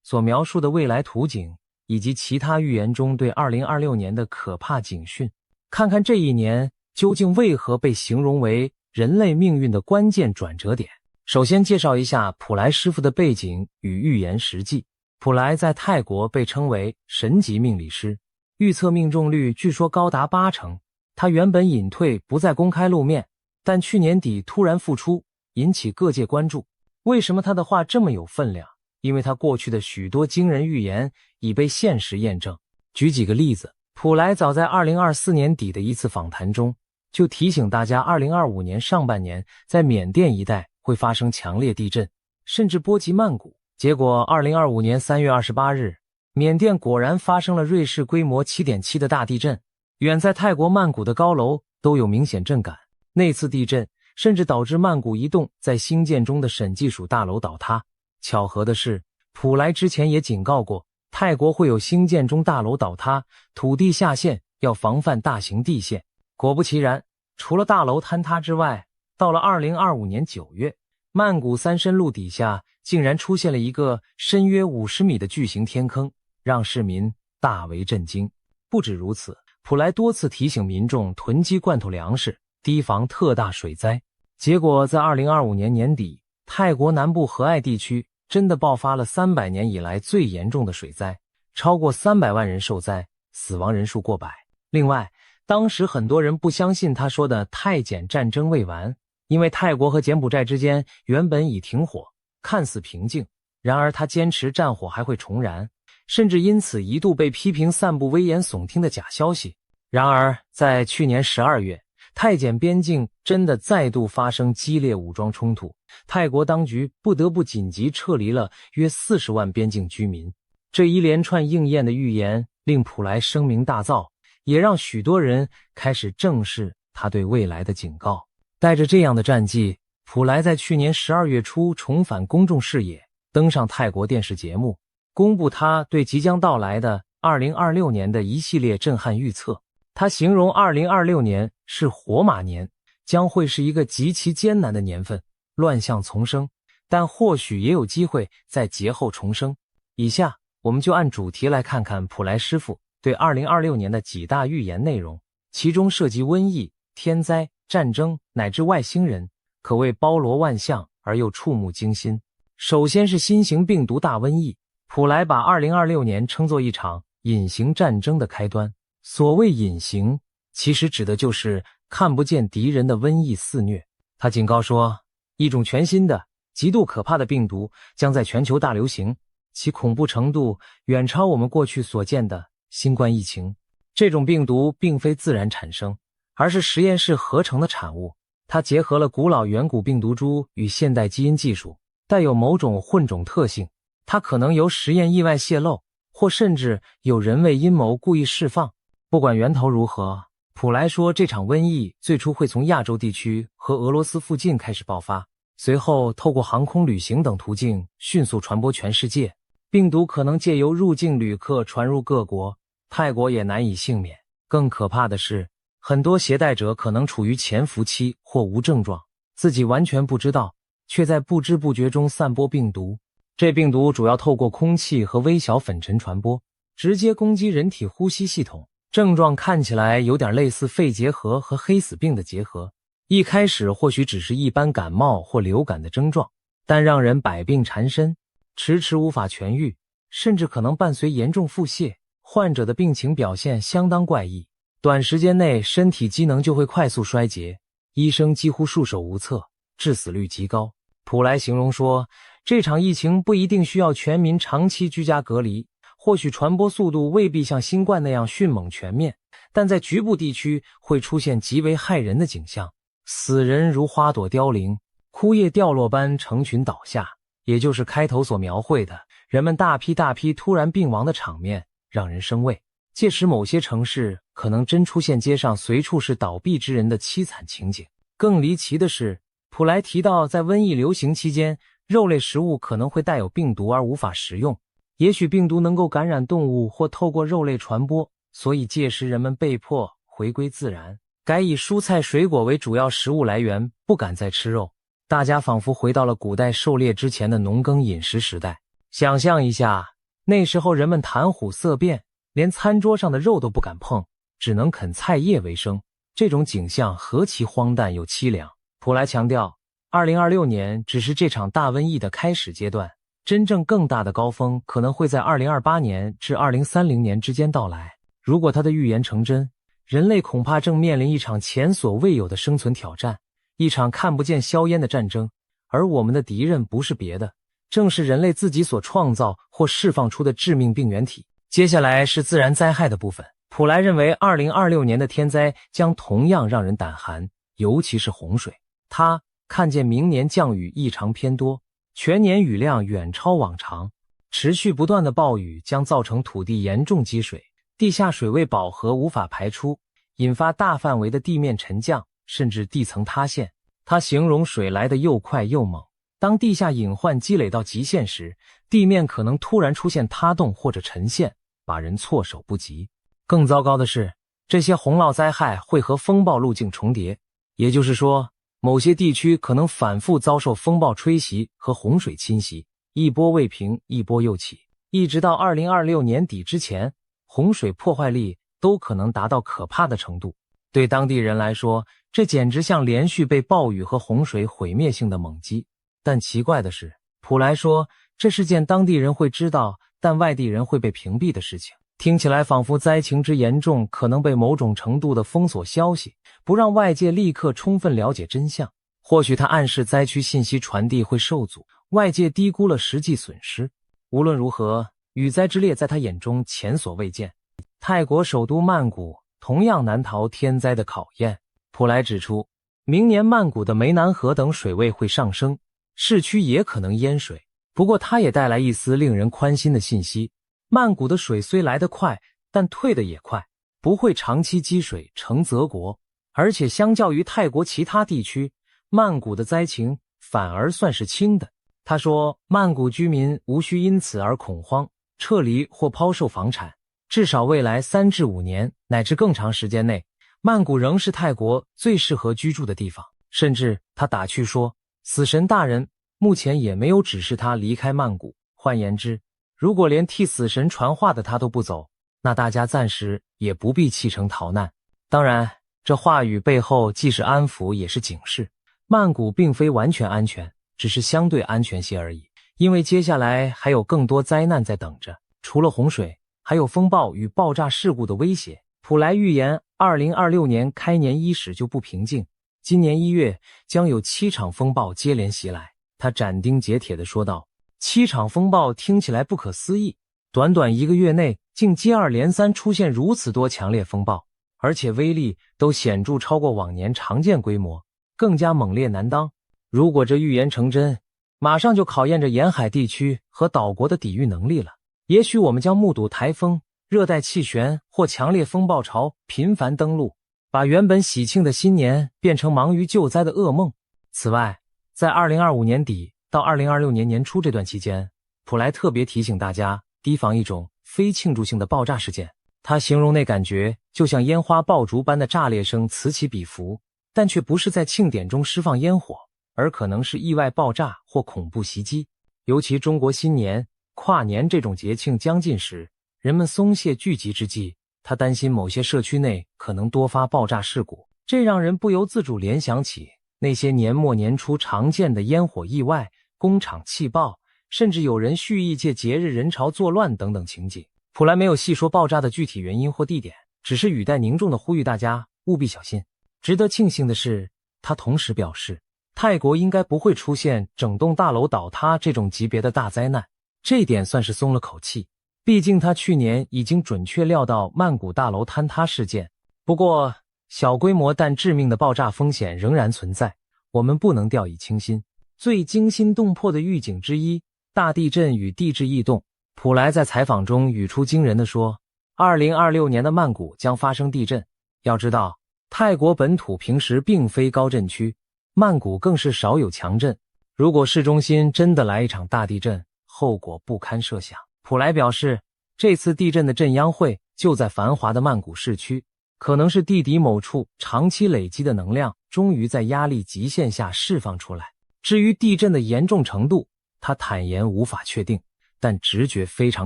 Speaker 1: 所描述的未来图景，以及其他预言中对2026年的可怕警讯，看看这一年究竟为何被形容为人类命运的关键转折点。首先介绍一下普莱师傅的背景与预言实际。普莱在泰国被称为神级命理师，预测命中率据说高达80%。他原本隐退不再公开露面，但去年底突然复出，引起各界关注。为什么他的话这么有分量？因为他过去的许多惊人预言已被现实验证。举几个例子，普莱早在2024年底的一次访谈中就提醒大家2025年上半年在缅甸一带会发生强烈地震，甚至波及曼谷。结果2025年3月28日，缅甸果然发生了瑞士规模 7.7 的大地震，远在泰国曼谷的高楼都有明显震感。那次地震甚至导致曼谷一栋在兴建中的审计署大楼倒塌。巧合的是，普莱之前也警告过，泰国会有兴建中大楼倒塌，土地下陷，要防范大型地陷。果不其然，除了大楼坍塌之外，到了2025年9月，曼谷三申路底下竟然出现了一个深约50米的巨型天坑，让市民大为震惊。不止如此，普莱多次提醒民众囤积罐头粮食，提防特大水灾。结果在2025年年底，泰国南部和爱地区真的爆发了300年以来最严重的水灾，超过300万人受灾，死亡人数过百。另外，当时很多人不相信他说的泰柬战争未完，因为泰国和柬埔寨之间原本已停火，看似平静，然而他坚持战火还会重燃，甚至因此一度被批评散布危言耸听的假消息。然而在去年12月，泰柬边境真的再度发生激烈武装冲突，泰国当局不得不紧急撤离了约40万边境居民。这一连串应验的预言令普莱声名大噪，也让许多人开始正视他对未来的警告。带着这样的战绩，普莱在去年12月初重返公众视野，登上泰国电视节目，公布他对即将到来的2026年的一系列震撼预测。他形容2026年是火马年，将会是一个极其艰难的年份，乱象丛生，但或许也有机会在劫后重生。以下我们就按主题来看看普莱师傅对2026年的几大预言内容，其中涉及瘟疫、天灾、战争乃至外星人，可谓包罗万象而又触目惊心。首先是新型病毒大瘟疫，普莱把2026年称作一场隐形战争的开端。所谓隐形，其实指的就是看不见敌人的瘟疫肆虐。他警告说，一种全新的、极度可怕的病毒将在全球大流行，其恐怖程度远超我们过去所见的新冠疫情。这种病毒并非自然产生，而是实验室合成的产物。它结合了古老远古病毒株与现代基因技术，带有某种混种特性。它可能由实验意外泄露，或甚至有人为阴谋故意释放。不管源头如何，普莱说这场瘟疫最初会从亚洲地区和俄罗斯附近开始爆发，随后透过航空旅行等途径迅速传播全世界。病毒可能借由入境旅客传入各国，泰国也难以幸免。更可怕的是，很多携带者可能处于潜伏期或无症状，自己完全不知道，却在不知不觉中散播病毒。这病毒主要透过空气和微小粉尘传播，直接攻击人体呼吸系统。症状看起来有点类似肺结核和黑死病的结合，一开始或许只是一般感冒或流感的症状，但让人百病缠身，迟迟无法痊愈，甚至可能伴随严重腹泻。患者的病情表现相当怪异，短时间内身体机能就会快速衰竭，医生几乎束手无策，致死率极高。普莱形容说，这场疫情不一定需要全民长期居家隔离，或许传播速度未必像新冠那样迅猛全面，但在局部地区会出现极为骇人的景象，死人如花朵凋零，枯叶掉落般成群倒下，也就是开头所描绘的人们大批突然病亡的场面，让人生畏。届时某些城市可能真出现街上随处是倒闭之人的凄惨情景。更离奇的是，普莱提到在瘟疫流行期间，肉类食物可能会带有病毒而无法食用，也许病毒能够感染动物或透过肉类传播，所以届时人们被迫回归自然，改以蔬菜水果为主要食物来源，不敢再吃肉。大家仿佛回到了古代狩猎之前的农耕饮食时代。想象一下，那时候人们谈虎色变，连餐桌上的肉都不敢碰，只能啃菜叶为生，这种景象何其荒诞又凄凉。普莱强调，2026年只是这场大瘟疫的开始阶段，真正更大的高峰可能会在2028年至2030年之间到来。如果他的预言成真，人类恐怕正面临一场前所未有的生存挑战，一场看不见硝烟的战争，而我们的敌人不是别的，正是人类自己所创造或释放出的致命病原体。接下来是自然灾害的部分。普莱认为2026年的天灾将同样让人胆寒，尤其是洪水。他看见明年降雨异常偏多，全年雨量远超往常，持续不断的暴雨将造成土地严重积水，地下水位饱和无法排出，引发大范围的地面沉降，甚至地层塌陷。他形容水来得又快又猛，当地下隐患积累到极限时，地面可能突然出现塌洞或者沉陷，把人措手不及。更糟糕的是，这些洪涝灾害会和风暴路径重叠，也就是说，某些地区可能反复遭受风暴吹袭和洪水侵袭，一波未平，一波又起，一直到2026年底之前，洪水破坏力都可能达到可怕的程度。对当地人来说，这简直像连续被暴雨和洪水毁灭性的猛击。但奇怪的是，普莱说，这是件当地人会知道，但外地人会被屏蔽的事情。听起来仿佛灾情之严重可能被某种程度的封锁消息，不让外界立刻充分了解真相。或许他暗示灾区信息传递会受阻，外界低估了实际损失。无论如何，雨灾之烈在他眼中前所未见。泰国首都曼谷同样难逃天灾的考验。普莱指出，明年曼谷的湄南河等水位会上升，市区也可能淹水。不过他也带来一丝令人宽心的信息，曼谷的水虽来得快，但退得也快，不会长期积水成泽国。而且相较于泰国其他地区，曼谷的灾情反而算是轻的。他说，曼谷居民无需因此而恐慌，撤离或抛售房产。至少未来3至5年乃至更长时间内，曼谷仍是泰国最适合居住的地方。甚至他打趣说，死神大人目前也没有指示他离开曼谷。换言之，如果连替死神传话的他都不走，那大家暂时也不必弃城逃难。当然，这话语背后既是安抚也是警示，曼谷并非完全安全，只是相对安全些而已。因为接下来还有更多灾难在等着，除了洪水，还有风暴与爆炸事故的威胁。普莱预言2026年开年伊始就不平静，今年1月将有7场风暴接连袭来。他斩钉截铁地说道，7场风暴听起来不可思议，短短1个月内竟接二连三出现如此多强烈风暴，而且威力都显著超过往年常见规模，更加猛烈难当。如果这预言成真，马上就考验着沿海地区和岛国的抵御能力了。也许我们将目睹台风、热带气旋或强烈风暴潮频繁登陆，把原本喜庆的新年变成忙于救灾的噩梦。此外，在2025年底到2026年年初这段期间，普莱特别提醒大家提防一种非庆祝性的爆炸事件。他形容那感觉就像烟花爆竹般的炸裂声此起彼伏，但却不是在庆典中释放烟火，而可能是意外爆炸或恐怖袭击。尤其中国新年、跨年这种节庆将近时，人们松懈聚集之际，他担心某些社区内可能多发爆炸事故，这让人不由自主联想起那些年末年初常见的烟火意外、工厂气爆，甚至有人蓄意借节日人潮作乱等等情景。普莱没有细说爆炸的具体原因或地点，只是语带凝重地呼吁大家务必小心。值得庆幸的是，他同时表示，泰国应该不会出现整栋大楼倒塌这种级别的大灾难，这一点算是松了口气。毕竟他去年已经准确料到曼谷大楼坍塌事件。不过，小规模但致命的爆炸风险仍然存在，我们不能掉以轻心。最惊心动魄的预警之一，大地震与地质异动。普莱在采访中语出惊人地说，2026年的曼谷将发生地震。要知道，泰国本土平时并非高震区，曼谷更是少有强震。如果市中心真的来一场大地震，后果不堪设想。普莱表示，这次地震的震央会就在繁华的曼谷市区，可能是地底某处长期累积的能量终于在压力极限下释放出来。至于地震的严重程度，他坦言无法确定，但直觉非常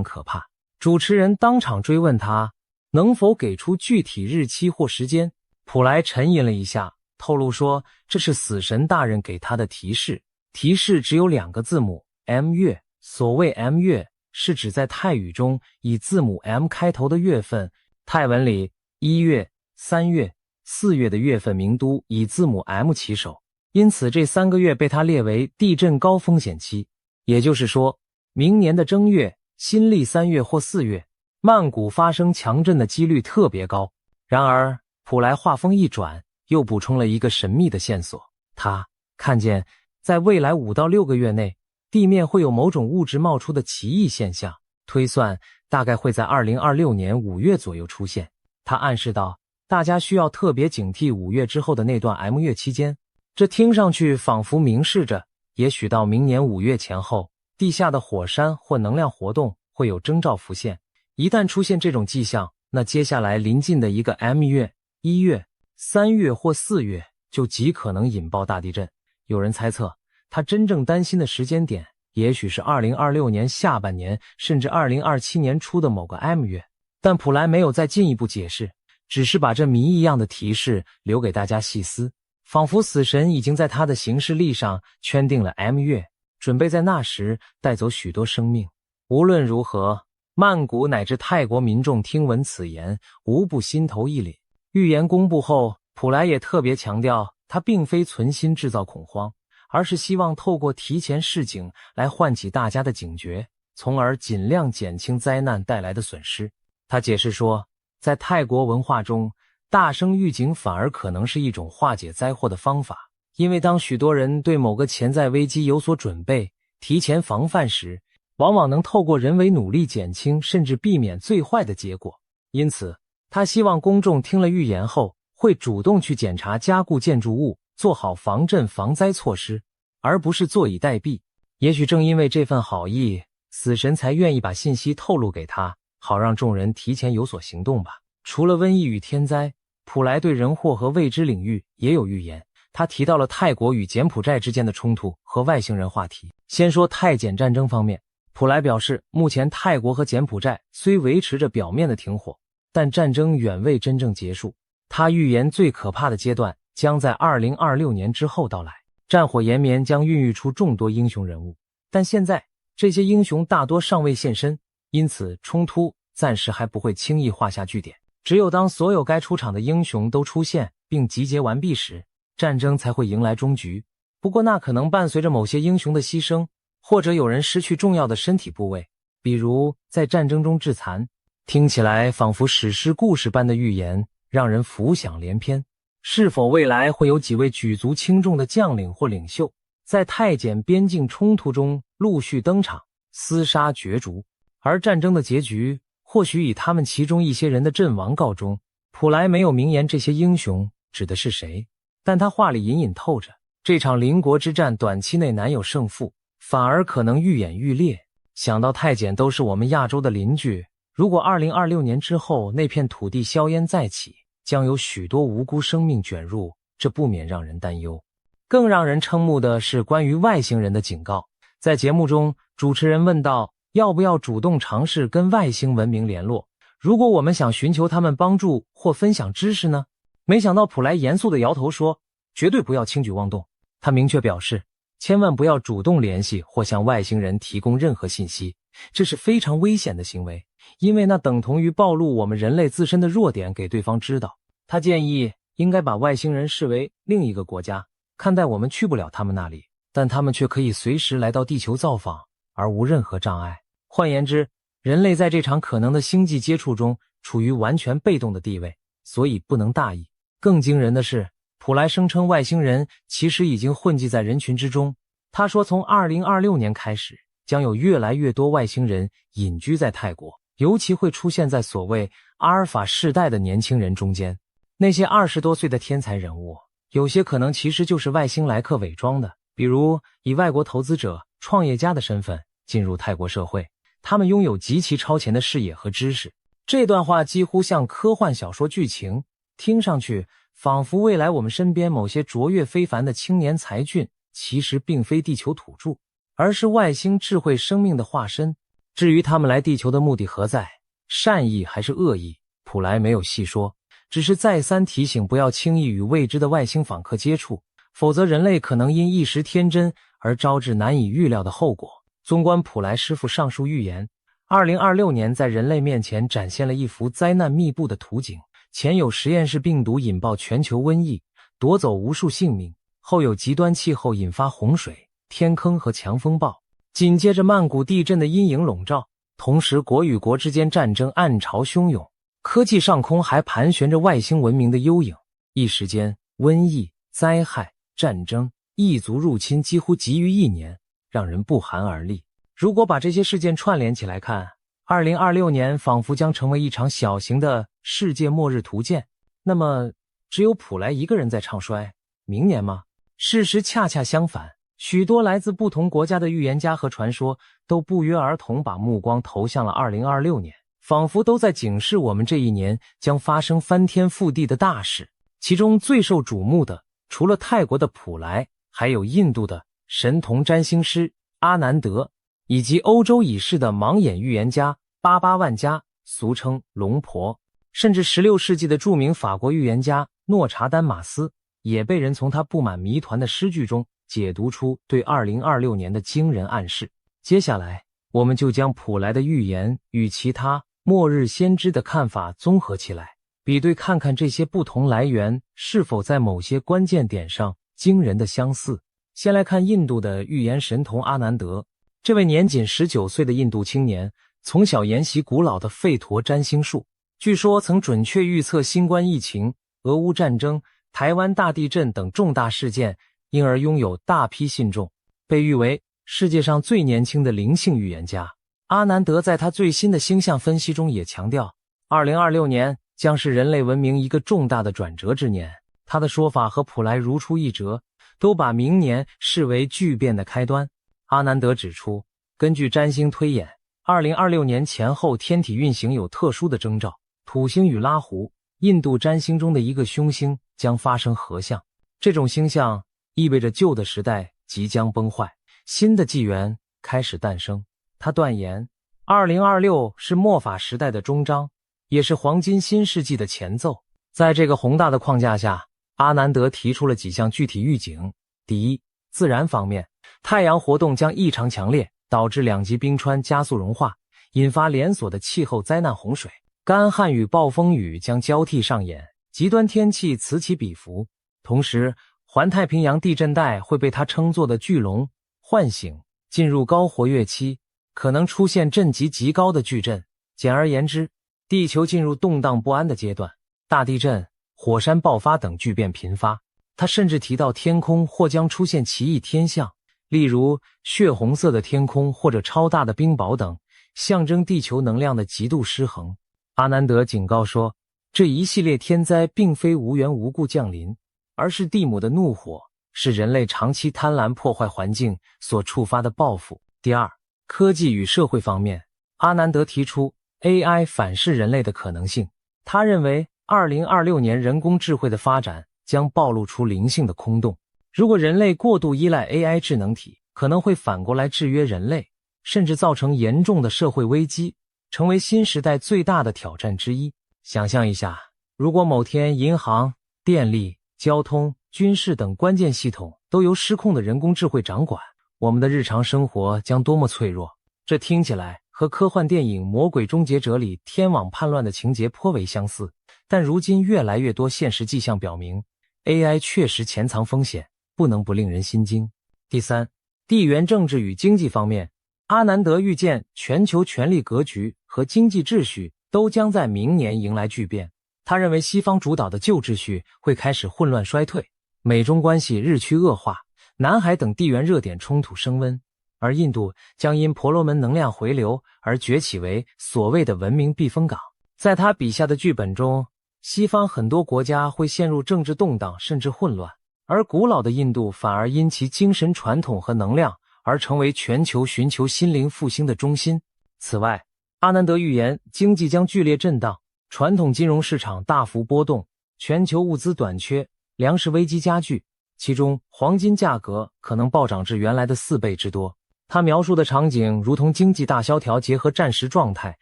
Speaker 1: 可怕。主持人当场追问他能否给出具体日期或时间，普莱沉吟了一下，透露说这是死神大人给他的提示，提示只有2个字母 M 月。所谓 M 月是指在泰语中以字母 M 开头的月份，泰文里1月、3月、4月的月份名都以字母 M 起首，因此这3个月被他列为地震高风险期。也就是说，明年的正月、新历3月或4月，曼谷发生强震的几率特别高。然而，普莱话锋一转，又补充了一个神秘的线索，他看见在未来5到6个月内，地面会有某种物质冒出的奇异现象，推算大概会在2026年5月左右出现。他暗示到，大家需要特别警惕5月之后的那段 M 月期间。这听上去仿佛明示着，也许到明年5月前后，地下的火山或能量活动会有征兆浮现。一旦出现这种迹象，那接下来临近的一个 M 月、1月、3月或4月就极可能引爆大地震。有人猜测，他真正担心的时间点，也许是2026年下半年，甚至2027年初的某个 M 月。但普莱没有再进一步解释，只是把这谜一样的提示留给大家细思，仿佛死神已经在他的行事历上圈定了 M 月，准备在那时带走许多生命。无论如何，曼谷乃至泰国民众听闻此言，无不心头一凛。预言公布后，普莱也特别强调，他并非存心制造恐慌，而是希望透过提前示警来唤起大家的警觉，从而尽量减轻灾难带来的损失。他解释说，在泰国文化中，大声预警反而可能是一种化解灾祸的方法，因为当许多人对某个潜在危机有所准备，提前防范时，往往能透过人为努力减轻甚至避免最坏的结果。因此，他希望公众听了预言后，会主动去检查加固建筑物，做好防震防灾措施，而不是坐以待毙。也许正因为这份好意，死神才愿意把信息透露给他，好让众人提前有所行动吧。除了瘟疫与天灾，普莱对人祸和未知领域也有预言。他提到了泰国与柬埔寨之间的冲突和外星人话题。先说泰柬战争方面，普莱表示，目前泰国和柬埔寨虽维持着表面的停火，但战争远未真正结束。他预言最可怕的阶段将在2026年之后到来，战火延绵将孕育出众多英雄人物，但现在这些英雄大多尚未现身，因此冲突暂时还不会轻易画下句点。只有当所有该出场的英雄都出现并集结完毕时，战争才会迎来终局。不过那可能伴随着某些英雄的牺牲，或者有人失去重要的身体部位，比如在战争中致残。听起来仿佛史诗故事般的预言，让人浮想联翩。是否未来会有几位举足轻重的将领或领袖，在泰柬边境冲突中陆续登场，厮杀角逐？而战争的结局或许以他们其中一些人的阵亡告终。普莱没有明言这些英雄指的是谁，但他话里隐隐透着，这场邻国之战短期内难有胜负，反而可能愈演愈烈。想到泰柬都是我们亚洲的邻居，如果2026年之后那片土地硝烟再起，将有许多无辜生命卷入，这不免让人担忧。更让人瞠目的是关于外星人的警告。在节目中，主持人问道，要不要主动尝试跟外星文明联络？如果我们想寻求他们帮助或分享知识呢？没想到普莱严肃地摇头说，绝对不要轻举妄动。他明确表示，千万不要主动联系或向外星人提供任何信息，这是非常危险的行为。因为那等同于暴露我们人类自身的弱点给对方知道。他建议应该把外星人视为另一个国家，看待我们去不了他们那里，但他们却可以随时来到地球造访，而无任何障碍。换言之，人类在这场可能的星际接触中处于完全被动的地位，所以不能大意。更惊人的是，普莱声称外星人其实已经混迹在人群之中。他说从2026年开始，将有越来越多外星人隐居在泰国，尤其会出现在所谓阿尔法世代的年轻人中间。那些20多岁的天才人物，有些可能其实就是外星来客伪装的，比如以外国投资者、创业家的身份进入泰国社会，他们拥有极其超前的视野和知识。这段话几乎像科幻小说剧情，听上去仿佛未来我们身边某些卓越非凡的青年才俊其实并非地球土著，而是外星智慧生命的化身。至于他们来地球的目的何在，善意还是恶意，普莱没有细说，只是再三提醒不要轻易与未知的外星访客接触，否则人类可能因一时天真而招致难以预料的后果。纵观普莱师傅上述预言，2026年在人类面前展现了一幅灾难密布的图景，前有实验室病毒引爆全球瘟疫，夺走无数性命，后有极端气候引发洪水、天坑和强风暴，紧接着曼谷地震的阴影笼罩，同时国与国之间战争暗潮汹涌，科技上空还盘旋着外星文明的幽影。一时间，瘟疫、灾害、战争、异族入侵几乎急于一年，让人不寒而栗。如果把这些事件串联起来看，2026年仿佛将成为一场小型的世界末日图鉴。那么，只有普莱一个人在唱衰明年吗？事实恰恰相反，许多来自不同国家的预言家和传说都不约而同把目光投向了2026年，仿佛都在警示我们这一年将发生翻天覆地的大事。其中最受瞩目的，除了泰国的普莱，还有印度的神童占星师阿南德，以及欧洲已逝的盲眼预言家巴巴万加，俗称龙婆。甚至16世纪的著名法国预言家诺查丹马斯，也被人从他布满谜团的诗句中解读出对2026年的惊人暗示。接下来，我们就将普莱的预言与其他末日先知的看法综合起来，比对看看这些不同来源是否在某些关键点上惊人的相似。先来看印度的预言神童阿南德。这位年仅19岁的印度青年，从小研习古老的吠陀占星术，据说曾准确预测新冠疫情、俄乌战争、台湾大地震等重大事件，因而拥有大批信众，被誉为世界上最年轻的灵性预言家。阿南德在他最新的星象分析中也强调，2026年将是人类文明一个重大的转折之年。他的说法和普莱如出一辙，都把明年视为巨变的开端。阿南德指出，根据占星推演，2026年前后天体运行有特殊的征兆，土星与拉胡，印度占星中的一个凶星将发生合相。这种星象意味着旧的时代即将崩坏，新的纪元开始诞生。他断言，2026是末法时代的终章，也是黄金新世纪的前奏。在这个宏大的框架下，阿南德提出了几项具体预警。第一，自然方面，太阳活动将异常强烈，导致两极冰川加速融化，引发连锁的气候灾难洪水。干旱与暴风雨将交替上演，极端天气此起彼伏。同时，环太平洋地震带会被他称作的巨龙唤醒，进入高活跃期，可能出现震级极高的巨震。简而言之，地球进入动荡不安的阶段，大地震、火山爆发等巨变频发。他甚至提到天空或将出现奇异天象，例如血红色的天空或者超大的冰雹等，象征地球能量的极度失衡。阿南德警告说，这一系列天灾并非无缘无故降临，而是地母的怒火，是人类长期贪婪破坏环境所触发的报复。第二，科技与社会方面，阿南德提出 AI 反噬人类的可能性。他认为2026年人工智慧的发展将暴露出灵性的空洞。如果人类过度依赖 AI 智能体，可能会反过来制约人类，甚至造成严重的社会危机，成为新时代最大的挑战之一。想象一下，如果某天银行、电力、交通、军事等关键系统都由失控的人工智慧掌管，我们的日常生活将多么脆弱。这听起来和科幻电影《魔鬼终结者》里天网叛乱的情节颇为相似，但如今越来越多现实迹象表明 AI 确实潜藏风险，不能不令人心惊。第三，地缘政治与经济方面，阿南德预见全球权力格局和经济秩序都将在明年迎来巨变。他认为西方主导的旧秩序会开始混乱衰退，美中关系日趋恶化，南海等地缘热点冲突升温，而印度将因婆罗门能量回流而崛起为所谓的文明避风港。在他笔下的剧本中，西方很多国家会陷入政治动荡甚至混乱，而古老的印度反而因其精神传统和能量而成为全球寻求心灵复兴的中心。此外，阿南德预言经济将剧烈震荡，传统金融市场大幅波动，全球物资短缺，粮食危机加剧，其中黄金价格可能暴涨至原来的4倍之多。他描述的场景如同经济大萧条结合战时状态，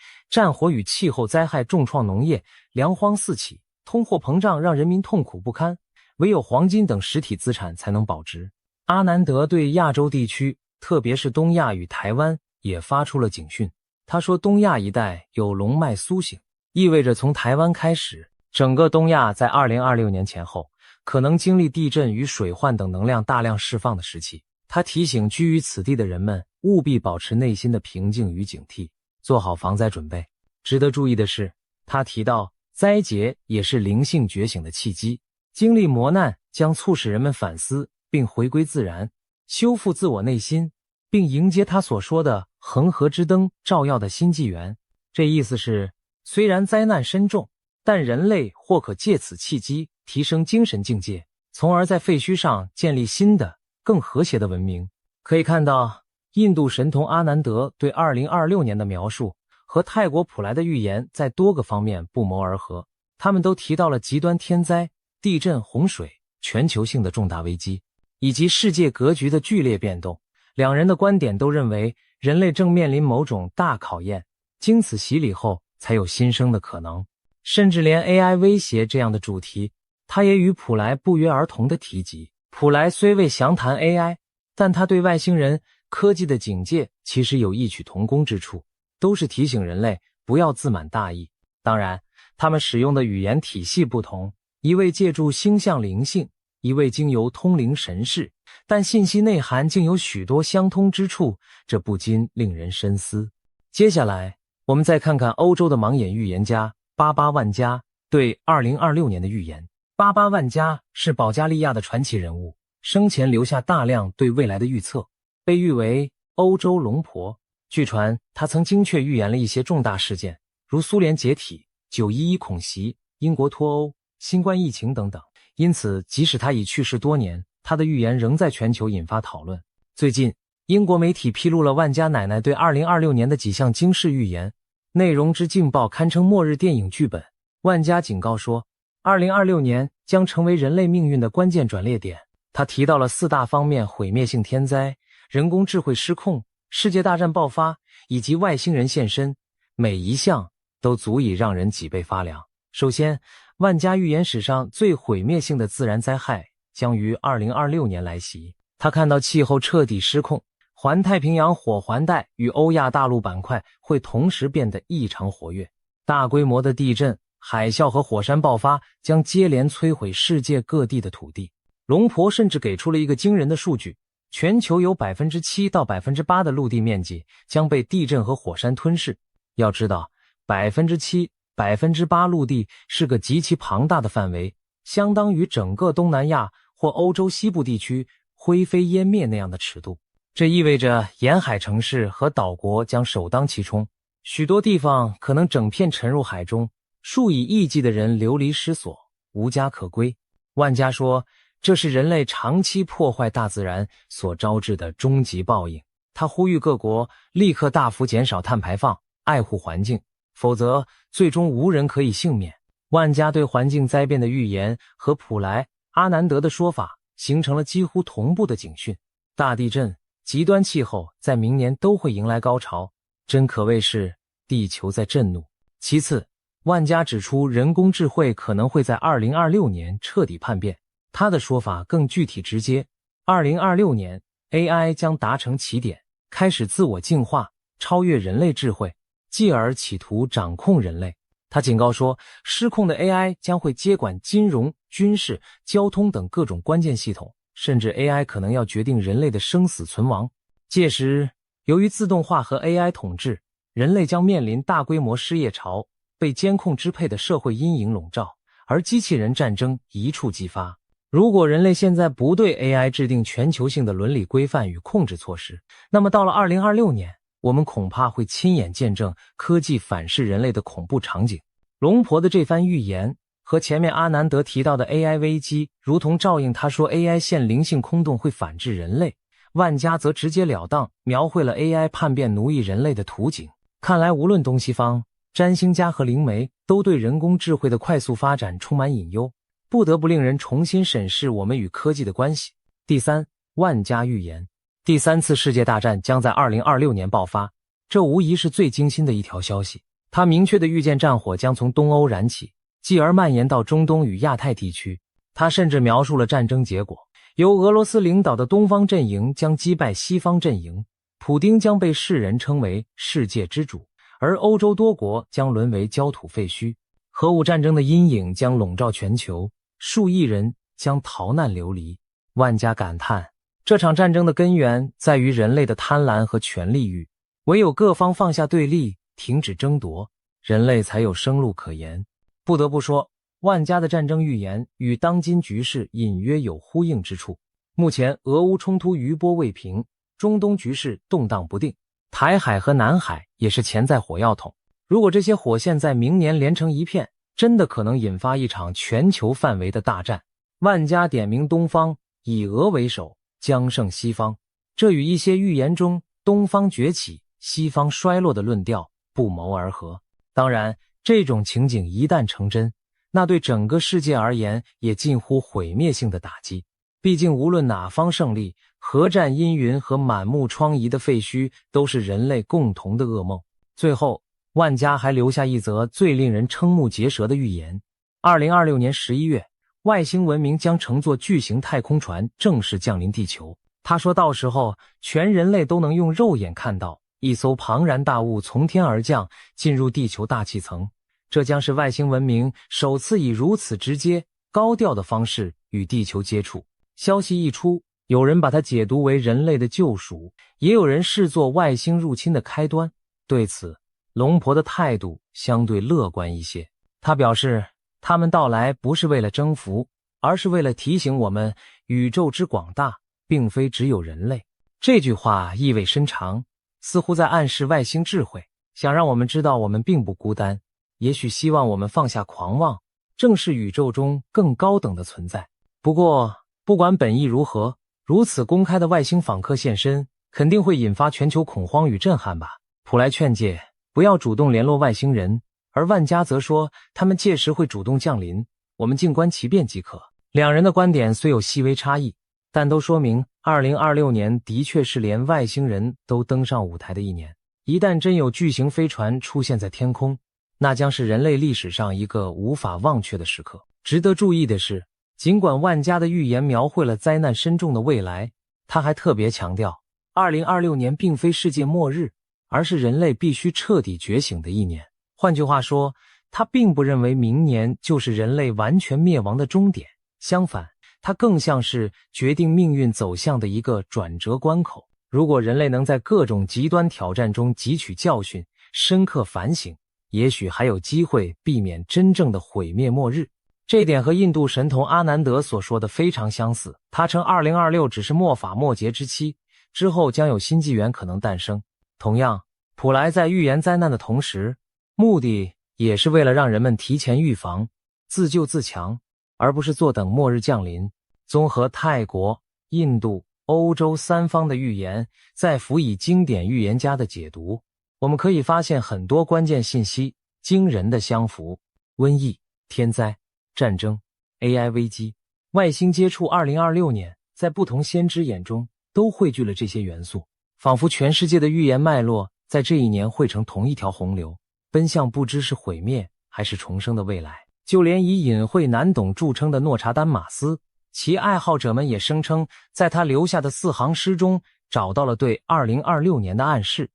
Speaker 1: 战火与气候灾害重创农业，粮荒四起，通货膨胀让人民痛苦不堪，唯有黄金等实体资产才能保值。阿南德对亚洲地区，特别是东亚与台湾也发出了警讯。他说东亚一带有龙脉苏醒，意味着从台湾开始，整个东亚在2026年前后可能经历地震与水患等能量大量释放的时期。他提醒居于此地的人们务必保持内心的平静与警惕，做好防灾准备。值得注意的是，他提到灾劫也是灵性觉醒的契机，经历磨难将促使人们反思并回归自然，修复自我内心，并迎接他所说的恒河之灯照耀的新纪元。这意思是，虽然灾难深重，但人类或可借此契机提升精神境界，从而在废墟上建立新的更和谐的文明。可以看到，印度神童阿南德对2026年的描述和泰国普莱的预言在多个方面不谋而合。他们都提到了极端天灾、地震、洪水、全球性的重大危机，以及世界格局的剧烈变动。两人的观点都认为，人类正面临某种大考验，经此洗礼后才有新生的可能。甚至连 AI 威胁这样的主题，他也与普莱不约而同地提及。普莱虽未详谈 AI， 但他对外星人科技的警戒其实有异曲同工之处，都是提醒人类不要自满大意。当然，他们使用的语言体系不同，一位借助星象灵性，一位经由通灵神视，但信息内涵竟有许多相通之处，这不禁令人深思。接下来，我们再看看欧洲的盲眼预言家巴巴万加对2026年的预言。巴巴万加是保加利亚的传奇人物，生前留下大量对未来的预测，被誉为欧洲龙婆。据传，他曾精确预言了一些重大事件，如苏联解体、911恐袭、英国脱欧、新冠疫情等等。因此，即使他已去世多年，他的预言仍在全球引发讨论。最近，英国媒体披露了万家奶奶对2026年的几项惊世预言，内容之劲爆堪称末日电影剧本。万家警告说，2026年将成为人类命运的关键转捩点。他提到了4大方面：毁灭性天灾、人工智慧失控、世界大战爆发以及外星人现身，每一项都足以让人脊背发凉。首先，万家预言史上最毁灭性的自然灾害将于2026年来袭。他看到气候彻底失控，环太平洋火环带与欧亚大陆板块会同时变得异常活跃，大规模的地震、海啸和火山爆发将接连摧毁世界各地的土地。龙婆甚至给出了一个惊人的数据，全球有 7% 到 8% 的陆地面积将被地震和火山吞噬。要知道 7%、8% 陆地是个极其庞大的范围，相当于整个东南亚或欧洲西部地区灰飞烟灭那样的尺度。这意味着沿海城市和岛国将首当其冲，许多地方可能整片沉入海中，数以亿计的人流离失所，无家可归。万家说，这是人类长期破坏大自然所招致的终极报应。他呼吁各国立刻大幅减少碳排放，爱护环境，否则最终无人可以幸免。万家对环境灾变的预言和普莱、阿南德的说法形成了几乎同步的警讯。大地震、极端气候在明年都会迎来高潮，真可谓是地球在震怒。其次，万家指出人工智慧可能会在2026年彻底叛变。他的说法更具体直接，2026年 AI 将达成起点，开始自我进化，超越人类智慧，继而企图掌控人类。他警告说，失控的 AI 将会接管金融、军事、交通等各种关键系统，甚至 AI 可能要决定人类的生死存亡。届时，由于自动化和 AI 统治，人类将面临大规模失业潮，被监控支配的社会阴影笼罩，而机器人战争一触即发。如果人类现在不对 AI 制定全球性的伦理规范与控制措施，那么到了2026年，我们恐怕会亲眼见证科技反噬人类的恐怖场景。龙婆的这番预言和前面阿南德提到的 AI 危机如同照应。他说 AI 现灵性空洞会反制人类，万家则直截了当描绘了 AI 叛变奴役人类的图景。看来无论东西方，占星家和灵媒都对人工智慧的快速发展充满隐忧，不得不令人重新审视我们与科技的关系。第三，万家预言，第三次世界大战将在2026年爆发，这无疑是最惊心的一条消息。他明确地预见战火将从东欧燃起，继而蔓延到中东与亚太地区。他甚至描述了战争结果，由俄罗斯领导的东方阵营将击败西方阵营，普丁将被世人称为世界之主，而欧洲多国将沦为焦土废墟。核武战争的阴影将笼罩全球，数亿人将逃难流离。万家感叹，这场战争的根源在于人类的贪婪和权力欲，唯有各方放下对立，停止争夺，人类才有生路可言。不得不说，万家的战争预言与当今局势隐约有呼应之处。目前俄乌冲突余波未平，中东局势动荡不定，台海和南海也是潜在火药桶。如果这些火线在明年连成一片，真的可能引发一场全球范围的大战。万家点名东方，以俄为首，将胜西方，这与一些预言中东方崛起、西方衰落的论调不谋而合。当然，这种情景一旦成真，那对整个世界而言也近乎毁灭性的打击。毕竟无论哪方胜利，核战阴云和满目疮痍的废墟都是人类共同的噩梦。最后，万家还留下一则最令人瞠目结舌的预言。2026年11月，外星文明将乘坐巨型太空船正式降临地球。他说到时候，全人类都能用肉眼看到一艘庞然大物从天而降，进入地球大气层。这将是外星文明首次以如此直接、高调的方式与地球接触。消息一出，有人把它解读为人类的救赎，也有人视作外星入侵的开端。对此，龙婆的态度相对乐观一些。他表示，他们到来不是为了征服，而是为了提醒我们宇宙之广大，并非只有人类。这句话意味深长，似乎在暗示外星智慧，想让我们知道我们并不孤单，也许希望我们放下狂妄，正视宇宙中更高等的存在。不过，不管本意如何，如此公开的外星访客现身，肯定会引发全球恐慌与震撼吧。普莱劝诫不要主动联络外星人，而万家则说他们届时会主动降临，我们静观其变即可。两人的观点虽有细微差异，但都说明2026年的确是连外星人都登上舞台的一年。一旦真有巨型飞船出现在天空，那将是人类历史上一个无法忘却的时刻。值得注意的是，尽管万家的预言描绘了灾难深重的未来，他还特别强调2026年并非世界末日，而是人类必须彻底觉醒的一年。换句话说，他并不认为明年就是人类完全灭亡的终点，相反，它更像是决定命运走向的一个转折关口。如果人类能在各种极端挑战中汲取教训，深刻反省，也许还有机会避免真正的毁灭末日。这点和印度神童阿南德所说的非常相似，他称2026只是末法末节之期，之后将有新纪元可能诞生。同样，普莱在预言灾难的同时，目的也是为了让人们提前预防，自救自强，而不是坐等末日降临。综合泰国、印度、欧洲三方的预言，再辅以经典预言家的解读，我们可以发现很多关键信息惊人的相符。瘟疫、天灾、战争、AI 危机、外星接触，2026年在不同先知眼中都汇聚了这些元素，仿佛全世界的预言脉络在这一年汇成同一条洪流，奔向不知是毁灭还是重生的未来。就连以隐晦难懂著称的诺查丹马斯，其爱好者们也声称在他留下的4行诗中找到了对2026年的暗示。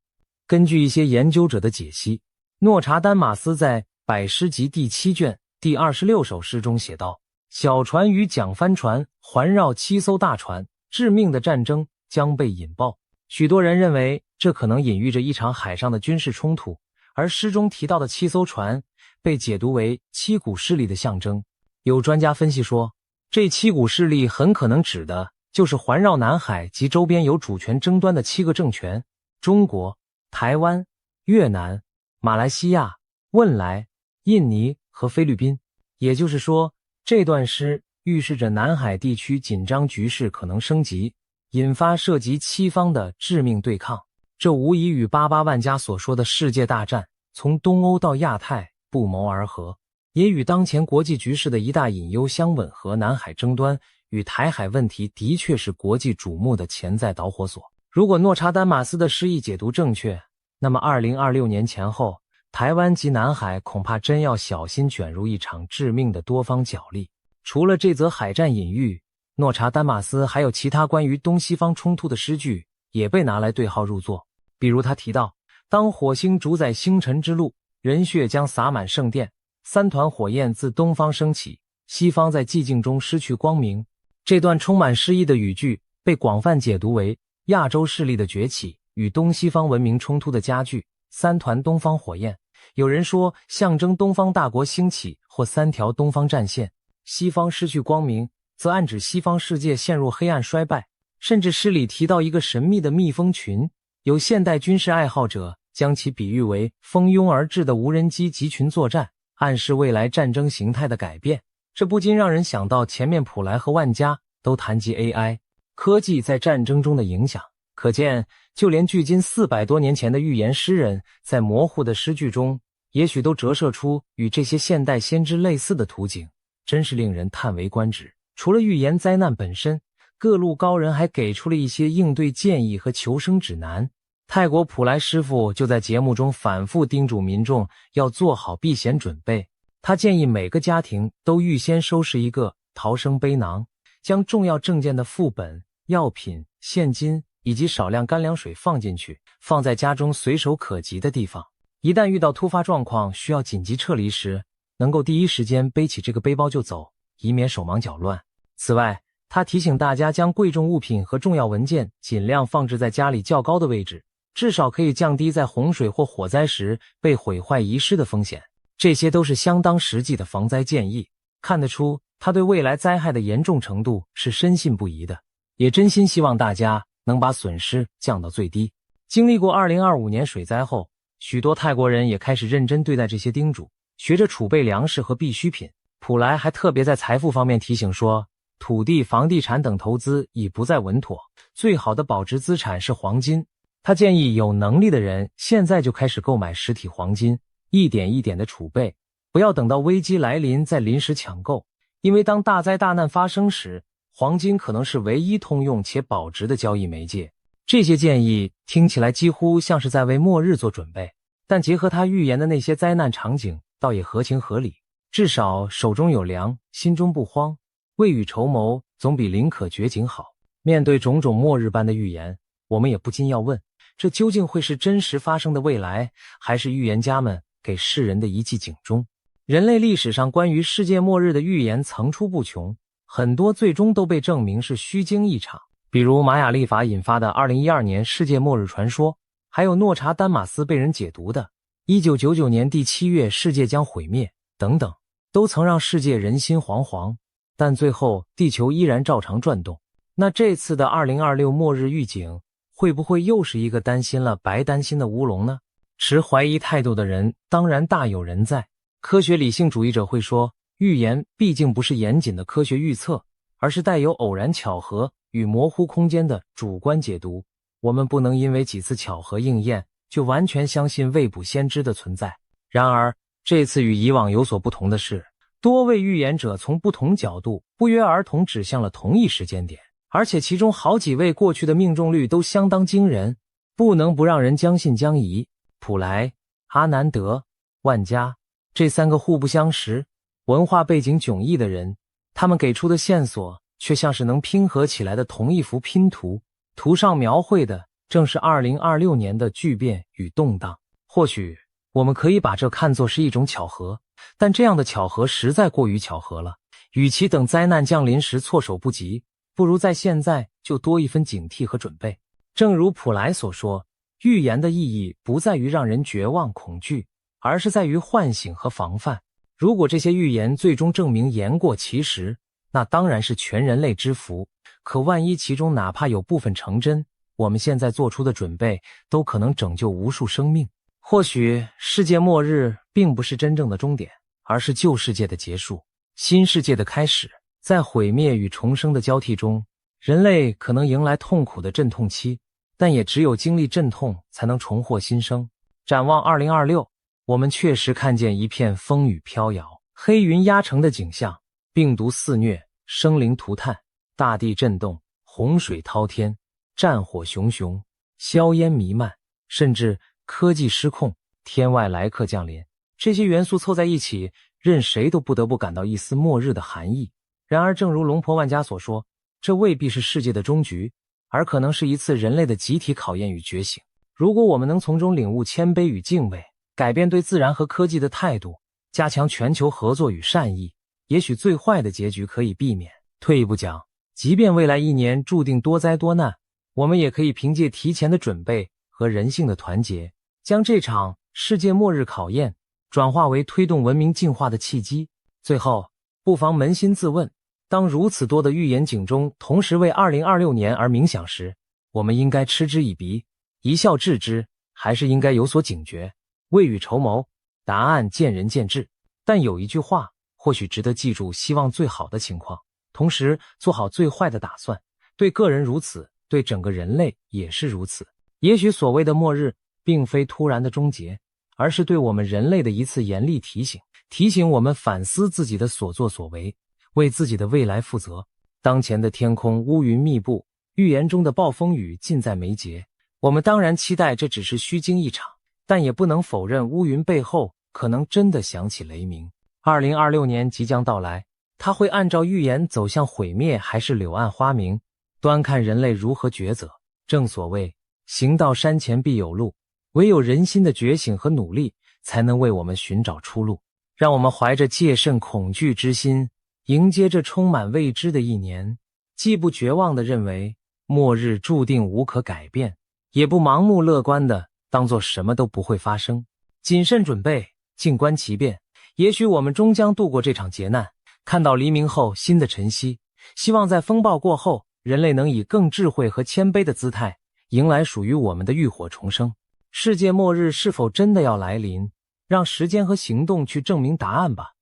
Speaker 1: 根据一些研究者的解析，诺查丹马斯在《百诗集》第7卷第26首诗中写道：小船与桨帆船环绕7艘大船，致命的战争将被引爆。许多人认为这可能隐喻着一场海上的军事冲突，而诗中提到的7艘船被解读为7股势力的象征。有专家分析说，这7股势力很可能指的就是环绕南海及周边有主权争端的7个政权：中国、台湾、越南、马来西亚、汶莱、印尼和菲律宾。也就是说，这段诗预示着南海地区紧张局势可能升级，引发涉及7方的致命对抗。这无疑与88万家所说的世界大战从东欧到亚太不谋而合，也与当前国际局势的一大隐忧相吻合。南海争端与台海问题的确是国际瞩目的潜在导火索。如果诺查丹马斯的诗意解读正确，那么2026年前后，台湾及南海恐怕真要小心卷入一场致命的多方角力。除了这则海战隐喻，诺查丹马斯还有其他关于东西方冲突的诗句也被拿来对号入座。比如他提到，当火星主宰星辰之路，人血将洒满圣殿，3团火焰自东方升起，西方在寂静中失去光明。这段充满诗意的语句被广泛解读为亚洲势力的崛起与东西方文明冲突的加剧。3团东方火焰，有人说象征东方大国兴起或3条东方战线，西方失去光明则暗指西方世界陷入黑暗衰败。甚至诗里提到一个神秘的蜜蜂群，有现代军事爱好者将其比喻为蜂拥而至的无人机集群作战，暗示未来战争形态的改变。这不禁让人想到前面普莱和万家都谈及 AI 科技在战争中的影响，可见就连距今400多年前的预言诗人在模糊的诗句中也许都折射出与这些现代先知类似的图景，真是令人叹为观止。除了预言灾难本身，各路高人还给出了一些应对建议和求生指南。泰国普莱师傅就在节目中反复叮嘱民众要做好避险准备。他建议每个家庭都预先收拾一个逃生背囊，将重要证件的副本、药品、现金以及少量干粮水放进去，放在家中随手可及的地方。一旦遇到突发状况需要紧急撤离时，能够第一时间背起这个背包就走，以免手忙脚乱。此外，他提醒大家将贵重物品和重要文件尽量放置在家里较高的位置，至少可以降低在洪水或火灾时被毁坏遗失的风险。这些都是相当实际的防灾建议，看得出他对未来灾害的严重程度是深信不疑的，也真心希望大家能把损失降到最低。经历过2025年水灾后，许多泰国人也开始认真对待这些叮嘱，学着储备粮食和必需品。普莱还特别在财富方面提醒说，土地、房地产等投资已不再稳妥，最好的保值资产是黄金。他建议有能力的人现在就开始购买实体黄金，一点一点的储备，不要等到危机来临再临时抢购，因为当大灾大难发生时，黄金可能是唯一通用且保值的交易媒介。这些建议听起来几乎像是在为末日做准备，但结合他预言的那些灾难场景，倒也合情合理。至少手中有粮，心中不慌，未雨绸缪总比宁可绝井好。面对种种末日般的预言，我们也不禁要问，这究竟会是真实发生的未来，还是预言家们给世人的一记警钟？人类历史上关于世界末日的预言层出不穷，很多最终都被证明是虚惊一场，比如玛雅历法引发的2012年世界末日传说，还有诺查丹马斯被人解读的1999年第7月世界将毁灭等等，都曾让世界人心惶惶，但最后地球依然照常转动。那这次的2026末日预警会不会又是一个担心了白担心的乌龙呢？持怀疑态度的人当然大有人在。科学理性主义者会说，预言毕竟不是严谨的科学预测，而是带有偶然巧合与模糊空间的主观解读。我们不能因为几次巧合应验就完全相信未卜先知的存在。然而这次与以往有所不同的是，多位预言者从不同角度不约而同指向了同一时间点，而且其中好几位过去的命中率都相当惊人，不能不让人将信将疑。普莱、阿南德、万家，这3个互不相识、文化背景迥异的人，他们给出的线索却像是能拼合起来的同一幅拼图，图上描绘的正是2026年的巨变与动荡。或许我们可以把这看作是一种巧合，但这样的巧合实在过于巧合了。与其等灾难降临时措手不及，不如在现在就多一分警惕和准备。正如普莱所说，预言的意义不在于让人绝望恐惧，而是在于唤醒和防范。如果这些预言最终证明言过其实，那当然是全人类之福。可万一其中哪怕有部分成真，我们现在做出的准备都可能拯救无数生命。或许世界末日并不是真正的终点，而是旧世界的结束，新世界的开始。在毁灭与重生的交替中，人类可能迎来痛苦的阵痛期，但也只有经历阵痛才能重获新生。展望2026，我们确实看见一片风雨飘摇、黑云压城的景象，病毒肆虐，生灵涂炭，大地震动，洪水滔天，战火熊熊，硝烟弥漫，甚至科技失控，天外来客降临。这些元素凑在一起，任谁都不得不感到一丝末日的寒意。然而正如龙婆万家所说，这未必是世界的终局，而可能是一次人类的集体考验与觉醒。如果我们能从中领悟谦卑与敬畏，改变对自然和科技的态度，加强全球合作与善意，也许最坏的结局可以避免。退一步讲，即便未来一年注定多灾多难，我们也可以凭借提前的准备和人性的团结，将这场世界末日考验转化为推动文明进化的契机。最后，不妨扪心自问，当如此多的预言警钟同时为2026年而鸣响时，我们应该嗤之以鼻，一笑置之，还是应该有所警觉，未雨绸缪？答案见仁见智。但有一句话或许值得记住，希望最好的情况，同时做好最坏的打算。对个人如此，对整个人类也是如此。也许所谓的末日并非突然的终结，而是对我们人类的一次严厉提醒，提醒我们反思自己的所作所为，为自己的未来负责。当前的天空乌云密布，预言中的暴风雨近在眉睫。我们当然期待这只是虚惊一场，但也不能否认乌云背后可能真的响起雷鸣。2026年即将到来，它会按照预言走向毁灭还是柳暗花明，端看人类如何抉择。正所谓行到山前必有路，唯有人心的觉醒和努力，才能为我们寻找出路。让我们怀着戒慎恐惧之心，迎接这充满未知的一年，既不绝望地认为末日注定无可改变，也不盲目乐观地当作什么都不会发生。谨慎准备，静观其变，也许我们终将度过这场劫难，看到黎明后新的晨曦。希望在风暴过后，人类能以更智慧和谦卑的姿态，迎来属于我们的浴火重生。世界末日是否真的要来临？让时间和行动去证明答案吧。